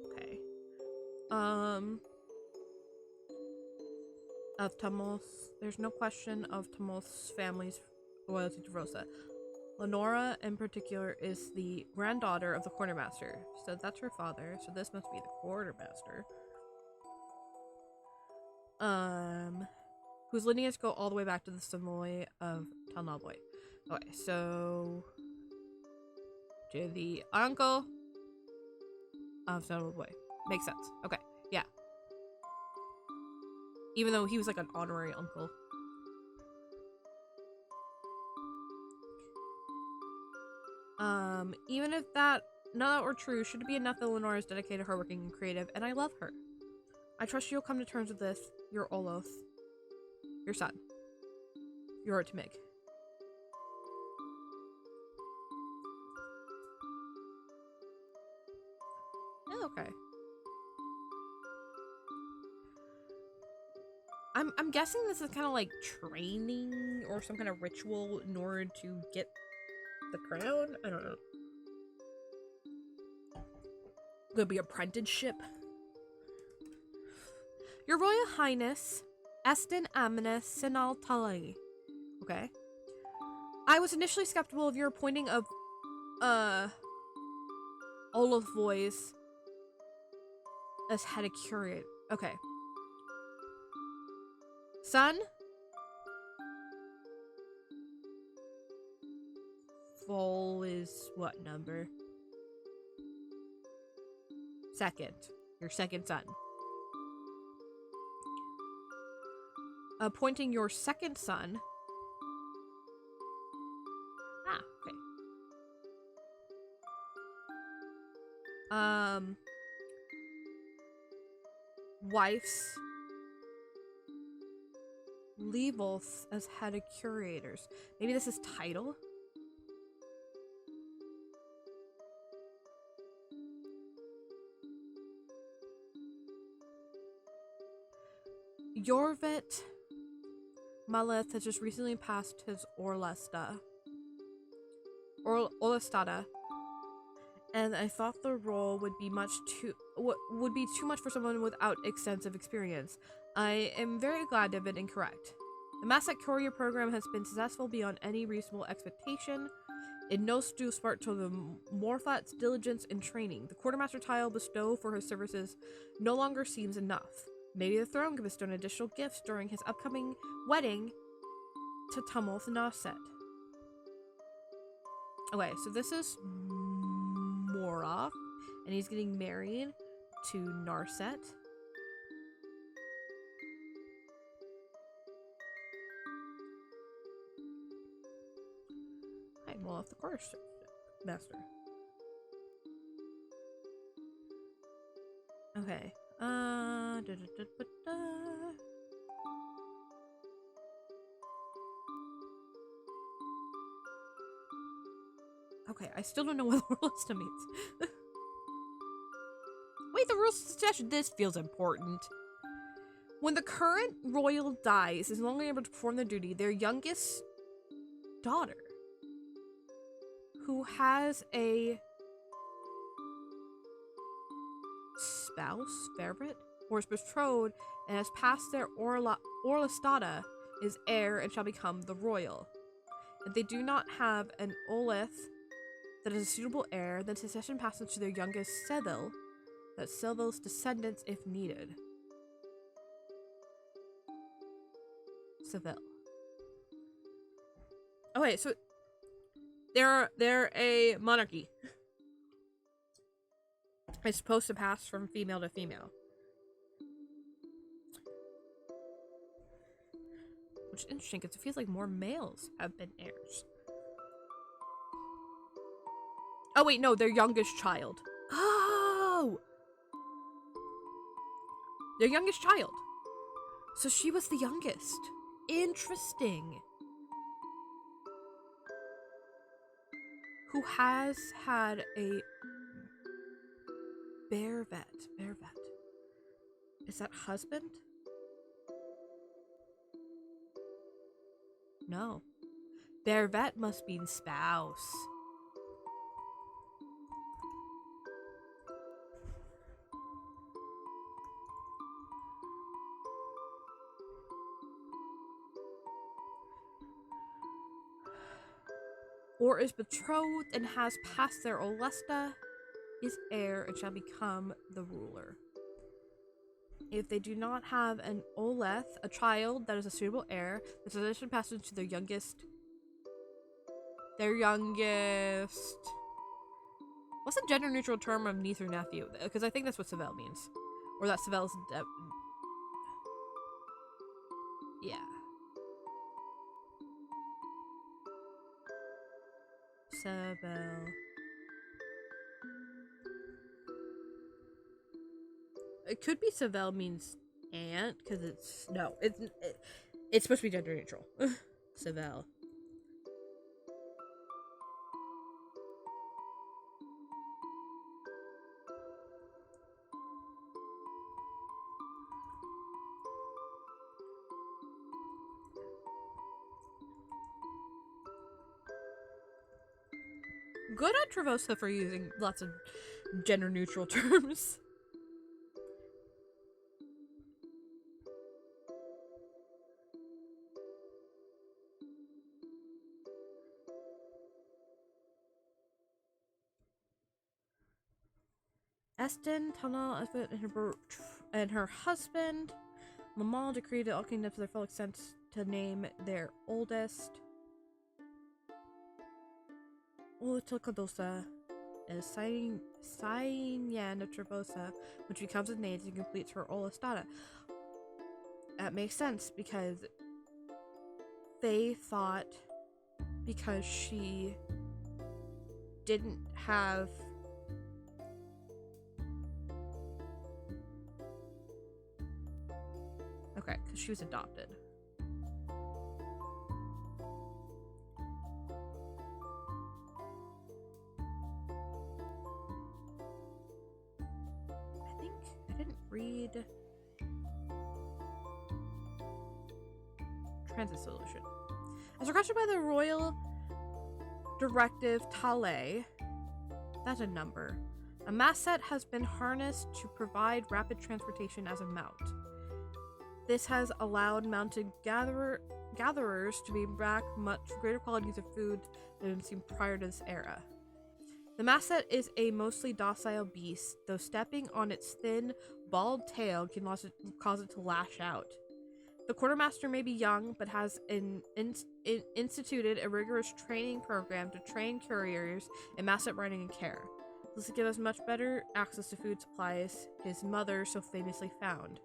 Okay. Of Tumul's, there's no question of Tumul's family's loyalty to Trevosa. Lenora, in particular, is the granddaughter of the quartermaster. So that's her father. So this must be the quartermaster. Whose lineage go all the way back to the Samoy of Talnaboy. Okay, so... to the uncle of Talnaboy. Makes sense. Okay, yeah. Even though he was like an honorary uncle. Even if none of that were true, should it be enough that Lenora is dedicated, hardworking, and creative, and I love her. I trust you'll come to terms with this. Your Oloth. Your son. Your to Mig. Oh, okay. I'm guessing this is kind of like training or some kind of ritual in order to get the crown? I don't know. Could be apprenticeship. Your Royal Highness, Estin Aminus Sinal Talai. Okay. I was initially skeptical of your appointing of Olaf Voice as head of curate. Okay. Son? Vol is what number? Second. Your second son. Appointing your second son. Ah, okay. Wife's Levolth as head of curators. Maybe this is title? Yorvet Maleth has just recently passed his Orlestada, and I thought the role would be too much for someone without extensive experience. I am very glad to have been incorrect. The Massac Courier program has been successful beyond any reasonable expectation. In no due part to the Morfat's diligence and training, the quartermaster tile bestowed for his services no longer seems enough. Maybe the throne can bestow additional gifts during his upcoming wedding to Tumulth Naset. Okay, so this is Moroth, and he's getting married to Narset. Hi, well, off the course, master. Okay. Okay, I still don't know what the rule list means. Wait, the rules suggestion. This feels important. When the current royal dies, is no longer able to perform their duty, their youngest daughter, who has a spouse, favorite, or is betrothed and has passed their orlestada, is heir and shall become the royal. If they do not have an oleth that is a suitable heir, then succession passes to their youngest Seville, that's Seville's descendants if needed. Seville. Okay, so they're a monarchy. It's supposed to pass from female to female. Which is interesting because it feels like more males have been heirs. Oh wait, no, their youngest child. Oh! Their youngest child. So she was the youngest. Interesting. Who has had a bear vet. Is that husband? No. Bear vet must mean spouse. Or is betrothed and has passed their olesta, is heir and shall become the ruler. If they do not have an oleth, a child that is a suitable heir, the succession passes to their youngest. What's the gender neutral term of niece or nephew? Because I think that's what Seville means. Or that Seville's. Yeah. Seville. It could be Seville means aunt, because it's it's supposed to be gender neutral. Seville. Good on Trevosa for using lots of gender neutral terms. Estin, Tunnel, and her husband, Lamal decreed that all kingdoms to their full extent to name their oldest. Ulticadosa is Sainyan of Trevosa, which becomes a name and completes her Olestada. That makes sense because they thought because she didn't have because she was adopted. I think I didn't read transit solution. As requested by the Royal Directive Tale, that's a number. A mast set has been harnessed to provide rapid transportation as a mount. This has allowed mounted gatherers to bring back much greater quantities of food than had seen prior to this era. The masset is a mostly docile beast, though stepping on its thin, bald tail can cause it to lash out. The quartermaster may be young, but has instituted a rigorous training program to train couriers in masset riding and care. This will give us much better access to food supplies his mother so famously found.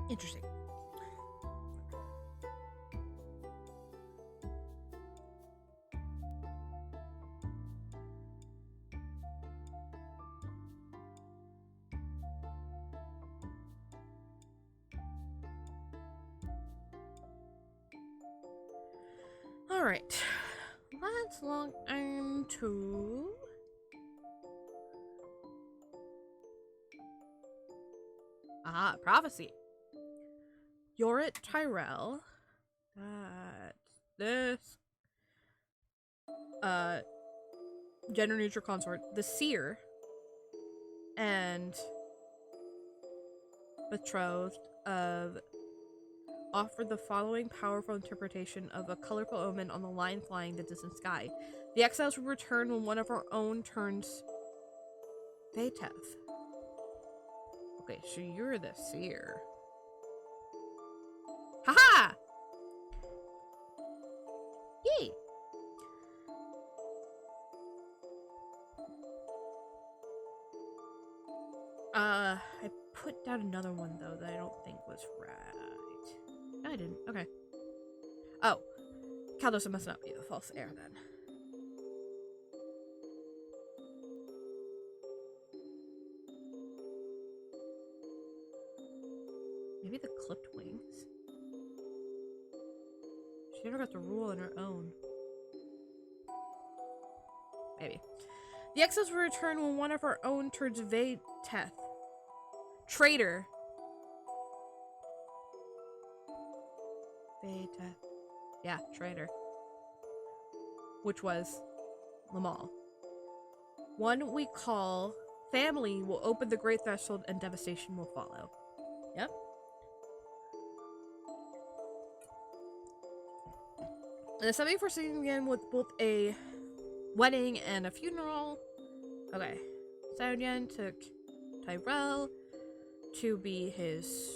Interesting. All right, let's log into prophecy. Yorit Tyrell. That's this. Gender neutral consort. The seer. And betrothed of offer the following powerful interpretation of a colorful omen on the line flying the distant sky. The exiles will return when one of our own turns Vateth. Okay, so you're the seer. Haha! Yay! I put down another one though that I don't think was right. I didn't. Okay. Oh. Caldosa must not be the false heir then. Maybe the clipped wings? She never got to rule on her own. Maybe. The exiles will return when one of our own turns Vateth. Traitor. Vateth. Yeah, traitor. Which was Lamal. One we call family will open the great threshold and devastation will follow. Yep. And there's something for singing again with both a wedding and a funeral. Okay. Saudyan took Tyrell to be his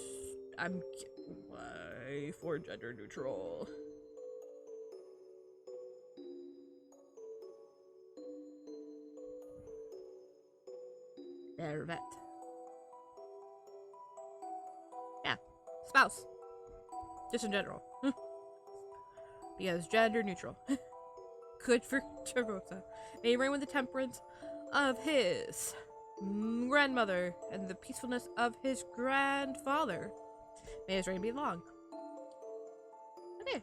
wife or gender neutral. Vervet. Yeah. Spouse. Just in general. Because gender neutral. Good for Trevosa. May he reign with the temperance of his grandmother and the peacefulness of his grandfather. May his reign be long. Okay.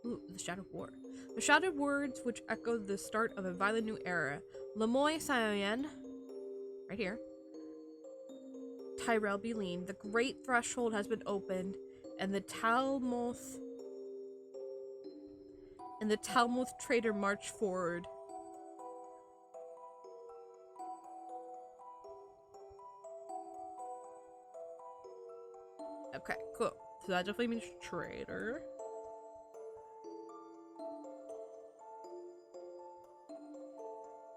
Ooh, the Shadowed War. The shouted words which echoed the start of a violent new era. Lemoy Saoyan, right here. Tyrell Beleen, the great threshold has been opened, and the Talmoth traitor march forward. Okay, cool. So that definitely means traitor.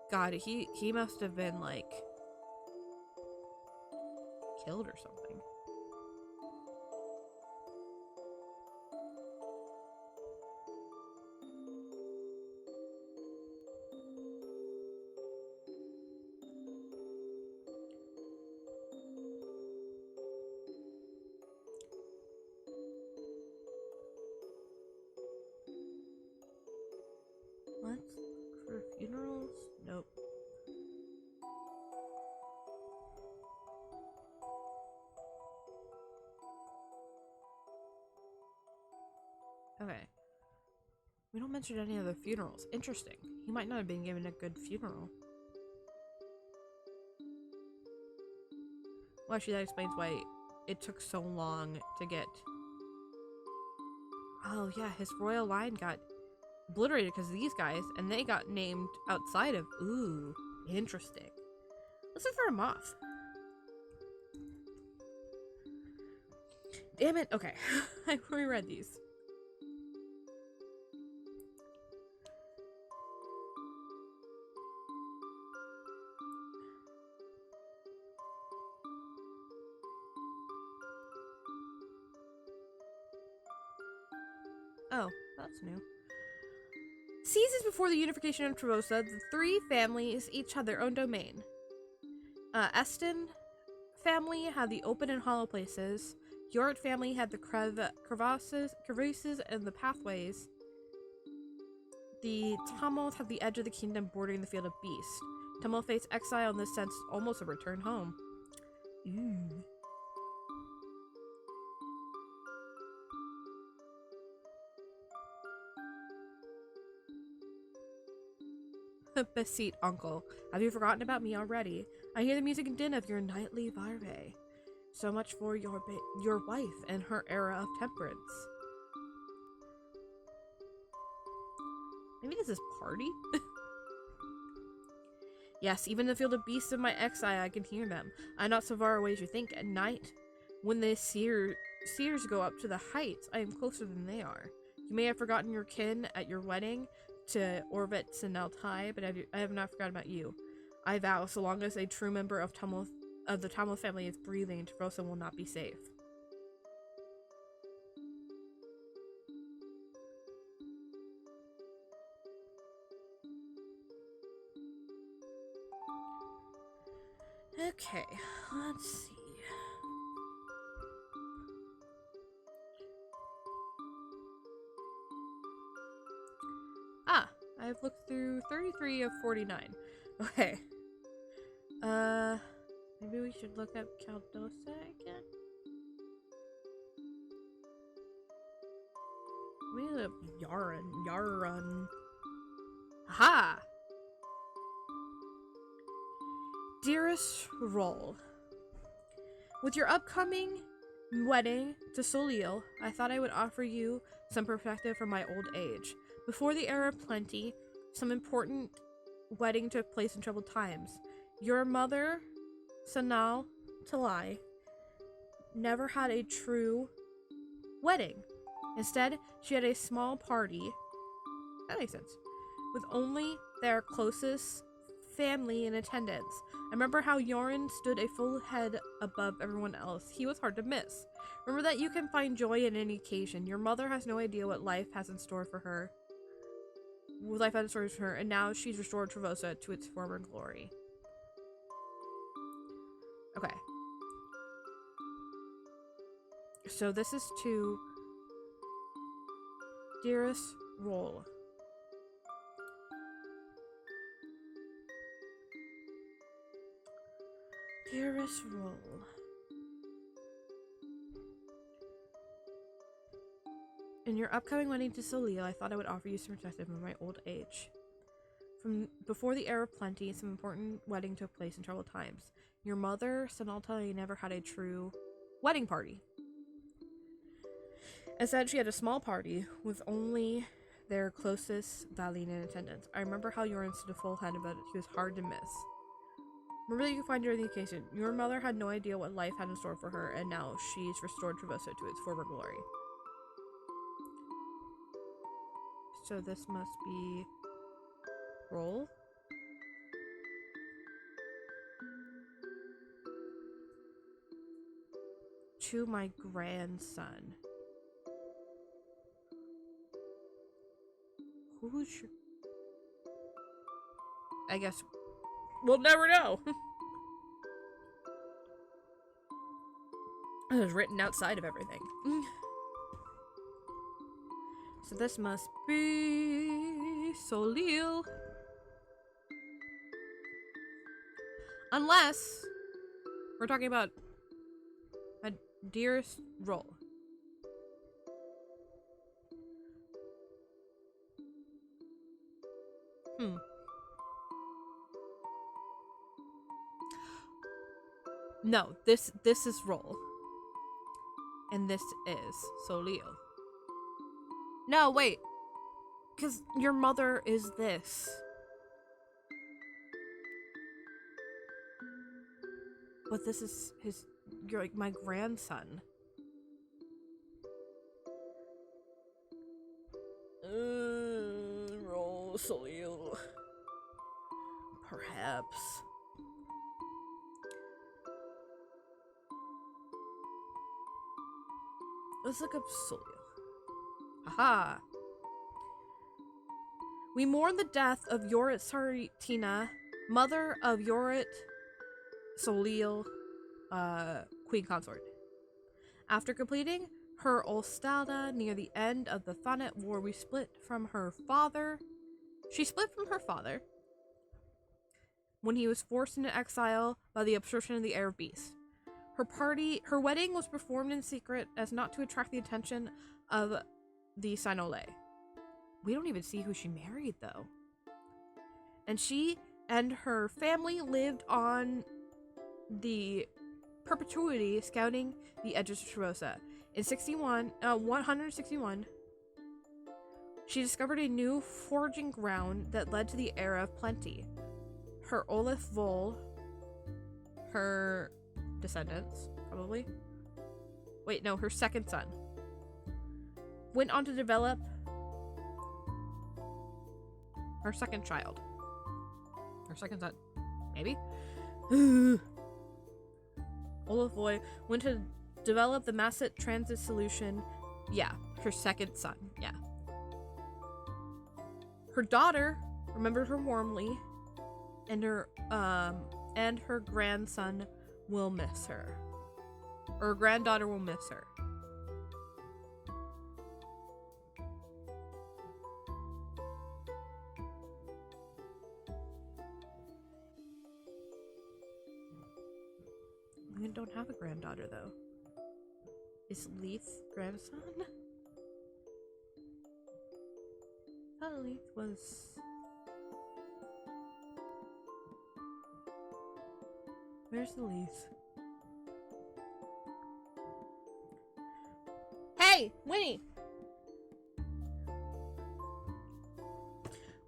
God, he must have been like killed or something. Let's look for funerals. Nope. Okay. We don't mention any other funerals. Interesting. He might not have been given a good funeral. Well, actually, that explains why it took so long to get... Oh, yeah, his royal line got obliterated because of these guys, and they got named outside of. Ooh, interesting. Let's look for a moth. Damn it. Okay. I reread these. Oh, that's new. Seasons before the unification of Trevosa, the three families each had their own domain. Eston family had the open and hollow places. Yort family had the crevices and the pathways. The Tumult had the edge of the kingdom bordering the field of beast. Tumult faced exile in this sense, almost a return home. Ooh. Beseat, uncle. Have you forgotten about me already? I hear the music and din of your nightly varve. So much for your wife and her era of temperance. Maybe this is party? Yes, even in the field of beasts of my exile, I can hear them. I'm not so far away as you think. At night, when the seers go up to the heights, I am closer than they are. You may have forgotten your kin at your wedding to Orvitz and Altai, but I have not forgotten about you. I vow, so long as a true member of the Tumult family is breathing, Trevosa will not be safe. Okay, let's see. Ah, I've looked through 33 of 49. Okay. Maybe we should look up Caldosa again? Maybe look up Yarun. Aha! Dearest Roll, with your upcoming wedding to Solil, I thought I would offer you some perspective from my old age. Before the era of plenty, some important wedding took place in troubled times. Your mother, Sanal Talai, never had a true wedding. Instead, she had a small party, that makes sense, with only their closest family in attendance. I remember how Yoren stood a full head above everyone else. He was hard to miss. Remember that you can find joy in any occasion. Your mother has no idea what life has in store for her. And now she's restored Trevosa to its former glory. Okay. So this is to Dearest Roll. Dearest Roll. In your upcoming wedding to Solil, I thought I would offer you some perspective of my old age. From before the era of plenty, some important wedding took place in troubled times. Your mother, Sanalta, never had a true wedding party. Instead, she had a small party with only their closest Valine in attendance. I remember how Yoren stood a full head about it. He was hard to miss. Remember that you can find her in the occasion. Your mother had no idea what life had in store for her, and now she's restored Trevosa to its former glory. So this must be Roll. To my grandson. Who's your... I guess we'll never know. It was written outside of everything. So this must be Solil. Unless we're talking about a Dearest Roll. No, this is Roll. And this is Solil. No, wait. Because your mother is this. But this is you're like my grandson. Rosalil. Perhaps. Let's look up Solio. Haha. We mourn the death of Yorit Saritina, mother of Yorit Solil, queen consort. After completing her Olstada near the end of the Thanet War, she split from her father when he was forced into exile by the obstruction of the Air Beast. Her wedding was performed in secret as not to attract the attention of the Sinole. We don't even see who she married, though. And she and her family lived on the perpetuity scouting the edges of Trevosa. In 161, she discovered a new foraging ground that led to the era of plenty. Her Olaf Vol, her descendants, probably. Wait, no, her second son, went on to develop her second child. Her second son, maybe? Olaf Voy went to develop the Masset Transit Solution. Yeah, her second son, yeah. Her daughter remembered her warmly, and her grandson will miss her. Or her granddaughter will miss her. We don't have a granddaughter, though. Is Leith grandson? Oh, Leith was... Where's the Leith? Hey, Winnie!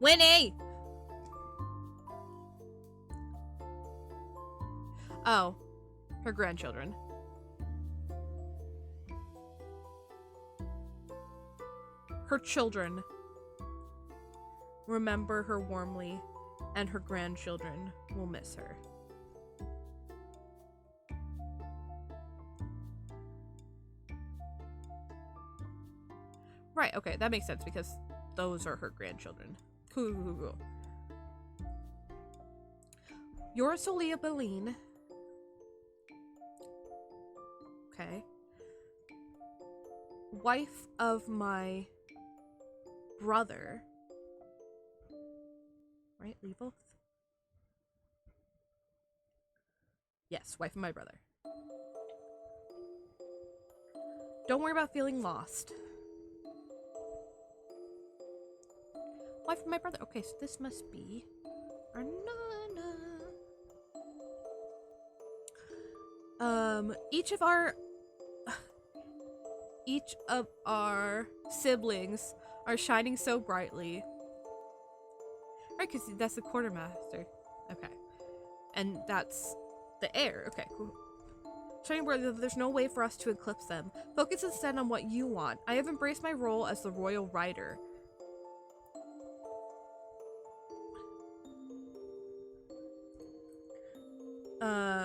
Winnie! Oh, her grandchildren. Her children remember her warmly, and her grandchildren will miss her. Right, okay, that makes sense because those are her grandchildren. Cool. You're Solia Beline. Okay. Wife of my brother. Right, Levoth? Yes, wife of my brother. Don't worry about feeling lost. Wife of my brother. Okay, so this must be our Nana. Each of our siblings are shining so brightly. Right, because that's the quartermaster. Okay. And that's the heir. Okay, cool. Shining brightly, there's no way for us to eclipse them. Focus instead on what you want. I have embraced my role as the royal rider.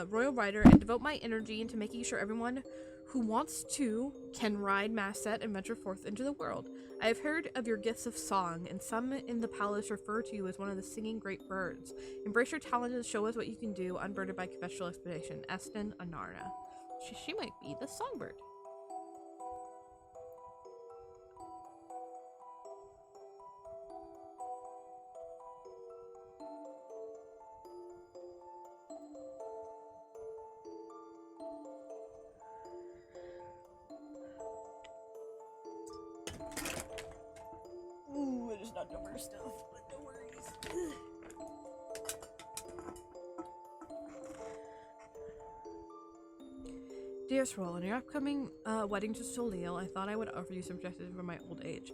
Royal rider, and devote my energy into making sure everyone who wants to can ride Masset and venture forth into the world. I have heard of your gifts of song, and some in the palace refer to you as one of the singing great birds. Embrace your talent and show us what you can do, unburdened by conventional expectation. Eston Anarna. She might be the songbird. Ooh, it is not Tumblr stuff, but no worries. Dearest Roll, in your upcoming wedding to Solil, I thought I would offer you some suggestions for my old age.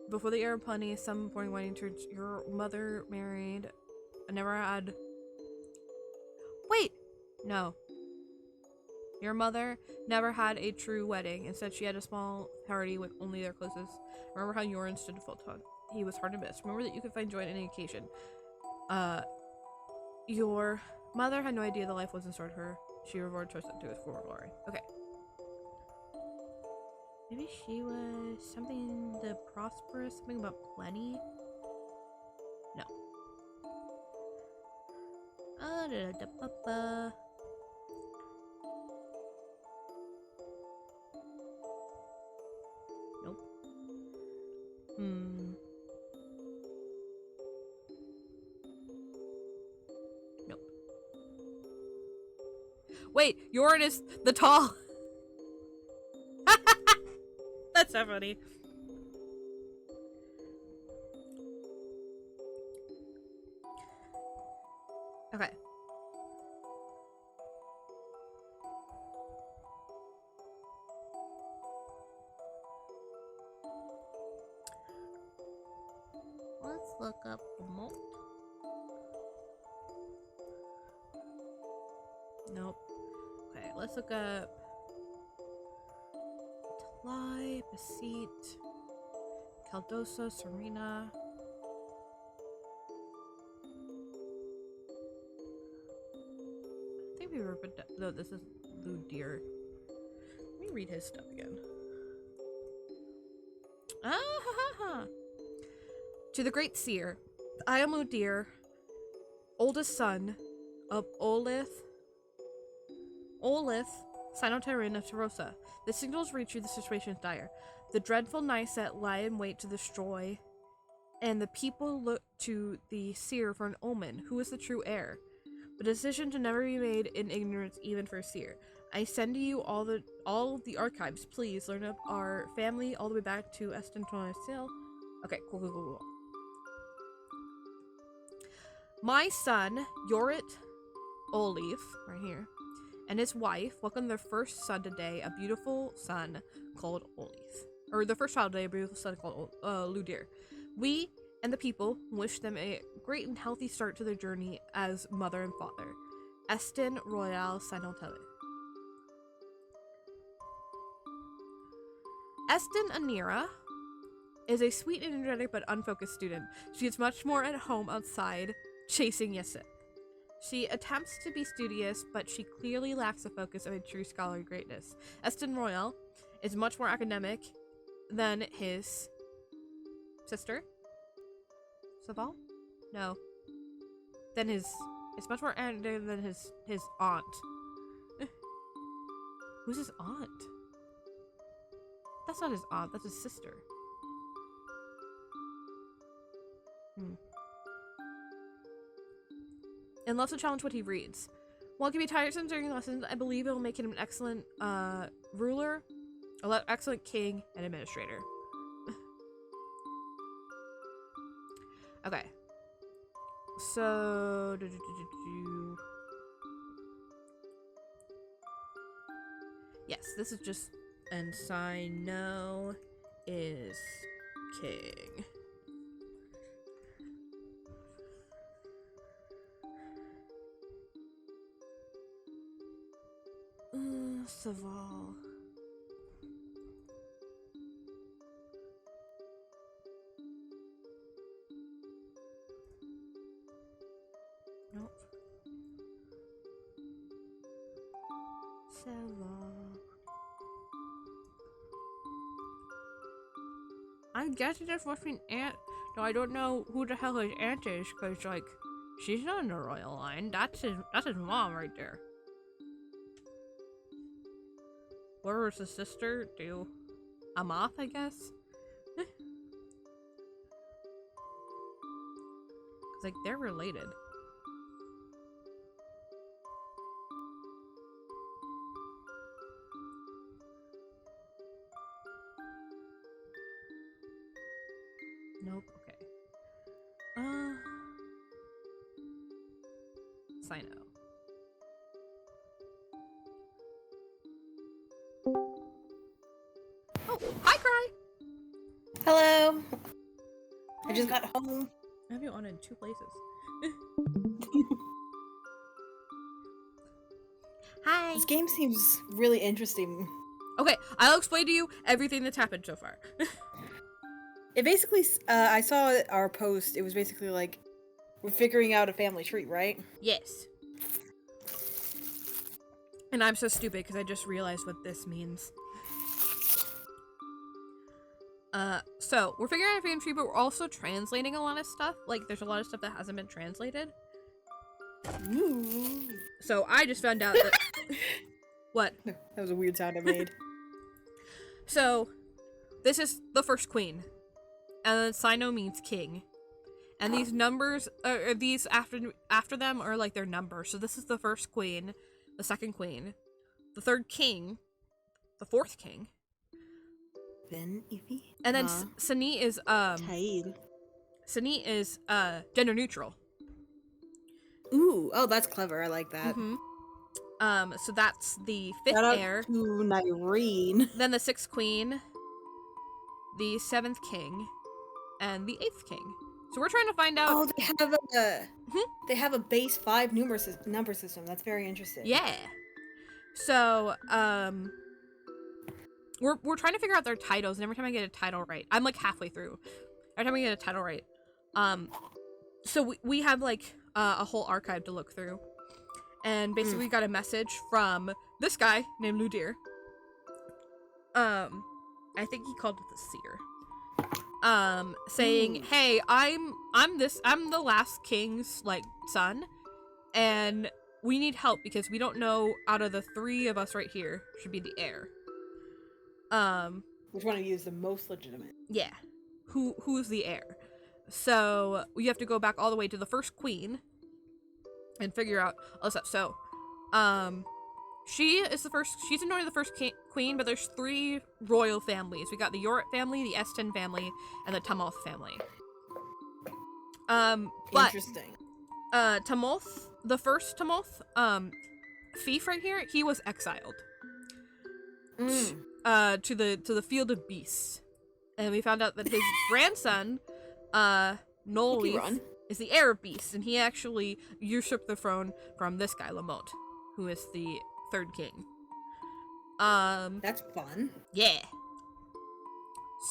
Before the era of plenty, some boring whining church, your mother married. I never had. Wait! No. Your mother never had a true wedding. Instead, she had a small party with only their closest. Remember how Yoren stood full tug. He was hard to miss. Remember that you could find joy in any occasion. Your mother had no idea the life was in store to her. She rewarded choice to his former glory. Okay. Maybe she was something the prosperous, something about plenty? No. Nope. Nope. Wait, Yoren is the tall. That's so funny. Okay. Let's look up the molt. Nope. Okay, let's look up Talai, Besit, Caldosa, Serena. I think we were, no, this is Ludir. Let me read his stuff again. Ah ha ha ha. To the great seer, I am Ludir, oldest son of Olith, Sinotarin of Trevosa. The signals reach you, the situation is dire. The dreadful Nyset lie in wait to destroy, and the people look to the seer for an omen. Who is the true heir? The decision to never be made in ignorance, even for a seer. I send to you all of the archives. Please learn up our family all the way back to Estentonasil. Okay, cool. My son, Yorit Olive, right here, and his wife welcomed their first son today, a beautiful son called Olive. Or the first child today, a beautiful son called Ludir. We and the people wish them a great and healthy start to their journey as mother and father. Estin Royal Sinotele. Estin Anira is a sweet and energetic but unfocused student. She is much more at home outside, chasing Yesip. She attempts to be studious, but she clearly lacks the focus of a true scholarly greatness. Estin Royal is much more academic than his sister. Saval? No. Than his... It's much more academic than his aunt. Who's his aunt? That's not his aunt, that's his sister. And loves to challenge what he reads. While it can be tiresome during lessons, I believe it will make him an excellent ruler, excellent king, and administrator. Okay. So... Yes, this is just... And Sino is king. Saval. Nope. Saval. I'm guessing that's fucking aunt. No, I don't know who the hell his aunt is, cause like, she's not in the royal line. That's his mom right there. Where was his sister? Do Amath, I guess? Cause like, they're related. Nope, okay. Sino. Oh, hi, Cry! Hello. I just got home. I have you on in 2 places. Hi. This game seems really interesting. Okay, I'll explain to you everything that's happened so far. It basically, I saw our post. It was basically like, we're figuring out a family tree, right? Yes. And I'm so stupid because I just realized what this means. So we're figuring out a family tree, but we're also translating a lot of stuff. Like, there's a lot of stuff that hasn't been translated. Ooh. So I just found out that... What? That was a weird sound I made. So, this is the first queen. And then Sino means king. And these numbers, these after them are like their numbers. So this is the first queen, the second queen, the third king, the fourth king. Ben Ify? And then Sani is, Sani is, gender neutral. Ooh, oh, that's clever. I like that. Mm-hmm. So that's the fifth Shout out heir. to Nyreen. Then the sixth queen, the seventh king, and the eighth king. So we're trying to find out. Oh, they have a base 5 number system. That's very interesting. Yeah. So we're trying to figure out their titles, and every time I get a title right, I'm like halfway through. Every time I get a title right, so we have like a whole archive to look through, and basically we got a message from this guy named Ludir. I think he called it the seer. Saying, hey, I'm the last king's like son, and we need help because we don't know out of the 3 of us right here should be the heir. Which one of you is the most legitimate? Yeah. Who's the heir? So we have to go back all the way to the first queen and figure out all this stuff. So, she is the first. She's not only the first queen, but there's 3 royal families. We got the Yorit family, the Eston family, and the Tamoth family. But Interesting. Tamoth, the first Tamoth, Fief right here, he was exiled to the field of beasts, and we found out that his grandson, Nolleaf, is the heir of beasts, and he actually usurped the throne from this guy Lamont, who is the 3rd king. That's fun. Yeah.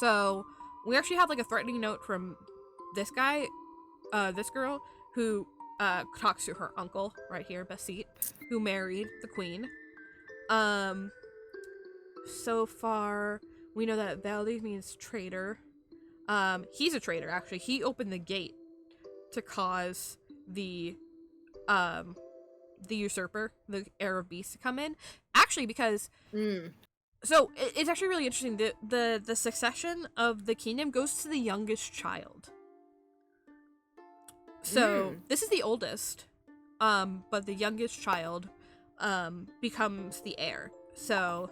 So we actually have like a threatening note from this guy, this girl, who talks to her uncle right here, Basit, who married the queen. So far we know that Valdi means traitor. He's a traitor actually. He opened the gate to cause the usurper, the heir of beasts, to come in. Actually, because so it's actually really interesting. The succession of the kingdom goes to the youngest child. So this is the oldest, but the youngest child becomes the heir. So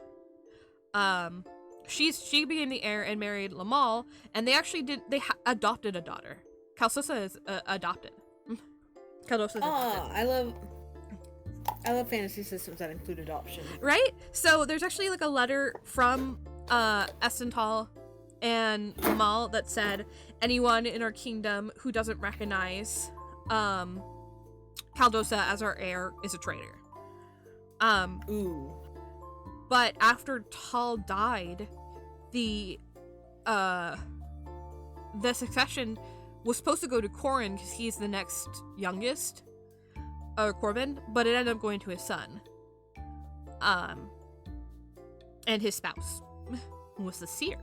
she became the heir and married Lamal, and they actually adopted a daughter. Kalsosa is adopted. Kalsosa is adopted. I love fantasy systems that include adoption. Right? So there's actually like a letter from Estental and Lamal that said, anyone in our kingdom who doesn't recognize Kaldosa as our heir is a traitor. But after Tal died, the succession was supposed to go to Corin because he's the next youngest, or Corbin, but it ended up going to his son, and his spouse, who was the seer.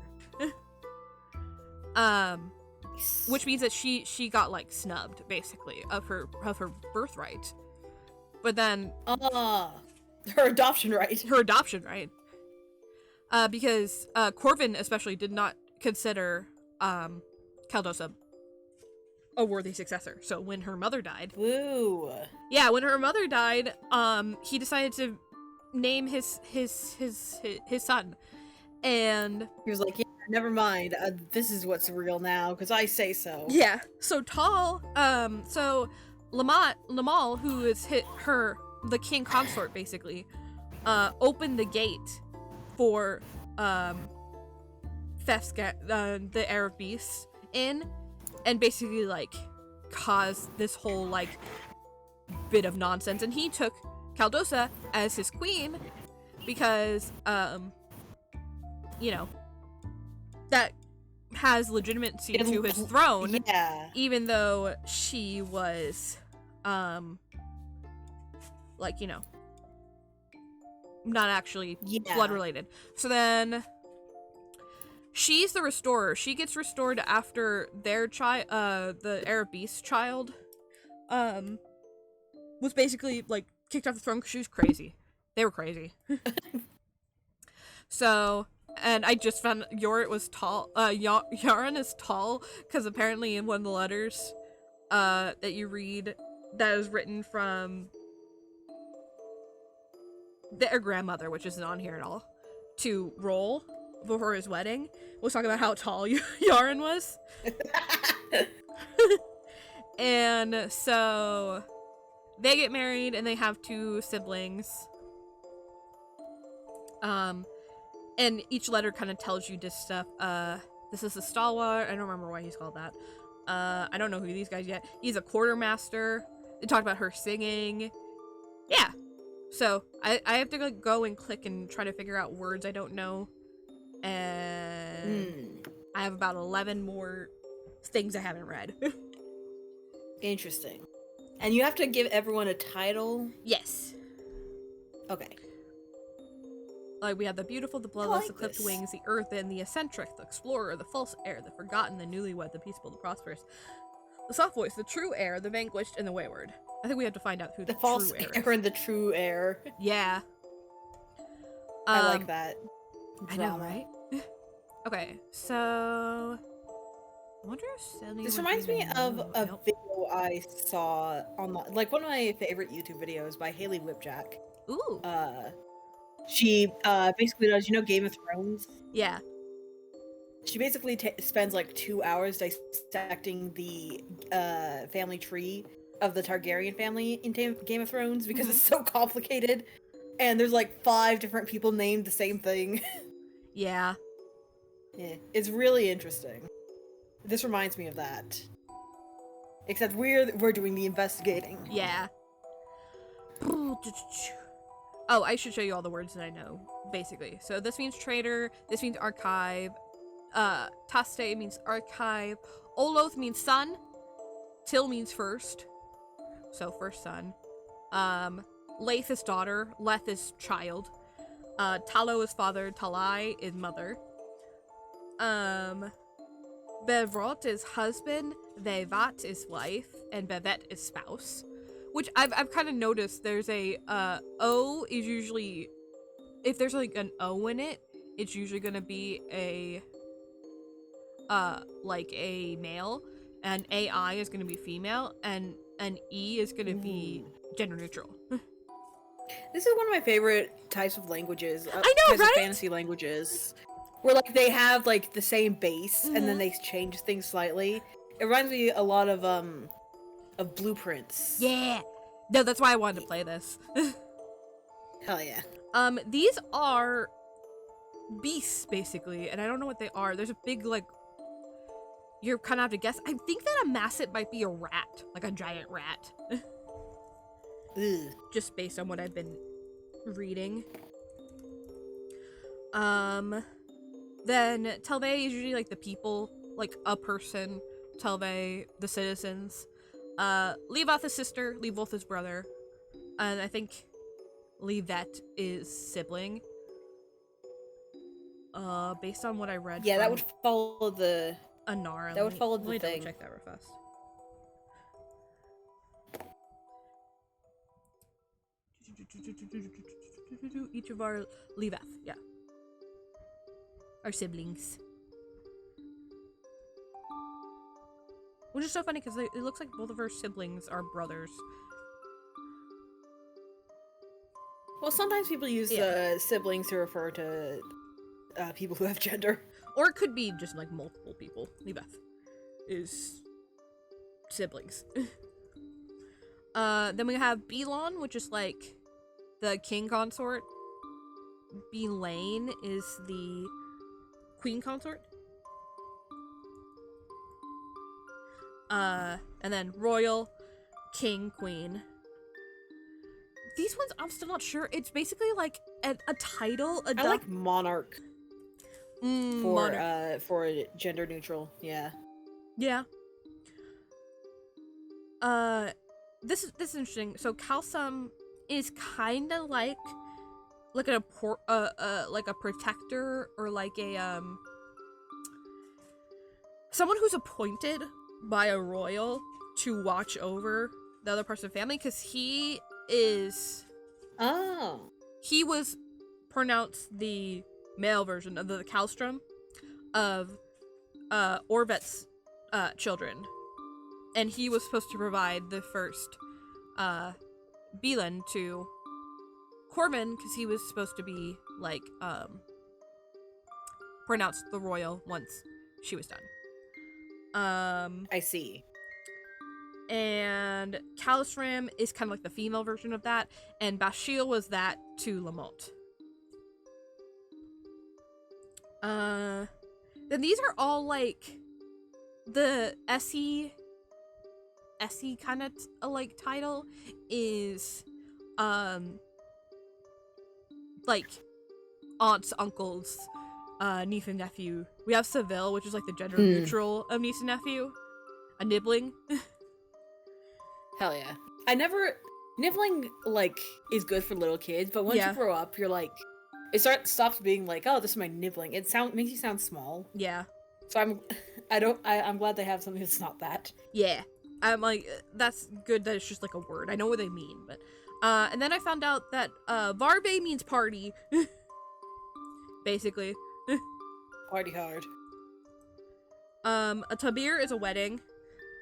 Which means that she got like snubbed basically of her birthright, but then her adoption right, because Corvin especially did not consider Kaldosa a worthy successor. So when her mother died, when her mother died, he decided to name his son, and he was like, yeah, never mind, this is what's real now because I say so. Yeah. So Tal, so Lamal, who is the king consort basically, opened the gate for Fefska, the heir of beasts, in. and basically like caused this whole like bit of nonsense. And he took Caldosa as his queen because you know, that has legitimacy to his throne. Yeah. Even though she was like, you know, not actually blood related. So then she's the restorer. She gets restored after their child, the Arab Beast child, was basically like kicked off the throne because she was crazy. They were crazy. So, and I just found Yorit was tall. Yaren is tall because apparently in one of the letters that you read that was written from their grandmother, which isn't on here at all, to Roll before his wedding, was talking about how tall Yaren was. And so they get married and they have 2 siblings. And each letter kind of tells you this stuff. This is a stalwart. I don't remember why he's called that. I don't know who these guys yet. He's a quartermaster. They talked about her singing. Yeah. So I have to like, go and click and try to figure out words I don't know. And I have about 11 more things I haven't read. Interesting. And you have to give everyone a title? Yes. Okay. Like, we have the beautiful, the bloodless, the clipped wings, the earthen, the eccentric, the explorer, the false heir, the forgotten, the newlywed, the peaceful, the prosperous, the soft voice, the true heir, the vanquished, and the wayward. I think we have to find out who the false true heir heir and the true heir. Yeah. I like that. I know, right? Okay, so I wonder if this reminds me of a video I saw online, like one of my favorite YouTube videos by Haley Whipjack. Ooh. She basically does, you know, Game of Thrones? Yeah. She basically spends like 2 hours dissecting the family tree of the Targaryen family in Game of Thrones because it's so complicated. And there's like 5 different people named the same thing. Yeah. Yeah, it's really interesting. This reminds me of that. Except we're doing the investigating. Yeah. Oh, I should show you all the words that I know, basically. So this means traitor, this means archive, Taste means archive, Oloth means son, Til means first, so first son, Laith is daughter, Leth is child, Talo is father, Talai is mother, Bevrot is husband, Vevat is wife, and Bevet is spouse. Which I've kind of noticed there's a, O is usually, if there's like an O in it, it's usually gonna be a, like a male, and AI is gonna be female, and an E is gonna be gender neutral. This is one of my favorite types of languages. I know, types right? of fantasy languages. Where like they have like the same base, and then they change things slightly. It reminds me a lot of Blueprints. Yeah. No, that's why I wanted to play this. Hell yeah. These are beasts, basically, and I don't know what they are. There's a big, like, you're kind of have to guess. I think that a Masset might be a rat, like a giant rat. Just based on what I've been reading. Then Telve is usually, like, the people, like, a person. Telve, the citizens. Levoth is sister, Levoth is brother, and I think Levet is sibling. Based on what I read. Yeah, that would follow the Anara. That would follow the let me thing. Check that real fast. Each of our Leveth, yeah, our siblings. Which is so funny because it looks like both of her siblings are brothers. Well, sometimes people use siblings to refer to people who have gender. Or it could be just like multiple people. Lebeth is siblings. Then we have Belon, which is like the king consort. Belane is the queen consort. And then royal, king, queen. These ones, I'm still not sure. It's basically like a title. I like monarch Monarch. for gender neutral. Yeah. Yeah. This is interesting. So Kalsum is kind of like a protector, or like a someone who's appointed by a royal to watch over the other person of the family, because he was pronounced the male version of the Kalstrom of Orvet's children, and he was supposed to provide the first Beelan to Corbin, because he was supposed to be like pronounced the royal once she was done. I see. And Kalistram is kind of like the female version of that, and Bashil was that to Lamont. Then these are all like the SE kind of like title is like aunts, uncles, niece and nephew. We have Seville, which is like the gender neutral of niece and nephew. A nibbling. Hell yeah. Nibbling, like, is good for little kids, but once you grow up, you're like, stops being like, oh, this is my nibbling. It makes you sound small. Yeah. So I'm glad they have something that's not that. Yeah. I'm like, that's good that it's just like a word. I know what they mean, but and then I found out that Varve means party. Basically. Party hard. A tabir is a wedding.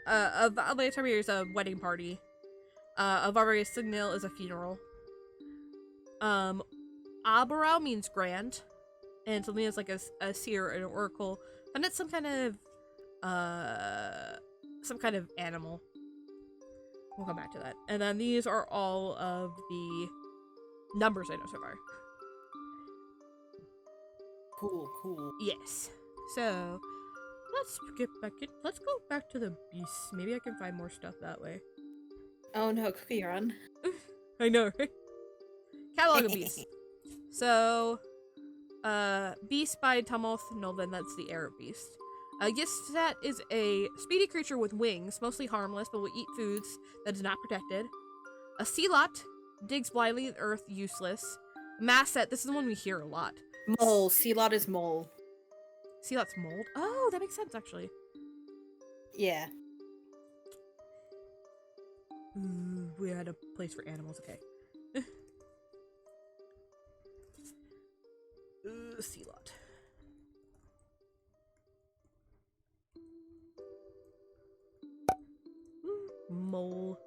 A tabir is a wedding party. A Varve signal is a funeral. Abarau means grand, and something that's like a seer or an oracle, and it's some kind of animal. We'll come back to that. And then these are all of the numbers I know so far. Cool. Yes. So let's get back in. Let's go back to the beasts. Maybe I can find more stuff that way. Oh no, Cookie Run. I know, right? Catalog of beasts. So, beast by Tumulth Nolven, that's the Arab beast. Gistat is a speedy creature with wings, mostly harmless, but will eat foods that is not protected. A Sealot digs blindly in earth, useless. Masset, this is the one we hear a lot. Mole. Sealot is mole. Sealot's mold? Oh, that makes sense, actually. Yeah. Ooh, we had a place for animals, okay. Sealot. Mole.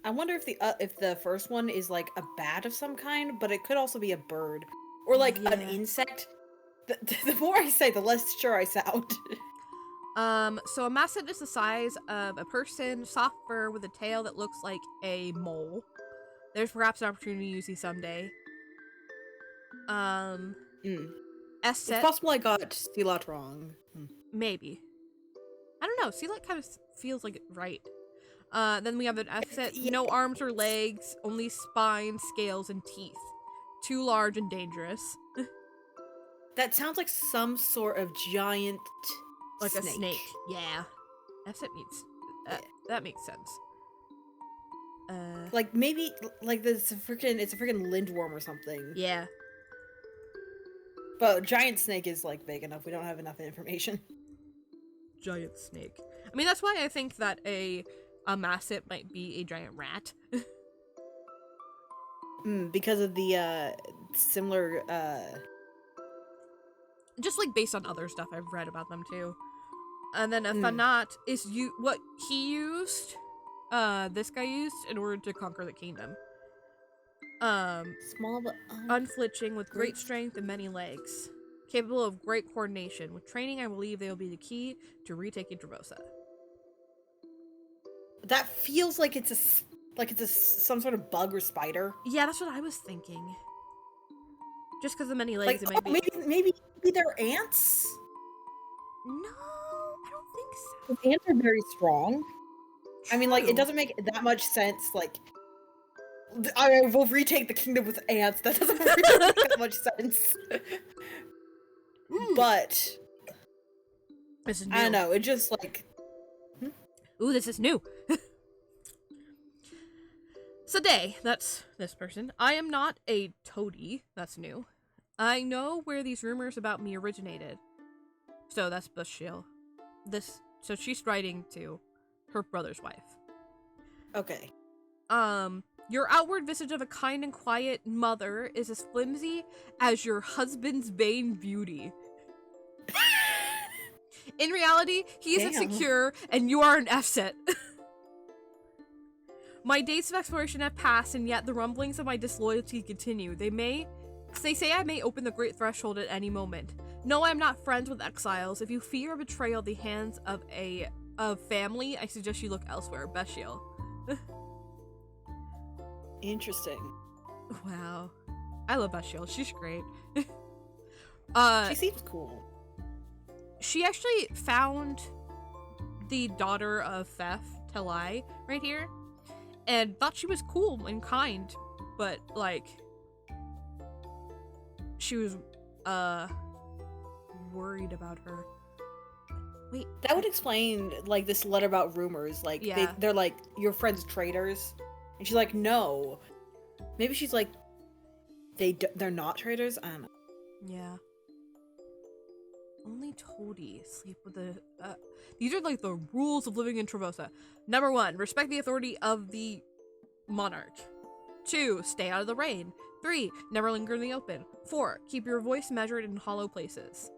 I wonder if the first one is like a bat of some kind, but it could also be a bird or like an insect. The more I say, the less sure I sound. So a masset is the size of a person, soft fur with a tail that looks like a mole. There's perhaps an opportunity to use these someday. It's possible I got Sealot wrong. Maybe. I don't know. Sealot kind of feels like it right. Then we have an asset. No arms or legs, only spine, scales, and teeth. Too large and dangerous. That sounds like some sort of giant like snake. A snake. Yeah. Asset means that makes sense. Like maybe like it's a freaking lindworm or something. Yeah. But giant snake is like big enough. We don't have enough information. Giant snake. I mean, that's why I think that a masset might be a giant rat. Because of the similar just like based on other stuff I've read about them too. And then a Fanat is what he used. This guy used in order to conquer the kingdom. Small but unflinching with great strength and many legs, capable of great coordination. With training, I believe they will be the key to retaking Trevosa. That feels like it's some sort of bug or spider. Yeah, that's what I was thinking. Just because of many legs, like, it might be. Maybe they're ants. No, I don't think so. The ants are very strong. I mean, like, it True. doesn't make that much sense. Like, I will retake the kingdom with ants. That doesn't really make that much sense. But This is new. I don't know. It just like. Ooh, this is new. So Day, that's this person. I am not a toady. That's new. I know where these rumors about me originated. So that's Bushil. So she's writing to her brother's wife. Okay. Your outward visage of a kind and quiet mother is as flimsy as your husband's vain beauty. In reality, he is Damn. insecure and you are an F-set. My days of exploration have passed, and yet the rumblings of my disloyalty continue. They say I may open the great threshold at any moment. No, I am not friends with exiles. If you fear a betrayal at the hands of family, I suggest you look elsewhere. Beshiel. Interesting. Wow. I love Beshiel. She's great. She seems cool. She actually found the daughter of Thef, Telai, right here, and thought she was cool and kind, but, like, she was, worried about her. Wait. That would explain, like, this letter about rumors. Like, Yeah. they're like, your friend's traitors. And she's like, no. Maybe she's like, they're not traitors? I don't know. Yeah. Only toadies sleep with the, these are, like, the rules of living in Trevosa. Number 1, respect the authority of the monarch. 2, stay out of the rain. 3, never linger in the open. 4, keep your voice measured in hollow places.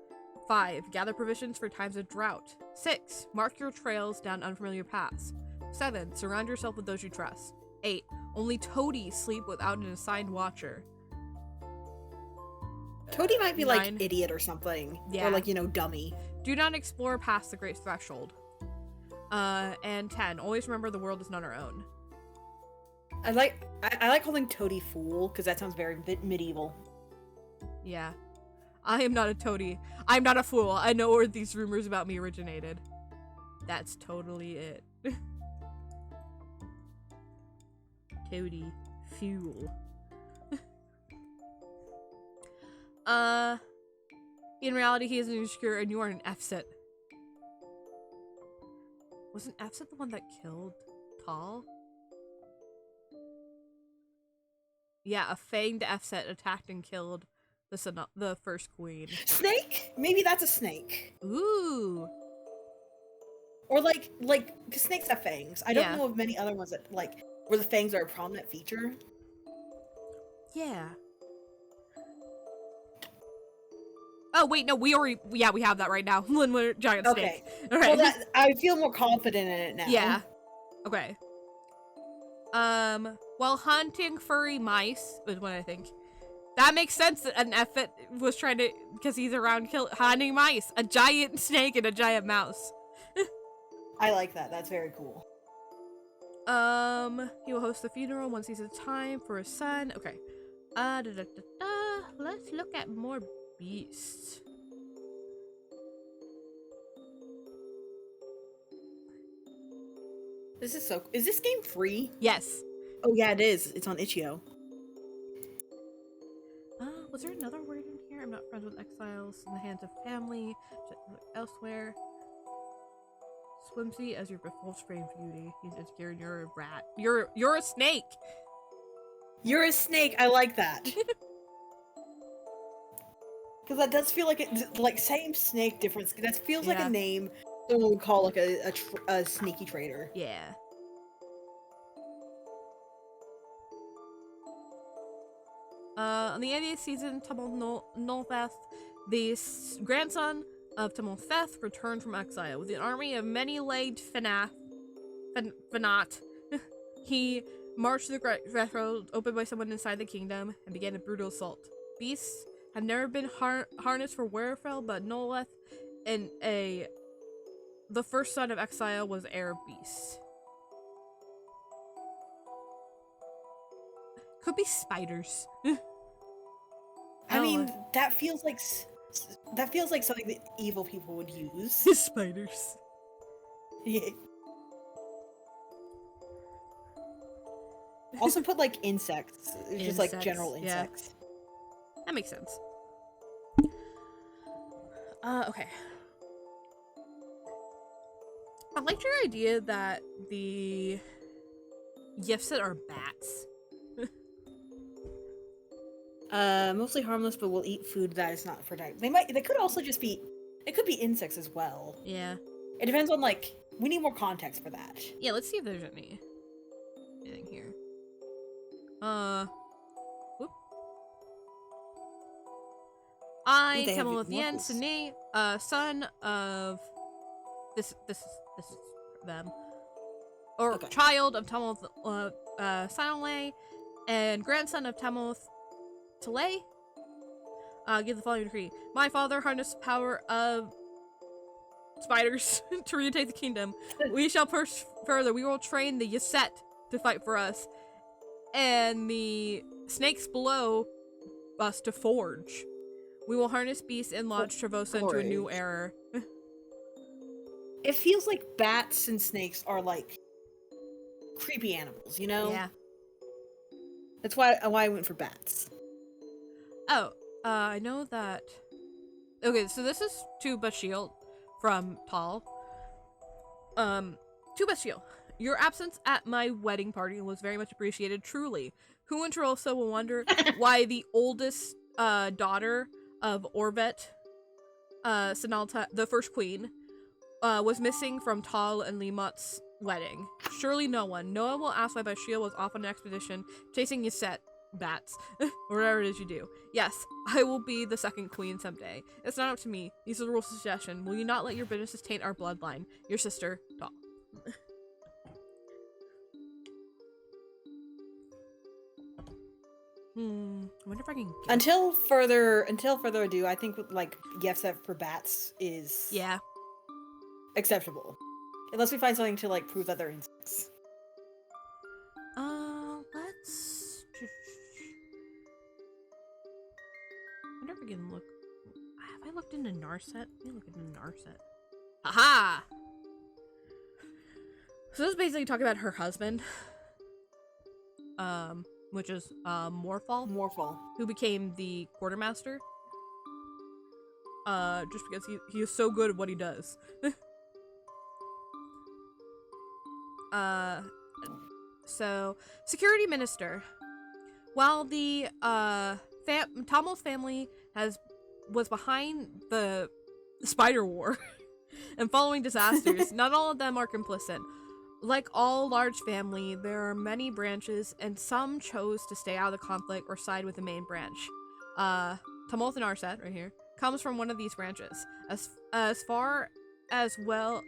5, gather provisions for times of drought. 6, mark your trails down unfamiliar paths. 7, surround yourself with those you trust. 8, only toadies sleep without an assigned watcher. Toady might be 9, like idiot or something. Yeah. Or like, dummy. do not explore past the great threshold. And 10, always remember the world is not our own. I like calling Toady fool, because that sounds very medieval. Yeah. I am not a toady. I'm not a fool. I know where these rumors about me originated. That's totally it. Toady. Fuel. In reality, he is insecure and you are an F-set. Wasn't F-set the one that killed Tal? Yeah, a fanged F-set attacked and killed the first queen. Snake? Maybe that's a snake. Ooh. Or like, because snakes have fangs. I don't Yeah. know of many other ones that, like, where the fangs are a prominent feature. Yeah. Oh, wait, no, we have that right now. Linwood giant snake. Okay. All right. Well, I feel more confident in it now. Yeah. Okay. While hunting furry mice is what I think. That makes sense that an effort was trying to, because he's around hunting mice. A giant snake and a giant mouse. I like that. That's very cool. He will host the funeral once he's had time for his son. Okay. Let's look at more beasts. Is this game free? Yes. Oh yeah, it is. It's on Itch.io. Was there another word in here? I'm not friends with exiles in the hands of family. Elsewhere. Swimsy as your befuddled frame beauty. He's insecure and you're a rat. You're a snake. You're a snake. I like that. Because that does feel like it, like same snake difference. That feels like Yeah. a name someone would call like a sneaky traitor. Yeah. On the 80th season, Tamon Nolfeth, the grandson of Tamon Feth, returned from exile. With an army of many legged Fanat, he marched to the great threshold opened by someone inside the kingdom and began a brutal assault. Beasts have never been harnessed for Werefell, but Noleth and the first son of exile was heir of beasts. Could be spiders. I mean, that feels like That feels like something that evil people would use. Spiders. Yeah. Also put like insects. Just like general insects. Yeah. That makes sense. Okay. I liked your idea that the gifts that are bats. Mostly harmless, but will eat food that is not for diet. They could also just be, it could be insects as well. Yeah. It depends on, like, we need more context for that. Yeah, let's see if there's anything here. Whoop. I, They have Temel of the End, examples. Sine, son of this is them. Or Okay. child of Temoth Sinole and grandson of Temoth Tele. Give the following decree. My father harnessed the power of spiders to retake the kingdom. We shall push further. We will train the Yaset to fight for us. And the snakes below us to forge. We will harness beasts and launch Trevosa into a new era. It feels like bats and snakes are like creepy animals, you know? Yeah. That's why I went for bats. Oh, I know that. Okay, so this is Tuba Shield from Tal. Tuba Shield, your absence at my wedding party was very much appreciated, truly. Who in Trevosa will wonder why the oldest daughter of Orvet, Sinalta, the first queen, was missing from Tal and Limot's wedding? Surely no one. No one will ask why Bashir was off on an expedition chasing Yaset bats, or whatever it is you do. Yes, I will be the second queen someday. It's not up to me. These are the rules of suggestion. Will you not let your businesses taint our bloodline? Your sister, Tal. I wonder if I can get... Until further ado, I think like Yefsef for bats is acceptable. Unless we find something to like prove that they're insects. Let's I wonder if we can look. Have I looked into Narset? Let me look into Narset. Aha! So this is basically talking about her husband. Which is Morfall, who became the quartermaster. Just because he is so good at what he does. So security minister. While the Tamil's family was behind the spider war and following disasters, not all of them are complicit. Like all large family, there are many branches, and some chose to stay out of the conflict or side with the main branch. Tumulth and Arset, right here, comes from one of these branches. As far as well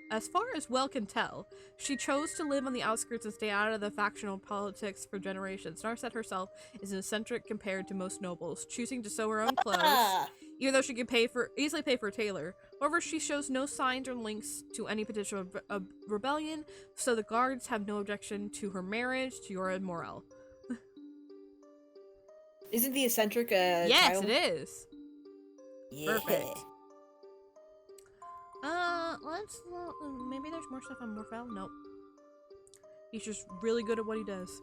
can tell, she chose to live on the outskirts and stay out of the factional politics for generations. Narset herself is an eccentric compared to most nobles, choosing to sew her own clothes, even though she can easily pay for a tailor. However, she shows no signs or links to any potential rebellion, so the guards have no objection to her marriage to Yora Morel. Isn't the eccentric yes, child? It is. Yeah. Perfect. Maybe there's more stuff on Morfell? Nope. He's just really good at what he does.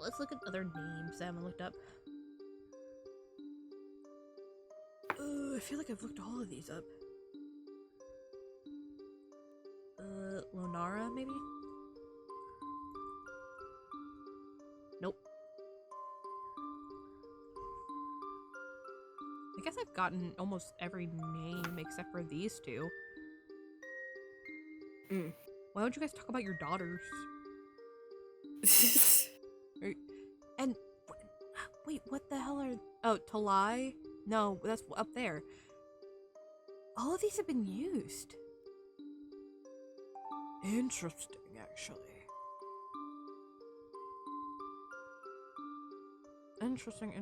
Let's look at other names that I haven't looked up. I feel like I've looked all of these up. Lonara, maybe? Nope. I guess I've gotten almost every name except for these two. Why don't you guys talk about your daughters? And wait, what the hell are... Oh, Talai? No, that's up there. All of these have been used. Interesting, actually. Interesting.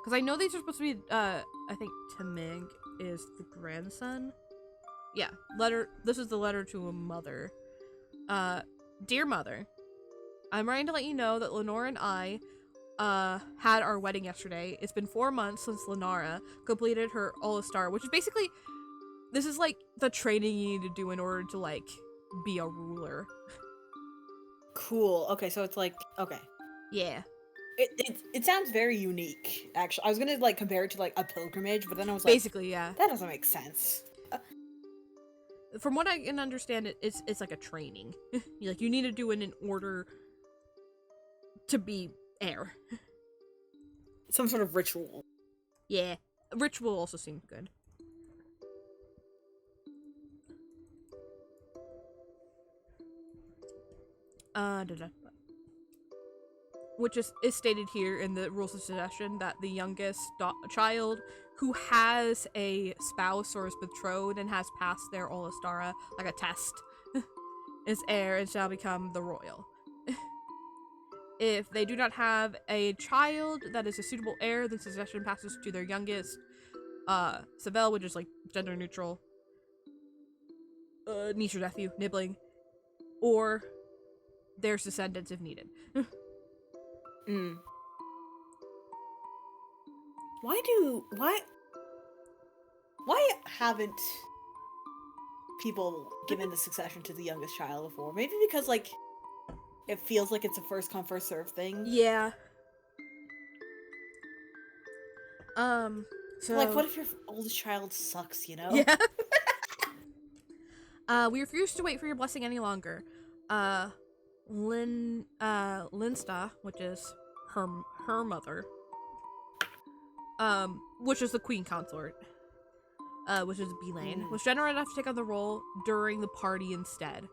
Because I know these are supposed to be, I think Tamig is the grandson. Yeah, this is the letter to a mother. Dear mother, I'm writing to let you know that Lenore and I, had our wedding yesterday. It's been 4 months since Lenara completed her All-Star, which is basically, this is like the training you need to do in order to like be a ruler. Cool. Okay, so it's like, okay. Yeah. It sounds very unique, actually. I was gonna like compare it to like a pilgrimage, but then I was like, Basically, yeah. that doesn't make sense. From what I can understand, it's like a training. You need to do it in order to be heir. Some sort of ritual. Yeah. Ritual also seemed good. Which is stated here in the rules of succession that the youngest child who has a spouse or is betrothed and has passed their Olastara, like a test, is heir and shall become the royal. If they do not have a child that is a suitable heir, then succession passes to their youngest, Savelle, which is like gender neutral, niece or nephew, nibbling, or their descendants if needed. Why haven't people given the succession to the youngest child before? Maybe because like it feels like it's a first come first serve thing. Yeah. So like, what if your oldest child sucks? You know? Yeah. We refuse to wait for your blessing any longer. Linsta, which is her mother, which is the queen consort, which is Beelane, was generous enough to take on the role during the party instead.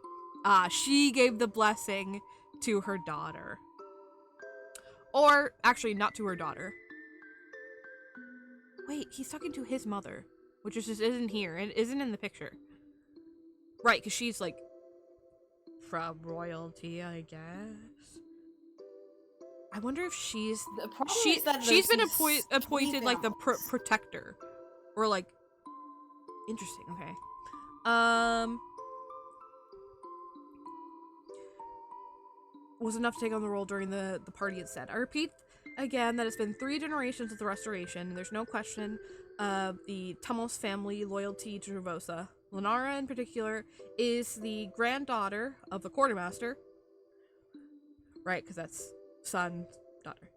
She gave the blessing to her daughter. Or, actually, not to her daughter. Wait, he's talking to his mother, which just isn't here. It isn't in the picture. Right, because she's, like, from royalty, I guess. I wonder if she's been appointed like the protector, or like, interesting. Okay, was enough to take on the role during the party instead. I repeat again that it's been 3 generations of the restoration, and there's no question of the Tumblr family loyalty to Trevosa. Lenara, in particular, is the granddaughter of the quartermaster. Right, because that's son, daughter.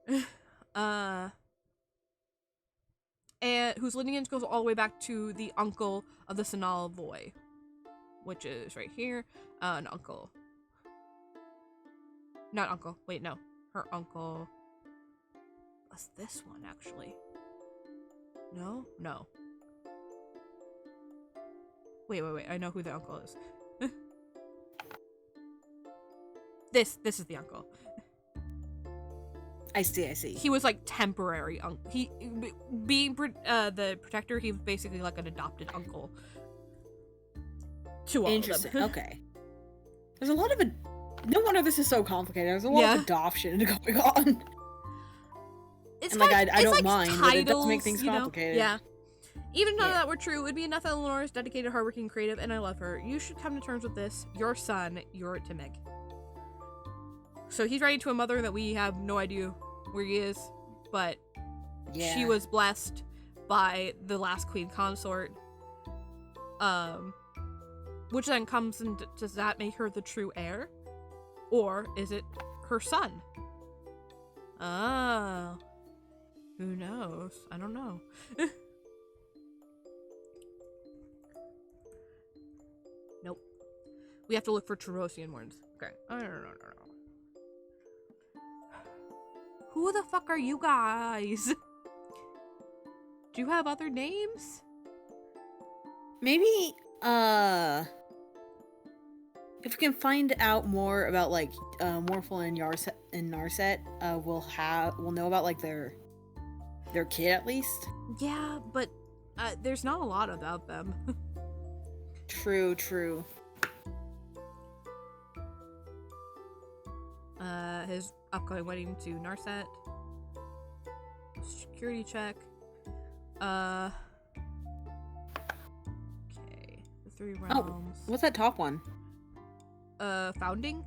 And whose lineage goes all the way back to the uncle of the Sanal Voy, which is right here. An uncle. Not uncle. Wait, no. Her uncle. What's this one, actually? No? No. Wait. I know who the uncle is. This is the uncle. I see. He was like temporary uncle. He being the protector. He was basically like an adopted uncle to all Interesting. of them. Okay. There's a lot of no wonder this is so complicated. There's a lot of adoption going on. It's and like I don't like mind, titles, but it does make things complicated. Yeah. Even though that were true, it would be enough that Lenora is dedicated, hardworking, creative, and I love her. You should come to terms with this. Your son, your Timig. So he's writing to a mother that we have no idea where he is, but she was blessed by the last queen consort. Which then comes and does that make her the true heir? Or is it her son? Oh. Who knows? I don't know. Nope. We have to look for Terosian words. Okay. I don't know. Who the fuck are you guys? Do you have other names? Maybe, if we can find out more about like Morphle and Narset, we'll know about like their kid at least. Yeah, but there's not a lot about them. True. His upcoming wedding to Narset. Security check. Okay. The 3 realms. Oh, what's that top one? Founding.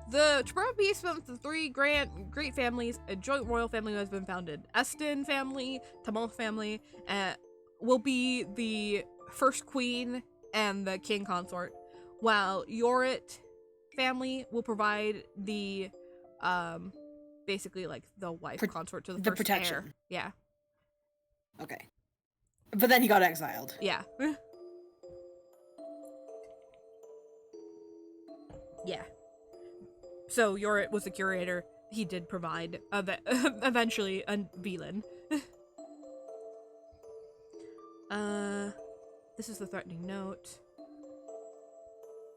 The Tuber Beast of the three great families, a joint royal family has been founded. Eston family, Tumblr family, will be the first queen and the king consort, while Yorit family will provide the, basically like the wife consort to the first protection. heir. Yeah. Okay. But then he got exiled. Yeah. Yeah. So Yorit was the curator. He did provide eventually a Velan. This is the threatening note.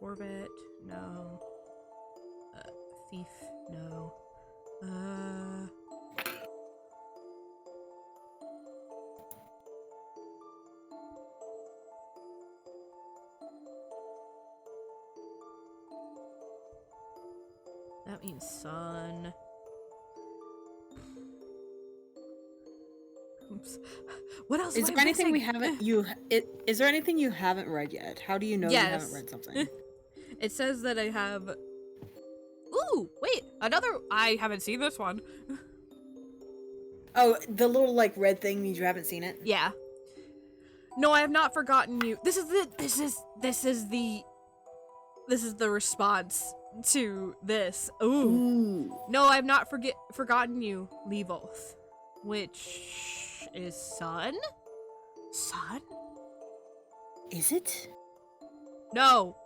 Orbit, no. Thief, no. That means son. Oops. What else? Is there anything we haven't is there anything you haven't read yet? How do you know you haven't read something? It says that I have. Ooh, wait, another. I haven't seen this one. Oh, the little like red thing means you haven't seen it? Yeah. No, I have not forgotten you. This is the response to this. Ooh. No, I have not forgotten you, Levolth. Which is son? Son? Is it? No.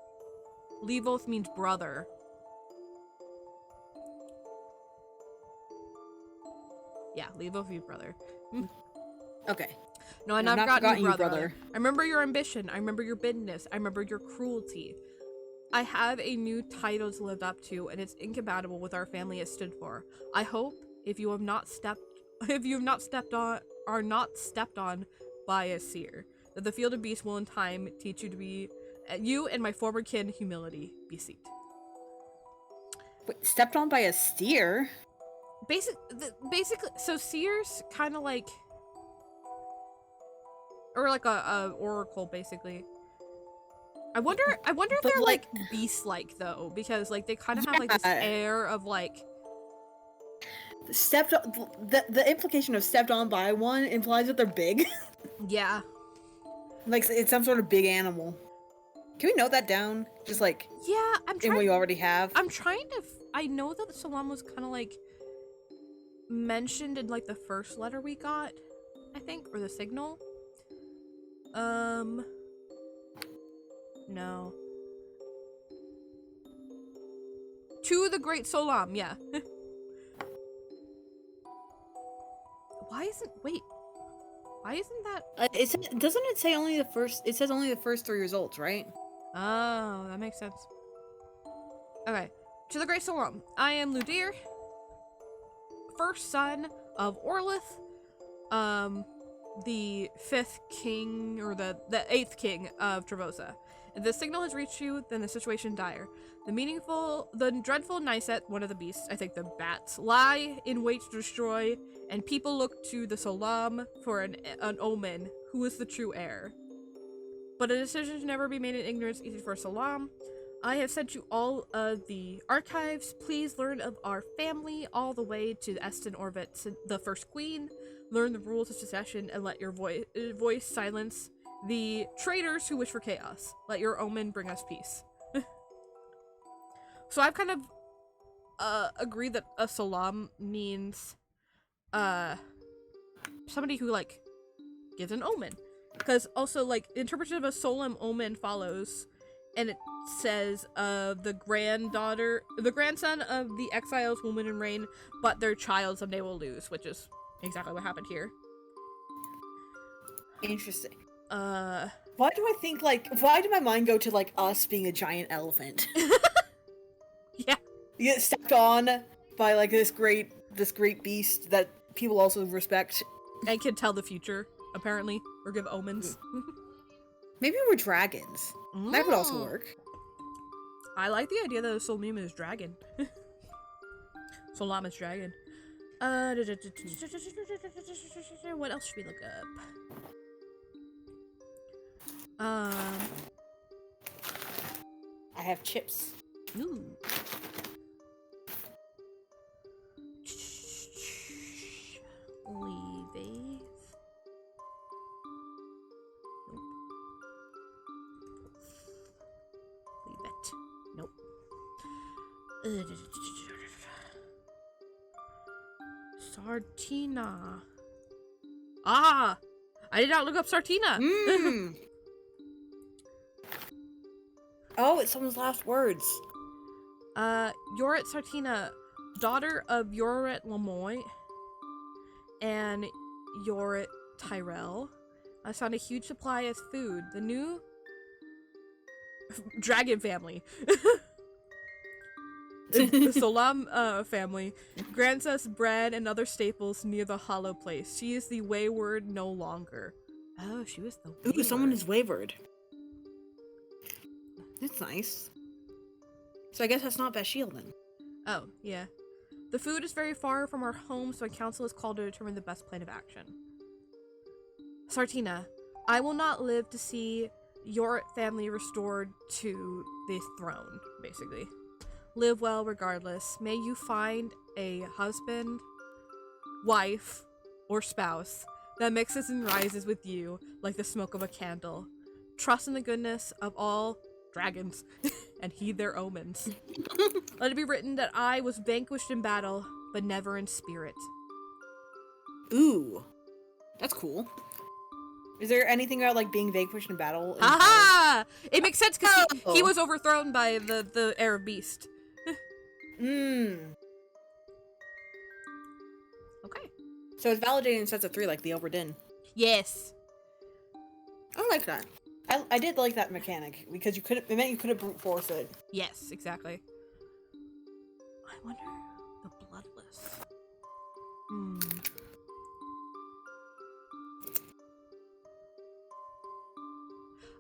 Levolth means brother. Yeah, Levolth means brother. Okay. No, I've not forgotten you, brother. I remember your ambition. I remember your bitterness. I remember your cruelty. I have a new title to live up to, and it's incompatible with our family has stood for. I hope if you have not stepped on by a seer, that the field of beasts will in time teach you to be you and my former kin humility beseech. Wait, stepped on by a steer? Basically, so seers kind of like, or like a oracle, basically. I wonder if they're like beast-like though, because like they kind of have like this air of like. Stepped on, the implication of stepped on by one implies that they're big. Yeah. Like it's some sort of big animal. Can we note that down? Just like in what you already have. I'm trying to. I know that Salam was kind of like mentioned in like the first letter we got, I think, or the signal. No. To the Great Solam, yeah. Why isn't that? Doesn't it say only the first? It says only the first 3 results, right? Oh, that makes sense. Okay. To the Great Solam, I am Ludir, first son of Orlith, the 5th king, or the 8th king of Trevosa. If the signal has reached you, then the situation dire. The dreadful Nyset, one of the beasts, I think the bats, lie in wait to destroy, and people look to the Solam for an omen, who is the true heir. But a decision to never be made in ignorance easy for Solam. I have sent you all of the archives. Please learn of our family all the way to Eston Orvit, the first queen. Learn the rules of succession and let your voice silence the traitors who wish for chaos. Let your omen bring us peace. So I've kind of agreed that a Solam means somebody who like gives an omen. Because also like interpretation of a solemn omen follows, and it says the grandson of the exiles will win and reign, but their child someday will lose, which is exactly what happened here. Interesting. Why did my mind go to like us being a giant elephant? Yeah. You get stepped on by like this great beast that people also respect. And can tell the future, apparently, or give omens. Maybe we're dragons. That would also work. I like the idea that a Solam is dragon. Solam is dragon. What else should we look up? I have chips. Ooh. Leave. Nope. Leave it. Nope. Sartina. Ah! I did not look up Sartina! Oh, it's someone's last words. Yoret Sartina, daughter of Yoret Lamoy and Yoret Tyrell, has found a huge supply of food. The new dragon family. The Solam family grants us bread and other staples near the hollow place. She is the wayward no longer. Oh, she was the wayward. Ooh, someone is wayward. That's nice. So I guess that's not Bashiel then. Oh, yeah. The food is very far from our home, so a council is called to determine the best plan of action. Sartina, I will not live to see your family restored to the throne, basically. Live well regardless. May you find a husband, wife, or spouse that mixes and rises with you like the smoke of a candle. Trust in the goodness of all dragons and heed their omens. Let it be written that I was vanquished in battle, but never in spirit. Ooh, that's cool. Is there anything about like being vanquished in battle? Aha! It makes sense because he was overthrown by the Arab beast. Okay. So it's validated in sets of 3, like the Oberdin. Yes. I like that. I did like that mechanic because it meant you couldn't brute force it. Yes, exactly. I wonder the bloodless.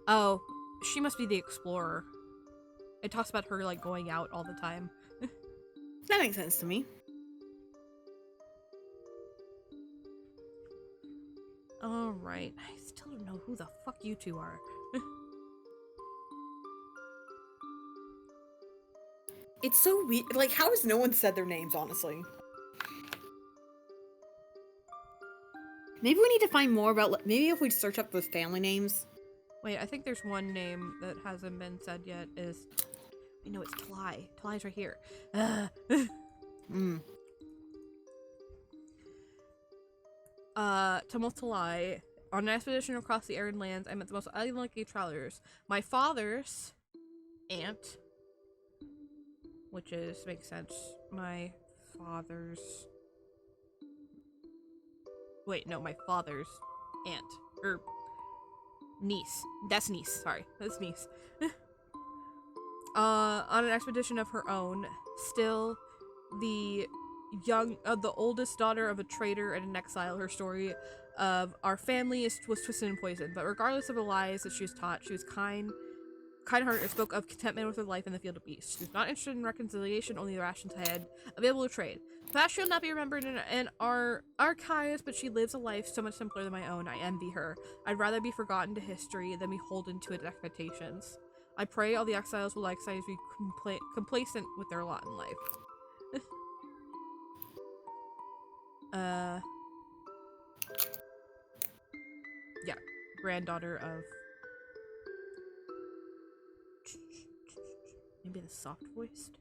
Oh, she must be the explorer. It talks about her like going out all the time. That makes sense to me. Alright, I still don't know who the fuck you two are. It's so weird. Like, how has no one said their names, honestly? Maybe we need to find more about, maybe if we search up those family names. Wait, I think there's one name that hasn't been said yet is... I know it's Tly. Tly's right here. Tumultuli. On an expedition across the arid lands, I met the most unlucky travelers. My father's aunt, which makes sense. My father's... Wait, no, my father's aunt. Or niece. That's niece, sorry. That's niece. On an expedition of her own, still the oldest daughter of a traitor and an exile. Her story of our family was twisted and poisoned, but regardless of the lies that she was taught, she was kind-hearted and spoke of contentment with her life in the field of beasts. She was not interested in reconciliation, only the rations I had available to trade. Perhaps she'll not be remembered in our archives, but she lives a life so much simpler than my own. I envy her. I'd rather be forgotten to history than beholden to its expectations. I pray all the exiles will likewise be complacent with their lot in life. Yeah, granddaughter of... Maybe the soft-voiced?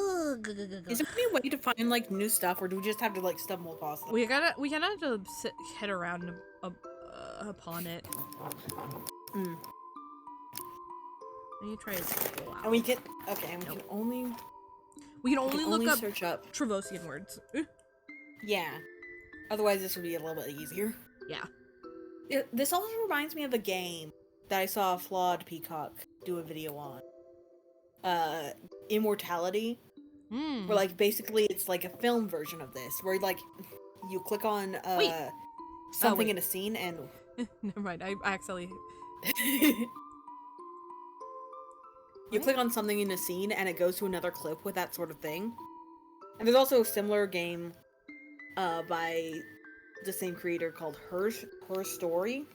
Is there any way to find like new stuff, or do we just have to like stumble across them? We gotta have to head around upon it. Let me try to scroll out. And we can only look up search up Trevosian words. Yeah. Otherwise, this would be a little bit easier. Yeah. This also reminds me of a game that I saw Flawed Peacock do a video on. Immortality. Where like basically it's like a film version of this, where like you click on something in a scene and never mind. I actually. You click on something in a scene and it goes to another clip with that sort of thing. And there's also a similar game by the same creator called Her Story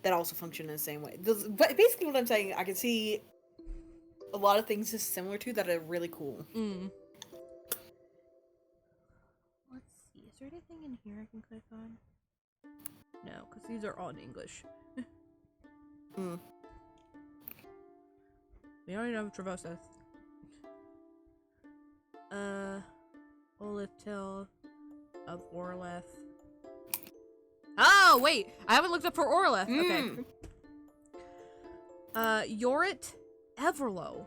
that also function in the same way. But basically what I'm saying, I can see a lot of things is similar to that are really cool. Let's see. Is there anything in here I can click on? No, because these are all in English. We already know Trevosa. Olatil of Orleth. Oh, wait! I haven't looked up for Orleth. Okay. Yorit Everlow.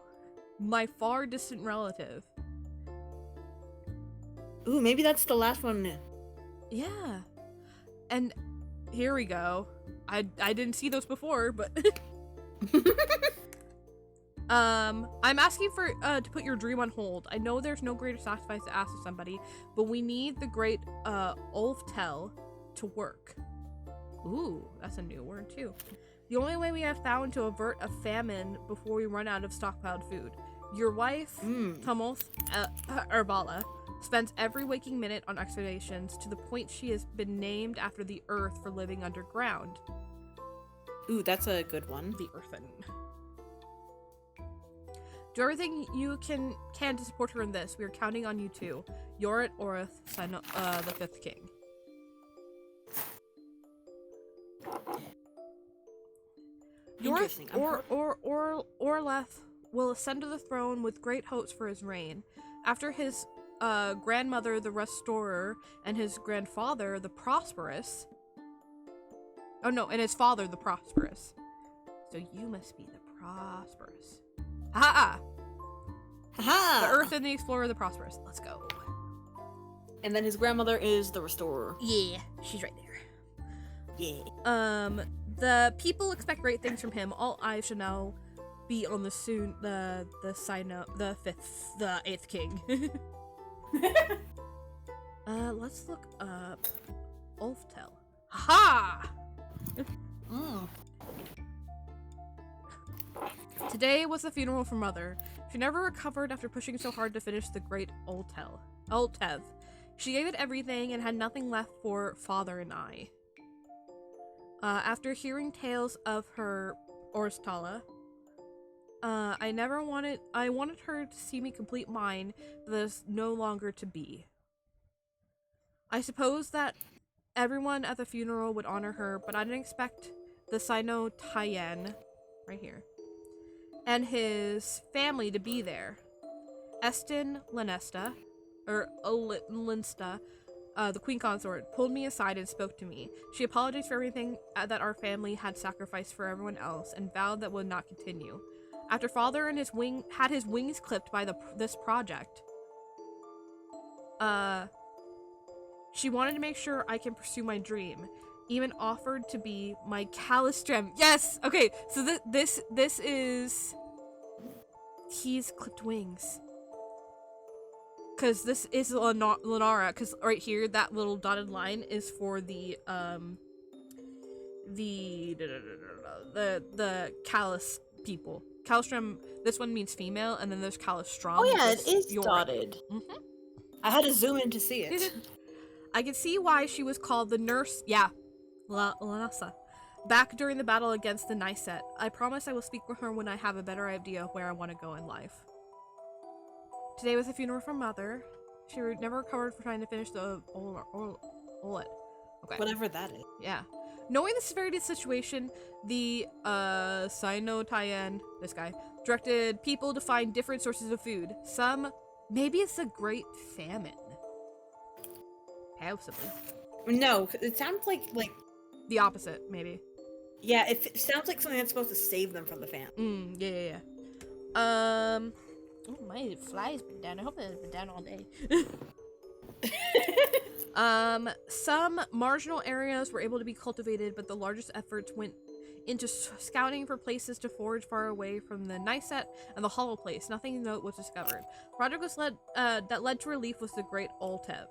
My far distant relative. Ooh, maybe that's the last one. Yeah. And here we go. I didn't see those before, but I'm asking for to put your dream on hold. I know there's no greater sacrifice to ask of somebody, but we need the great Ulftel to work. Ooh, that's a new word too. The only way we have found to avert a famine before we run out of stockpiled food. Your wife, Tumulth Herbala, spends every waking minute on excavations to the point she has been named after the earth for living underground. Ooh, that's a good one. The earthen. Do everything you can to support her in this. We are counting on you too. Yorit Oreth, the Fifth King. Interesting. Orleth will ascend to the throne with great hopes for his reign. After his grandmother, the Restorer, and his grandfather, the Prosperous. Oh no, and his father, the Prosperous. So you must be the Prosperous. Ha! Ha! The Earth and the Explorer, the Prosperous. Let's go. And then his grandmother is the Restorer. Yeah, she's right there. Yeah. The people expect great things from him. All eyes should now be on the eighth king. Let's look up Ulftel. Ha! Today was the funeral for Mother. She never recovered after pushing so hard to finish the great Ultev. She gave it everything and had nothing left for Father and I. After hearing tales of her Orstala, I wanted her to see me complete mine, but that is no longer to be. I suppose that everyone at the funeral would honor her, but I didn't expect the Sino Tyen, right here, and his family to be there. Estin Lenesta, or Linsta, the queen consort, pulled me aside and spoke to me. She apologized for everything that our family had sacrificed for everyone else and vowed that would not continue. After Father and had his wings clipped by this project, she wanted to make sure I can pursue my dream. Even offered to be my Calistrem. Yes. Okay. So this is he's clipped wings. Because this is Lenara, because right here, that little dotted line is for the Callus people. Calistrum, this one means female, and then there's Calistrum. Oh yeah, it is dotted. Mm-hmm. I had to zoom in to see it. I can see why she was called the nurse, Lanasa, back during the battle against the Nyset. I promise I will speak with her when I have a better idea of where I want to go in life. Today was the funeral for Mother. She never recovered for trying to finish the Olet. Okay. Whatever that is. Yeah. Knowing the severity of the situation, the Sino Tyen, this guy, directed people to find different sources of food. Maybe it's a great famine. Possibly. No, it sounds like the opposite, maybe. Yeah, it sounds like something that's supposed to save them from the famine. Yeah. Oh, my fly's been down. I hope it's been down all day. Some marginal areas were able to be cultivated, but the largest efforts went into scouting for places to forage far away from the Nyset and the Hollow Place. Nothing of note was discovered. Project that led to relief was the Great Ultev.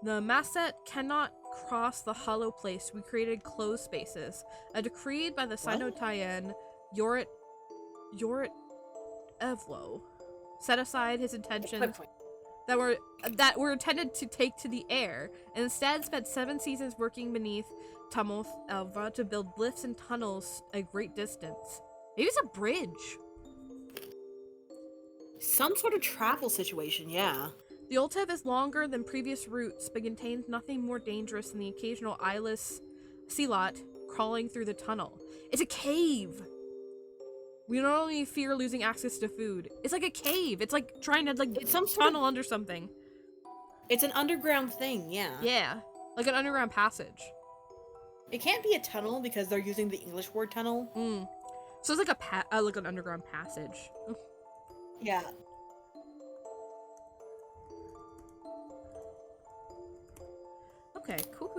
The Masset cannot cross the Hollow Place. We created closed spaces. A decree by the Sino Tyen, Yorit Evlo, set aside his intentions that were intended to take to the air, and instead spent 7 seasons working beneath Tumulth Elva to build lifts and tunnels a great distance. Maybe it's a bridge. Some sort of travel situation, yeah. The Oltev is longer than previous routes, but contains nothing more dangerous than the occasional eyeless sea lot crawling through the tunnel. It's a cave! We not only fear losing access to food, it's like a cave. It's like trying to It's some sort tunnel under something. It's an underground thing, yeah. Yeah, like an underground passage. It can't be a tunnel because they're using the English word tunnel. So it's like like an underground passage. Yeah. Okay, cool.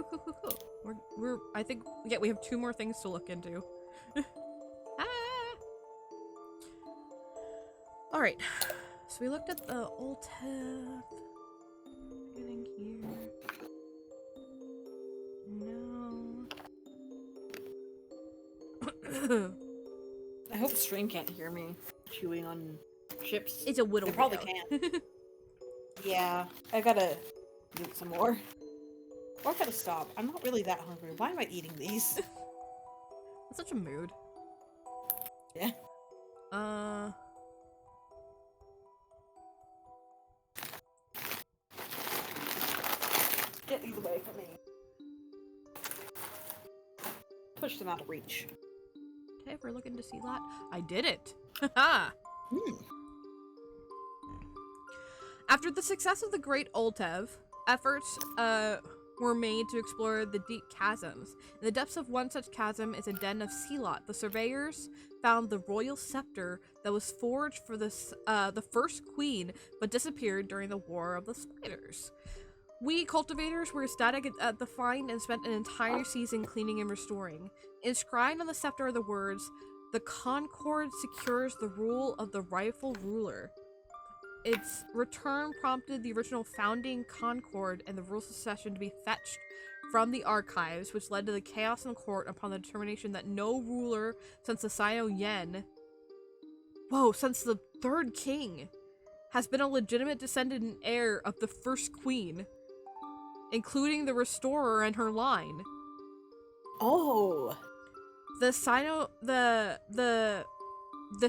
We're I think we have 2 more things to look into. All right, so we looked at the Oltev. Getting here. No. I hope the stream can't hear me chewing on chips. It's a whittle. They probably can't. Yeah, I gotta eat some more. Or I gotta stop. I'm not really that hungry. Why am I eating these? It's such a mood. Yeah. Get these away from me. Push them out of reach. Okay, we're looking to see lot. I did it. Haha. After the success of the Great Oltev, efforts were made to explore the deep chasms. In the depths of one such chasm is a den of sea lot. The surveyors found the royal scepter that was forged for the first queen, but disappeared during the War of the Spiders. We cultivators were ecstatic at the find and spent an entire season cleaning and restoring. Inscribed on the scepter are the words, "The Concord secures the rule of the rightful ruler." Its return prompted the original founding Concord and the rules of succession to be fetched from the archives, which led to the chaos in court upon the determination that no ruler since the Sino-Yen, since the 3rd king, has been a legitimate descendant and heir of the first queen, including the restorer and her line. Oh. This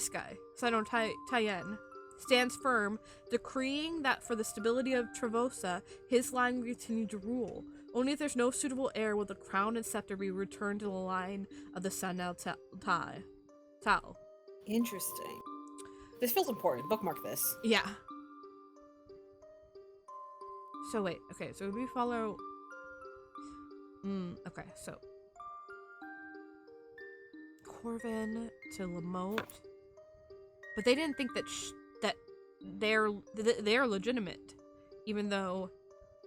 guy, Sino-Tien, stands firm, decreeing that for the stability of Trevosa, his line will continue to rule. Only if there's no suitable heir will the crown and scepter be returned to the line of the Tao. Interesting. This feels important. Bookmark this. Yeah. So wait, okay, so we follow... okay, so... Corvin to Lamotte. But they didn't think that they're legitimate, even though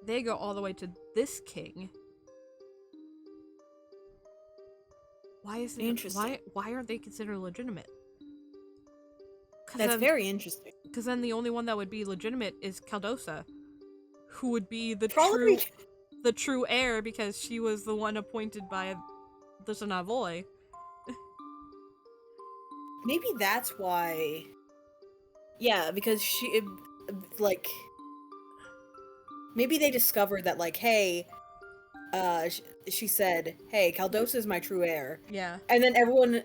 they go all the way to this king. Why is it interesting? Why aren't they considered legitimate? That's very interesting. Because then the only one that would be legitimate is Caldosa, who would be the true heir because she was the one appointed by the Savoy. Maybe that's why. Yeah, because she, like, maybe they discovered that, like, hey, she said, hey, Caldosa is my true heir. Yeah. And then everyone,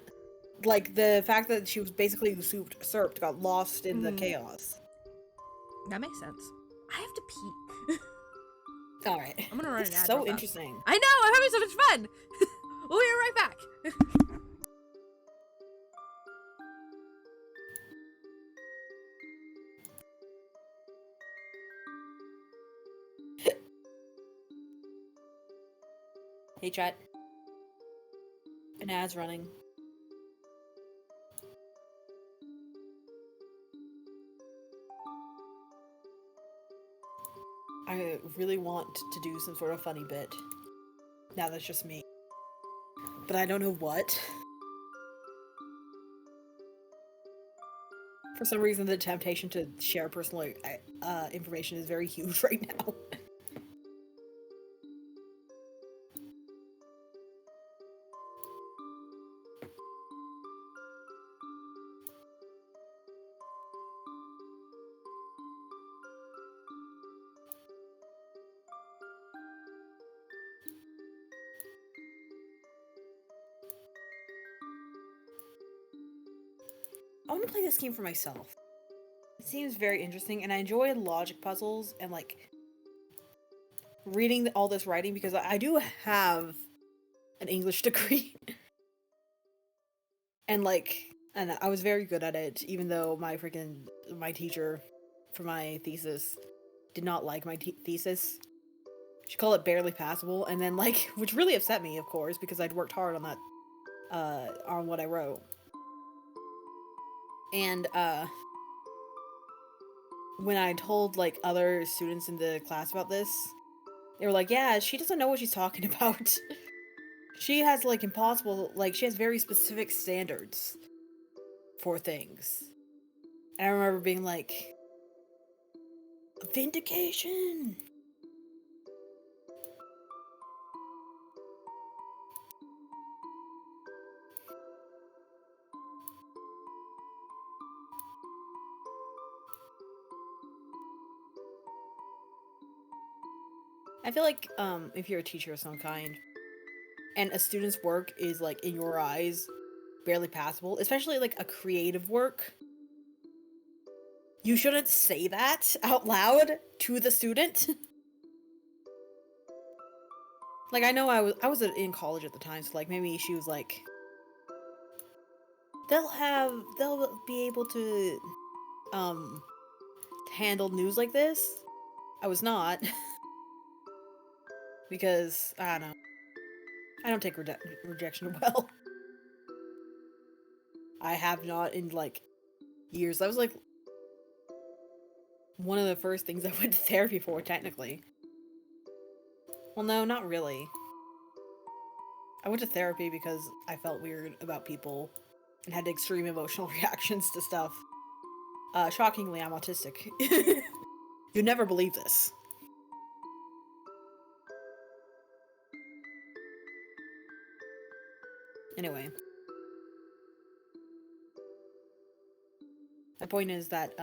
like, the fact that she was basically usurped got lost in the chaos. That makes sense. I have to pee. Alright. I'm gonna run an ad. So interesting. I know, I'm having so much fun! We'll be right back. Hey chat. An ad's running. I really want to do some sort of funny bit. Now that's just me. But I don't know what. For some reason the temptation to share personal information is very huge right now. I want to play this game for myself. It seems very interesting, and I enjoy logic puzzles and like reading all this writing because I do have an English degree, and I was very good at it, even though my teacher for my thesis did not like my thesis. She called it barely passable, and then which really upset me, of course, because I'd worked hard on that, on what I wrote. And when I told other students in the class about this, they were like, "Yeah, she doesn't know what she's talking about." She has she has very specific standards for things. And I remember being like, vindication. I feel like if you're a teacher of some kind and a student's work is in your eyes barely passable, especially a creative work, you shouldn't say that out loud to the student. I know I was in college at the time, so maybe she was like, they'll be able to handle news like this. I was not. Because I don't know, I don't take rejection well. I have not in years. That was one of the first things I went to therapy for, technically. Well, no, not really. I went to therapy because I felt weird about people and had extreme emotional reactions to stuff. Shockingly, I'm autistic. You'd never believe this. Anyway. My point is that,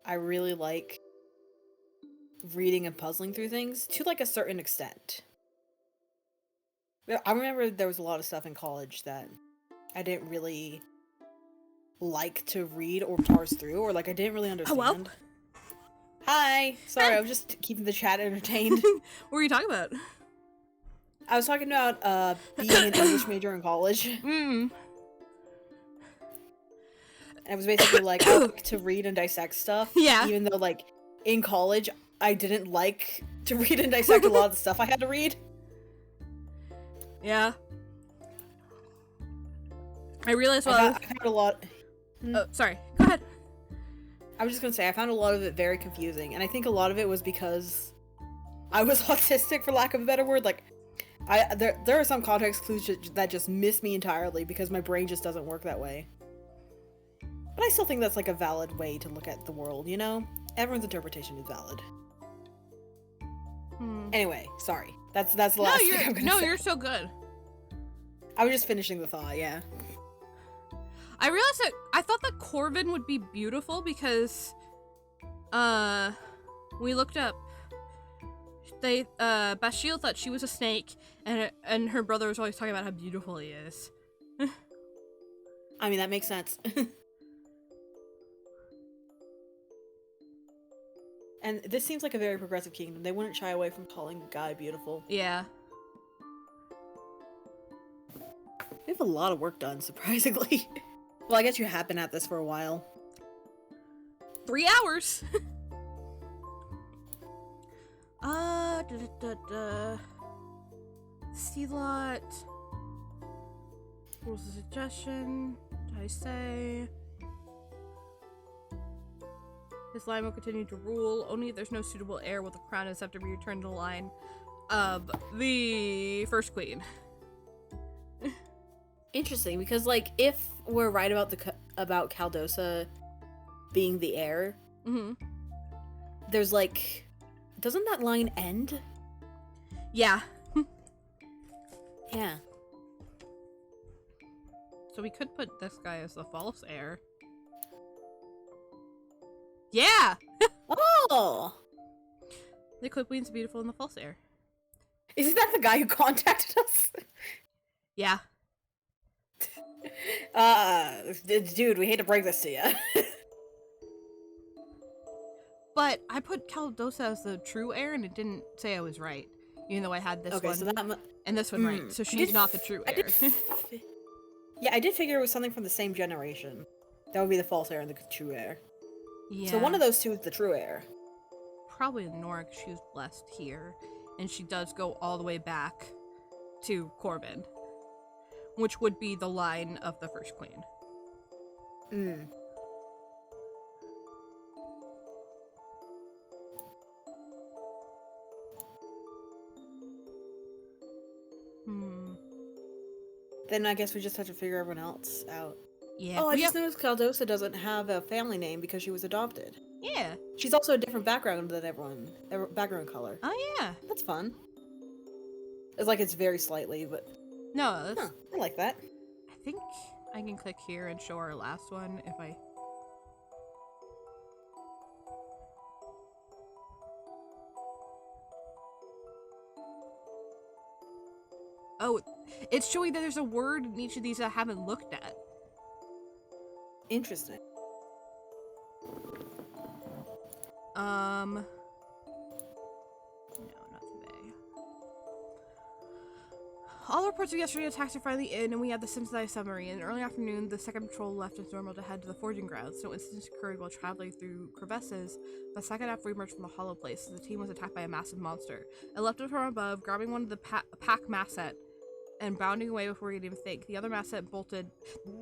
I really like reading and puzzling through things to a certain extent. I remember there was a lot of stuff in college that I didn't really like to read or parse through, or I didn't really understand. Hello? Hi! Sorry, I was just keeping the chat entertained. What were you talking about? I was talking about being an English major in college. Mm. And it was basically I like to read and dissect stuff. Yeah. Even though in college I didn't like to read and dissect a lot of the stuff I had to read. Yeah. I realized I found a lot. Oh, sorry. Go ahead. I was just gonna say I found a lot of it very confusing, and I think a lot of it was because I was autistic, for lack of a better word. There are some context clues that just miss me entirely because my brain just doesn't work that way. But I still think that's a valid way to look at the world, you know? Everyone's interpretation is valid. Anyway, sorry. That's the last thing I'm gonna say. You're so good. I was just finishing the thought, yeah. I realized that I thought that Corvin would be beautiful because we looked up Bashil thought she was a snake, and her brother was always talking about how beautiful he is. I mean, that makes sense. And this seems like a very progressive kingdom. They wouldn't shy away from calling a guy beautiful. Yeah. We have a lot of work done, surprisingly. Well, I guess you have been at this for a while. 3 hours! Sea lot. What was the suggestion? Did I say? His line will continue to rule. Only if there's no suitable heir will the crown and scepter be returned to the line of the first queen. Interesting, because if we're right about Caldosa being the heir, there's doesn't that line end? Yeah. Yeah. So we could put this guy as the false heir. Yeah! Oh! The Eclipse Queen's beautiful and the false heir. Isn't that the guy who contacted us? Yeah. Dude, we hate to break this to you. but I put Caldosa as the true heir, and it didn't say I was right, even though I had this one So that and this one right. So she's not the true heir. Yeah, I did figure it was something from the same generation. That would be the false heir and the true heir. Yeah. So one of those two is the true heir. Probably Nora, 'cause she was blessed here, and she does go all the way back to Corbin, which would be the line of the first queen. Then I guess we just have to figure everyone else out. Yeah. Oh, I just noticed Caldosa doesn't have a family name because she was adopted. Yeah. She's also a different background than everyone. Background color. Oh, yeah. That's fun. It's like it's very slightly, but... No, that's... I like that. I think I can click here and show our last one if I... Oh, it's showing that there's a word in each of these I haven't looked at. Interesting. No, not today. All reports of yesterday attacks are finally in, and we had the Cincinnati submarine. In early afternoon, the second patrol left as normal to head to the forging grounds. No incidents occurred while traveling through crevasses. The second after we emerged from the hollow place, the team was attacked by a massive monster. It leapt up from above, grabbing one of the pack masset and bounding away before we could even think. The other masset bolted.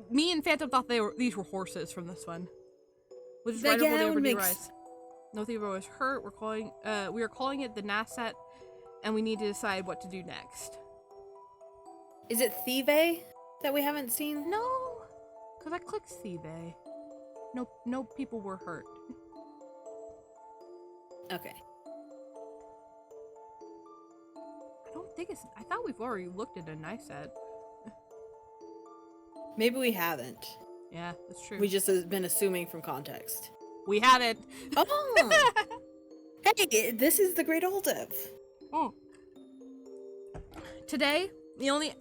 Me and Phantom thought these were horses from this one, which is right over the Overdue Rise. No Thieva was hurt. We are calling it the Nasset, and we need to decide what to do next. Is it Thieve that we haven't seen? No, because I clicked Thieve. No people were hurt. Okay. I don't think it's... I thought we've already looked at a Nasset. Maybe we haven't. Yeah, that's true. We just have been assuming from context. We haven't. Oh! Hey, this is the Great Old Dev. Oh. Today, the only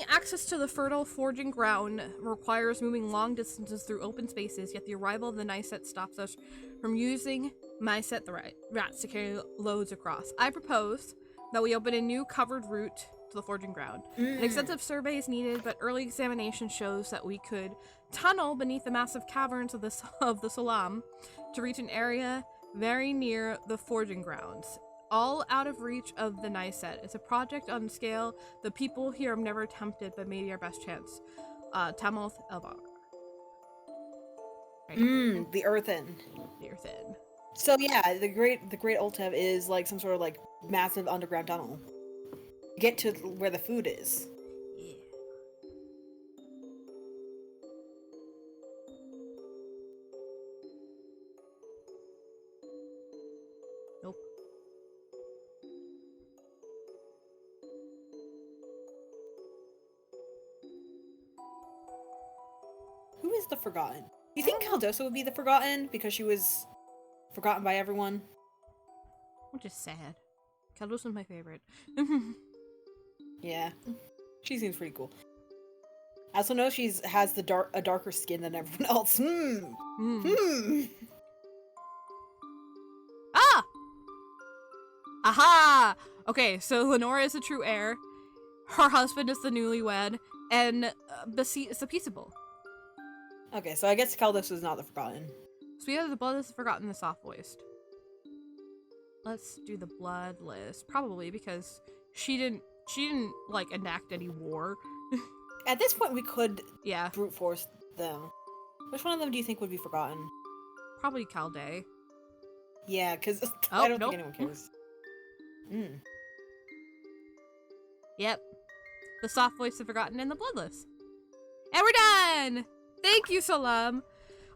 access to the fertile forging ground requires moving long distances through open spaces, yet the arrival of the Nyset stops us from using Myset the rats to carry loads across. I propose that we open a new covered route to the forging ground. An extensive survey is needed, but early examination shows that we could tunnel beneath the massive caverns of the Salam to reach an area very near the forging grounds, all out of reach of the Nyset. It's a project on scale the people here have never attempted, but maybe our best chance. Tamoth Elvar. Right. The Earthen. The Earthen. So yeah, the Great Oltev is like some sort of like massive underground tunnel. Get to where the food is. Yeah. Nope. Who is the Forgotten? Do you think Caldosa would be the Forgotten because she was forgotten by everyone? Which is sad. Caldosa's my favorite. Yeah, she seems pretty cool. I also know she has a darker skin than everyone else. Ah! Aha! Okay, so Lenora is the true heir. Her husband is the newlywed, and Basit is the peaceable. Okay, so I guess Caldosa is not the Forgotten. So we have the bloodless, forgotten, the soft voiced. Let's do the bloodless, probably because she didn't like enact any war. At this point, we could Yeah, brute force them. Which one of them do you think would be forgotten? probably Calde. Yeah, because Oh, I don't nope. think anyone cares. Yep. The soft voice, the forgotten, and the bloodless. And we're done! Thank you, Salam.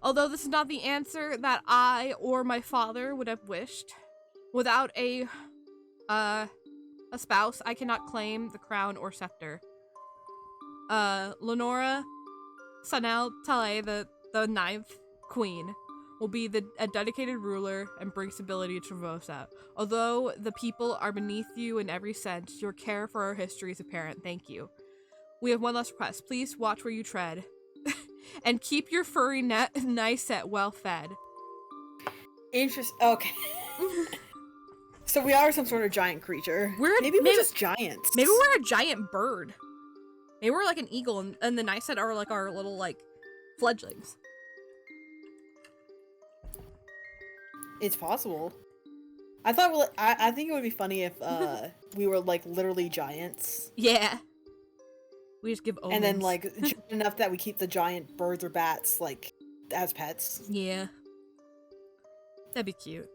Although this is not the answer that I or my father would have wished. Without a spouse, I cannot claim the crown or scepter. Lenora Sanel Tale, the ninth queen, will be a dedicated ruler and bring stability to Trevosa. Although the people are beneath you in every sense, your care for our history is apparent. Thank you. We have one last request. Please watch where you tread. And keep your furry nice set well fed. Interest. Okay. So we are some sort of giant creature. Maybe we're just giants. Maybe we're a giant bird. Maybe we're like an eagle, and the Nyset are like our little like fledglings. It's possible. I thought. I think it would be funny if we were like literally giants. Yeah. We just give omens. And then like giant enough that we keep the giant birds or bats like as pets. Yeah. That'd be cute.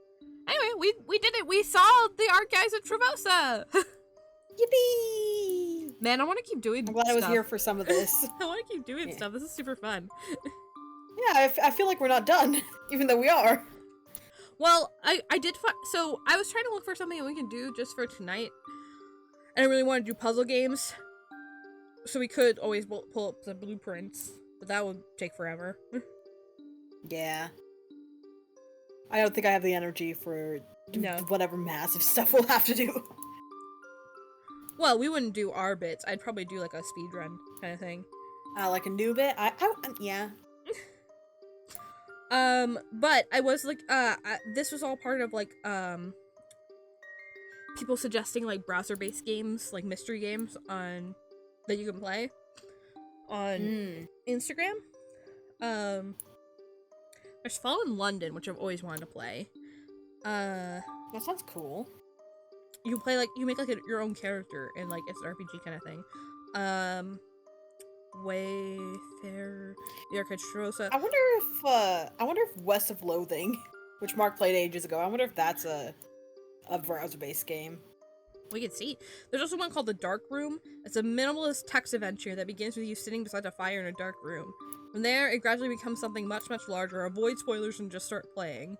Anyway, we did it. We saw the archives of Trevosa. Yippee! Man, I want to keep doing. I'm glad stuff. I was here for some of this. I want to keep doing stuff. This is super fun. Yeah, I feel like we're not done, even though we are. Well, I did so I was trying to look for something that we can do just for tonight, and I really want to do puzzle games, so we could always pull up the blueprints, but that would take forever. Yeah. I don't think I have the energy for No. whatever massive stuff we'll have to do. Well, we wouldn't do our bits. I'd probably do like a speed run kind of thing. Like a new bit? Yeah. But I was like, this was all part of like, people suggesting like browser-based games, like mystery games that you can play on Instagram. There's Fallen London, which I've always wanted to play. That sounds cool. You can play like, you make like your own character, and like it's an RPG kind of thing. Wayfarer, the Arcade Trevosa. I wonder if West of Loathing, which Mark played ages ago, I wonder if that's a browser-based game. We can see. There's also one called The Dark Room. It's a minimalist text adventure that begins with you sitting beside a fire in a dark room. From there, it gradually becomes something much, much larger. Avoid spoilers and just start playing.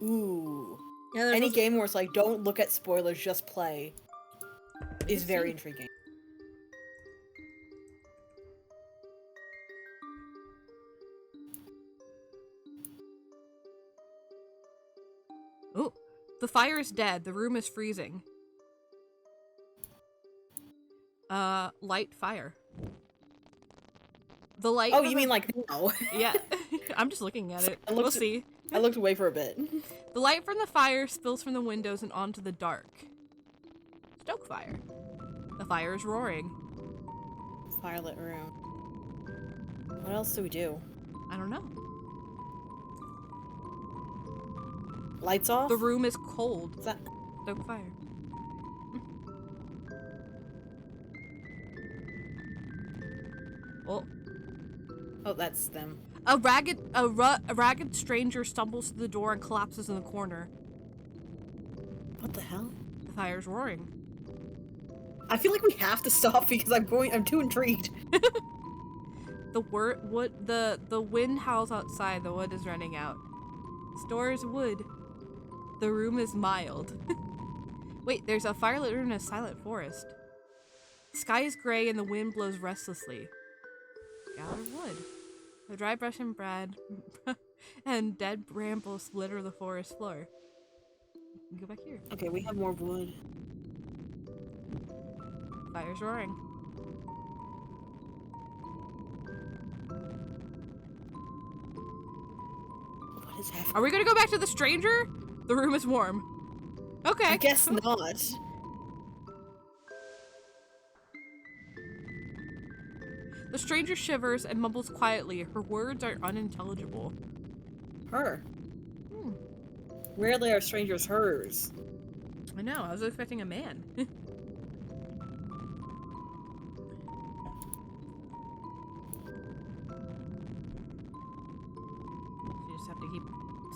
Ooh. Yeah, Any game where it's like, don't look at spoilers, just play, is very intriguing. Oh, the fire is dead. The room is freezing. Light fire. The light. Oh, you mean like now? Yeah. I'm just looking at it. We'll see. I looked away for a bit. The light from the fire spills from the windows and onto the dark. Stoke fire. The fire is roaring. Firelit room. What else do we do? I don't know. Lights off? The room is cold. Is that... Stoke fire. Oh. Oh, that's them. A ragged stranger stumbles to the door and collapses in the corner. What the hell? The fire's roaring. I feel like we have to stop because I'm too intrigued. The wind howls outside. The wood is running out. Store is wood. The room is mild. Wait, there's a firelit room in a silent forest. The sky is gray and the wind blows restlessly. Gather wood. The dry brush and brad and dead brambles litter the forest floor. You can go back here. Okay, we have more wood. Fire's roaring. What is happening? Are we gonna go back to the stranger? The room is warm. Okay. I guess not. The stranger shivers and mumbles quietly. Her words are unintelligible. Her. Rarely are strangers hers. I know, I was expecting a man. You just have to keep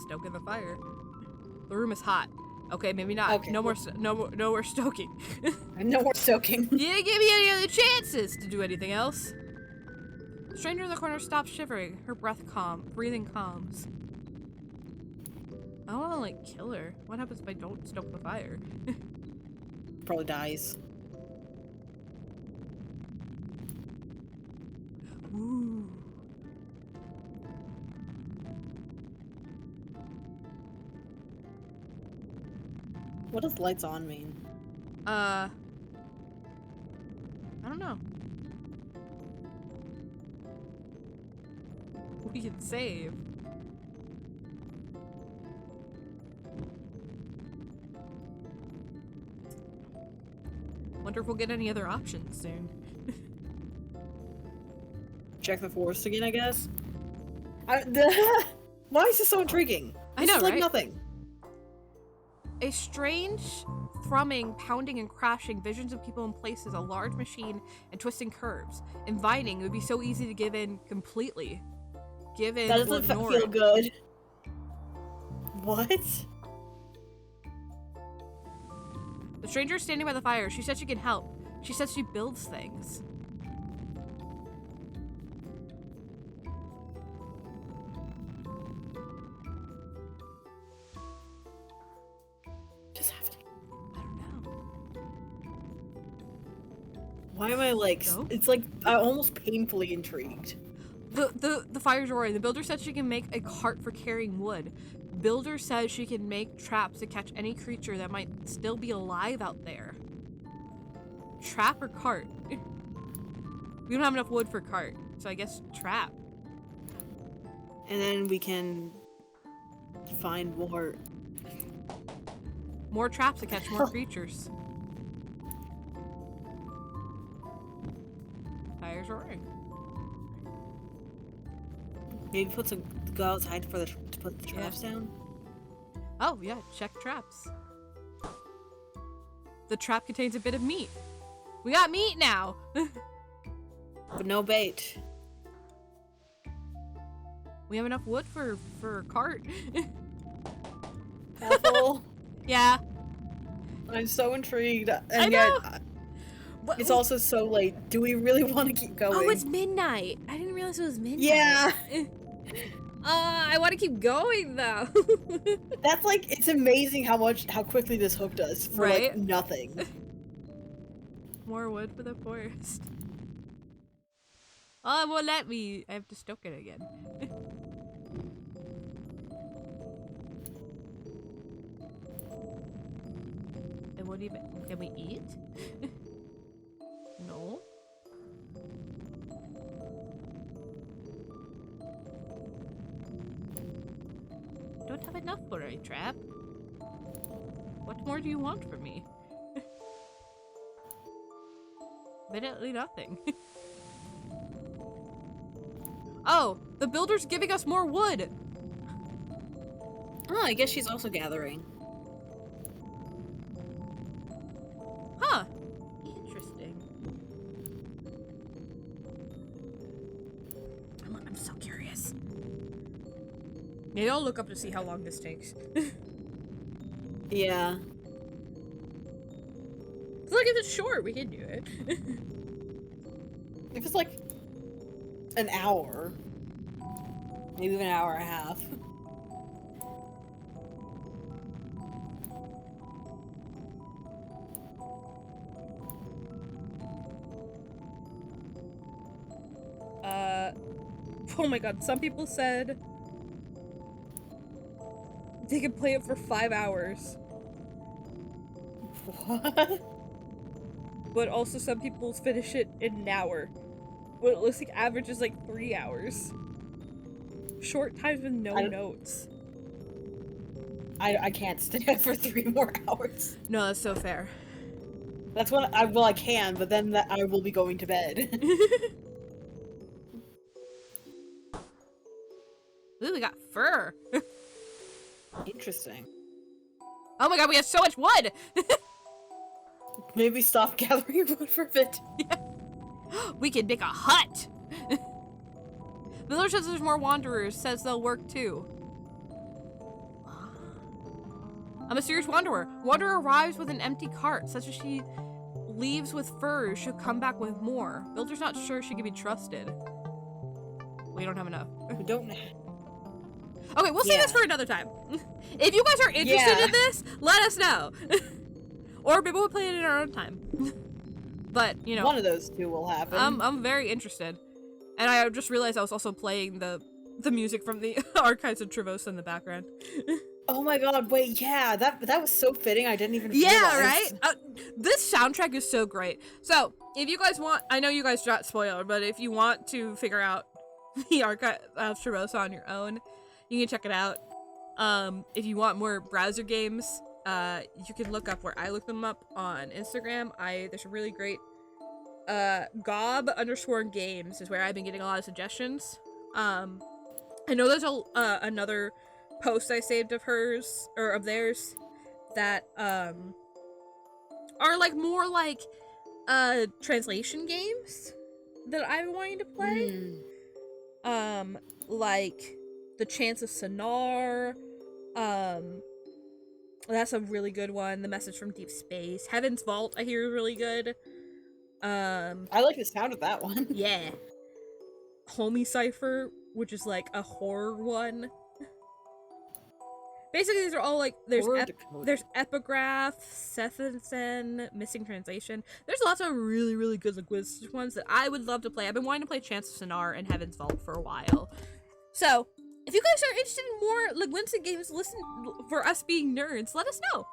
stoking the fire. The room is hot. Okay, maybe not. Okay. No more stoking. No more stoking. You didn't give me any other chances to do anything else. The stranger in the corner stops shivering. Her breathing calms. I don't want to, like, kill her. What happens if I don't stoke the fire? Probably dies. Ooh. What does lights on mean? I don't know. We can save. Wonder if we'll get any other options soon. Check the forest again, I guess. Why is this so intriguing? I know, This is like right? nothing. A strange thrumming, pounding, and crashing, visions of people and places, a large machine, and twisting curves. Inviting, it would be so easy to give in completely. Give in That or doesn't ignore feel it. good. What? The stranger is standing by the fire. She said she can help. She says she builds things. Just have to. I don't know. Why am I like? No? It's like I'm almost painfully intrigued. The fire's roaring. The builder said she can make a cart for carrying wood. Builder says she can make traps to catch any creature that might still be alive out there. Trap or cart? We don't have enough wood for cart, so I guess trap. And then we can find More traps to catch more creatures. Fire's roaring. Maybe go outside for to put the traps down. Oh yeah, check traps. The trap contains a bit of meat. We got meat now. But no bait. We have enough wood for a cart. Apple. Yeah. I'm so intrigued, and I yet know. it's also so late. Do we really want to keep going? Oh, it's midnight. I didn't realize it was midnight. Yeah. I want to keep going though. That's like, it's amazing how quickly this hooked us for like Right? nothing. More wood for the forest. Oh, it won't let me. I have to stoke it again. It won't even. Can we eat? No. Don't have enough for a trap. What more do you want from me? Evidently nothing. Oh, the builder's giving us more wood. Oh, I guess she's also gathering. Huh. Interesting. I'm so curious. Maybe I'll look up to see how long this takes. Yeah. Look, if it's short, we can do it. If it's like an hour, maybe even an hour and a half. Oh my god, some people said they could play it for 5 hours. What? But also some people finish it in an hour. But it looks like average is like 3 hours. Short times with no notes. I can't stay up for 3 more hours. No, that's so fair. That's what I can, but then I will be going to bed. Ooh, we got fur. Interesting. Oh my god, we have so much wood! Maybe stop gathering wood for a bit. We can make a hut! Village says there's more wanderers, says they'll work too. A mysterious wanderer. Wanderer arrives with an empty cart, says if she leaves with furs, she'll come back with more. Builder's not sure she can be trusted. We don't have enough. We don't. Okay, we'll save this for another time. If you guys are interested in this, let us know. Or maybe we'll play it in our own time. But, you know. One of those two will happen. I'm very interested. And I just realized I was also playing the music from the Archives of Trevosa in the background. Oh my god, wait, yeah, that was so fitting, I didn't even realize. Yeah, right? This soundtrack is so great. So, if you guys want, I know you guys got spoiled, but if you want to figure out the Archive of Trevosa on your own, you can check it out. If you want more browser games, you can look up where I look them up on Instagram. There's a really great gob_games is where I've been getting a lot of suggestions. I know there's another post I saved of hers or of theirs that are like more like translation games that I'm wanting to play. Like The Chance of Sonar. That's a really good one. The Message from Deep Space. Heaven's Vault, I hear, is really good. I like the sound of that one. Yeah. Homie Cipher, which is like a horror one. Basically, these are all like there's Epigraph, Sethensen, Missing Translation. There's lots of really, really good linguistic ones that I would love to play. I've been wanting to play Chance of Sonar and Heaven's Vault for a while. So, if you guys are interested in more linguistic games, listen for us being nerds, let us know.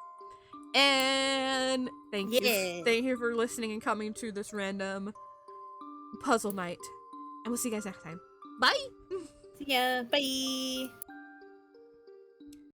And thank you for listening and coming to this random puzzle night. And we'll see you guys next time. Bye! See ya. Bye!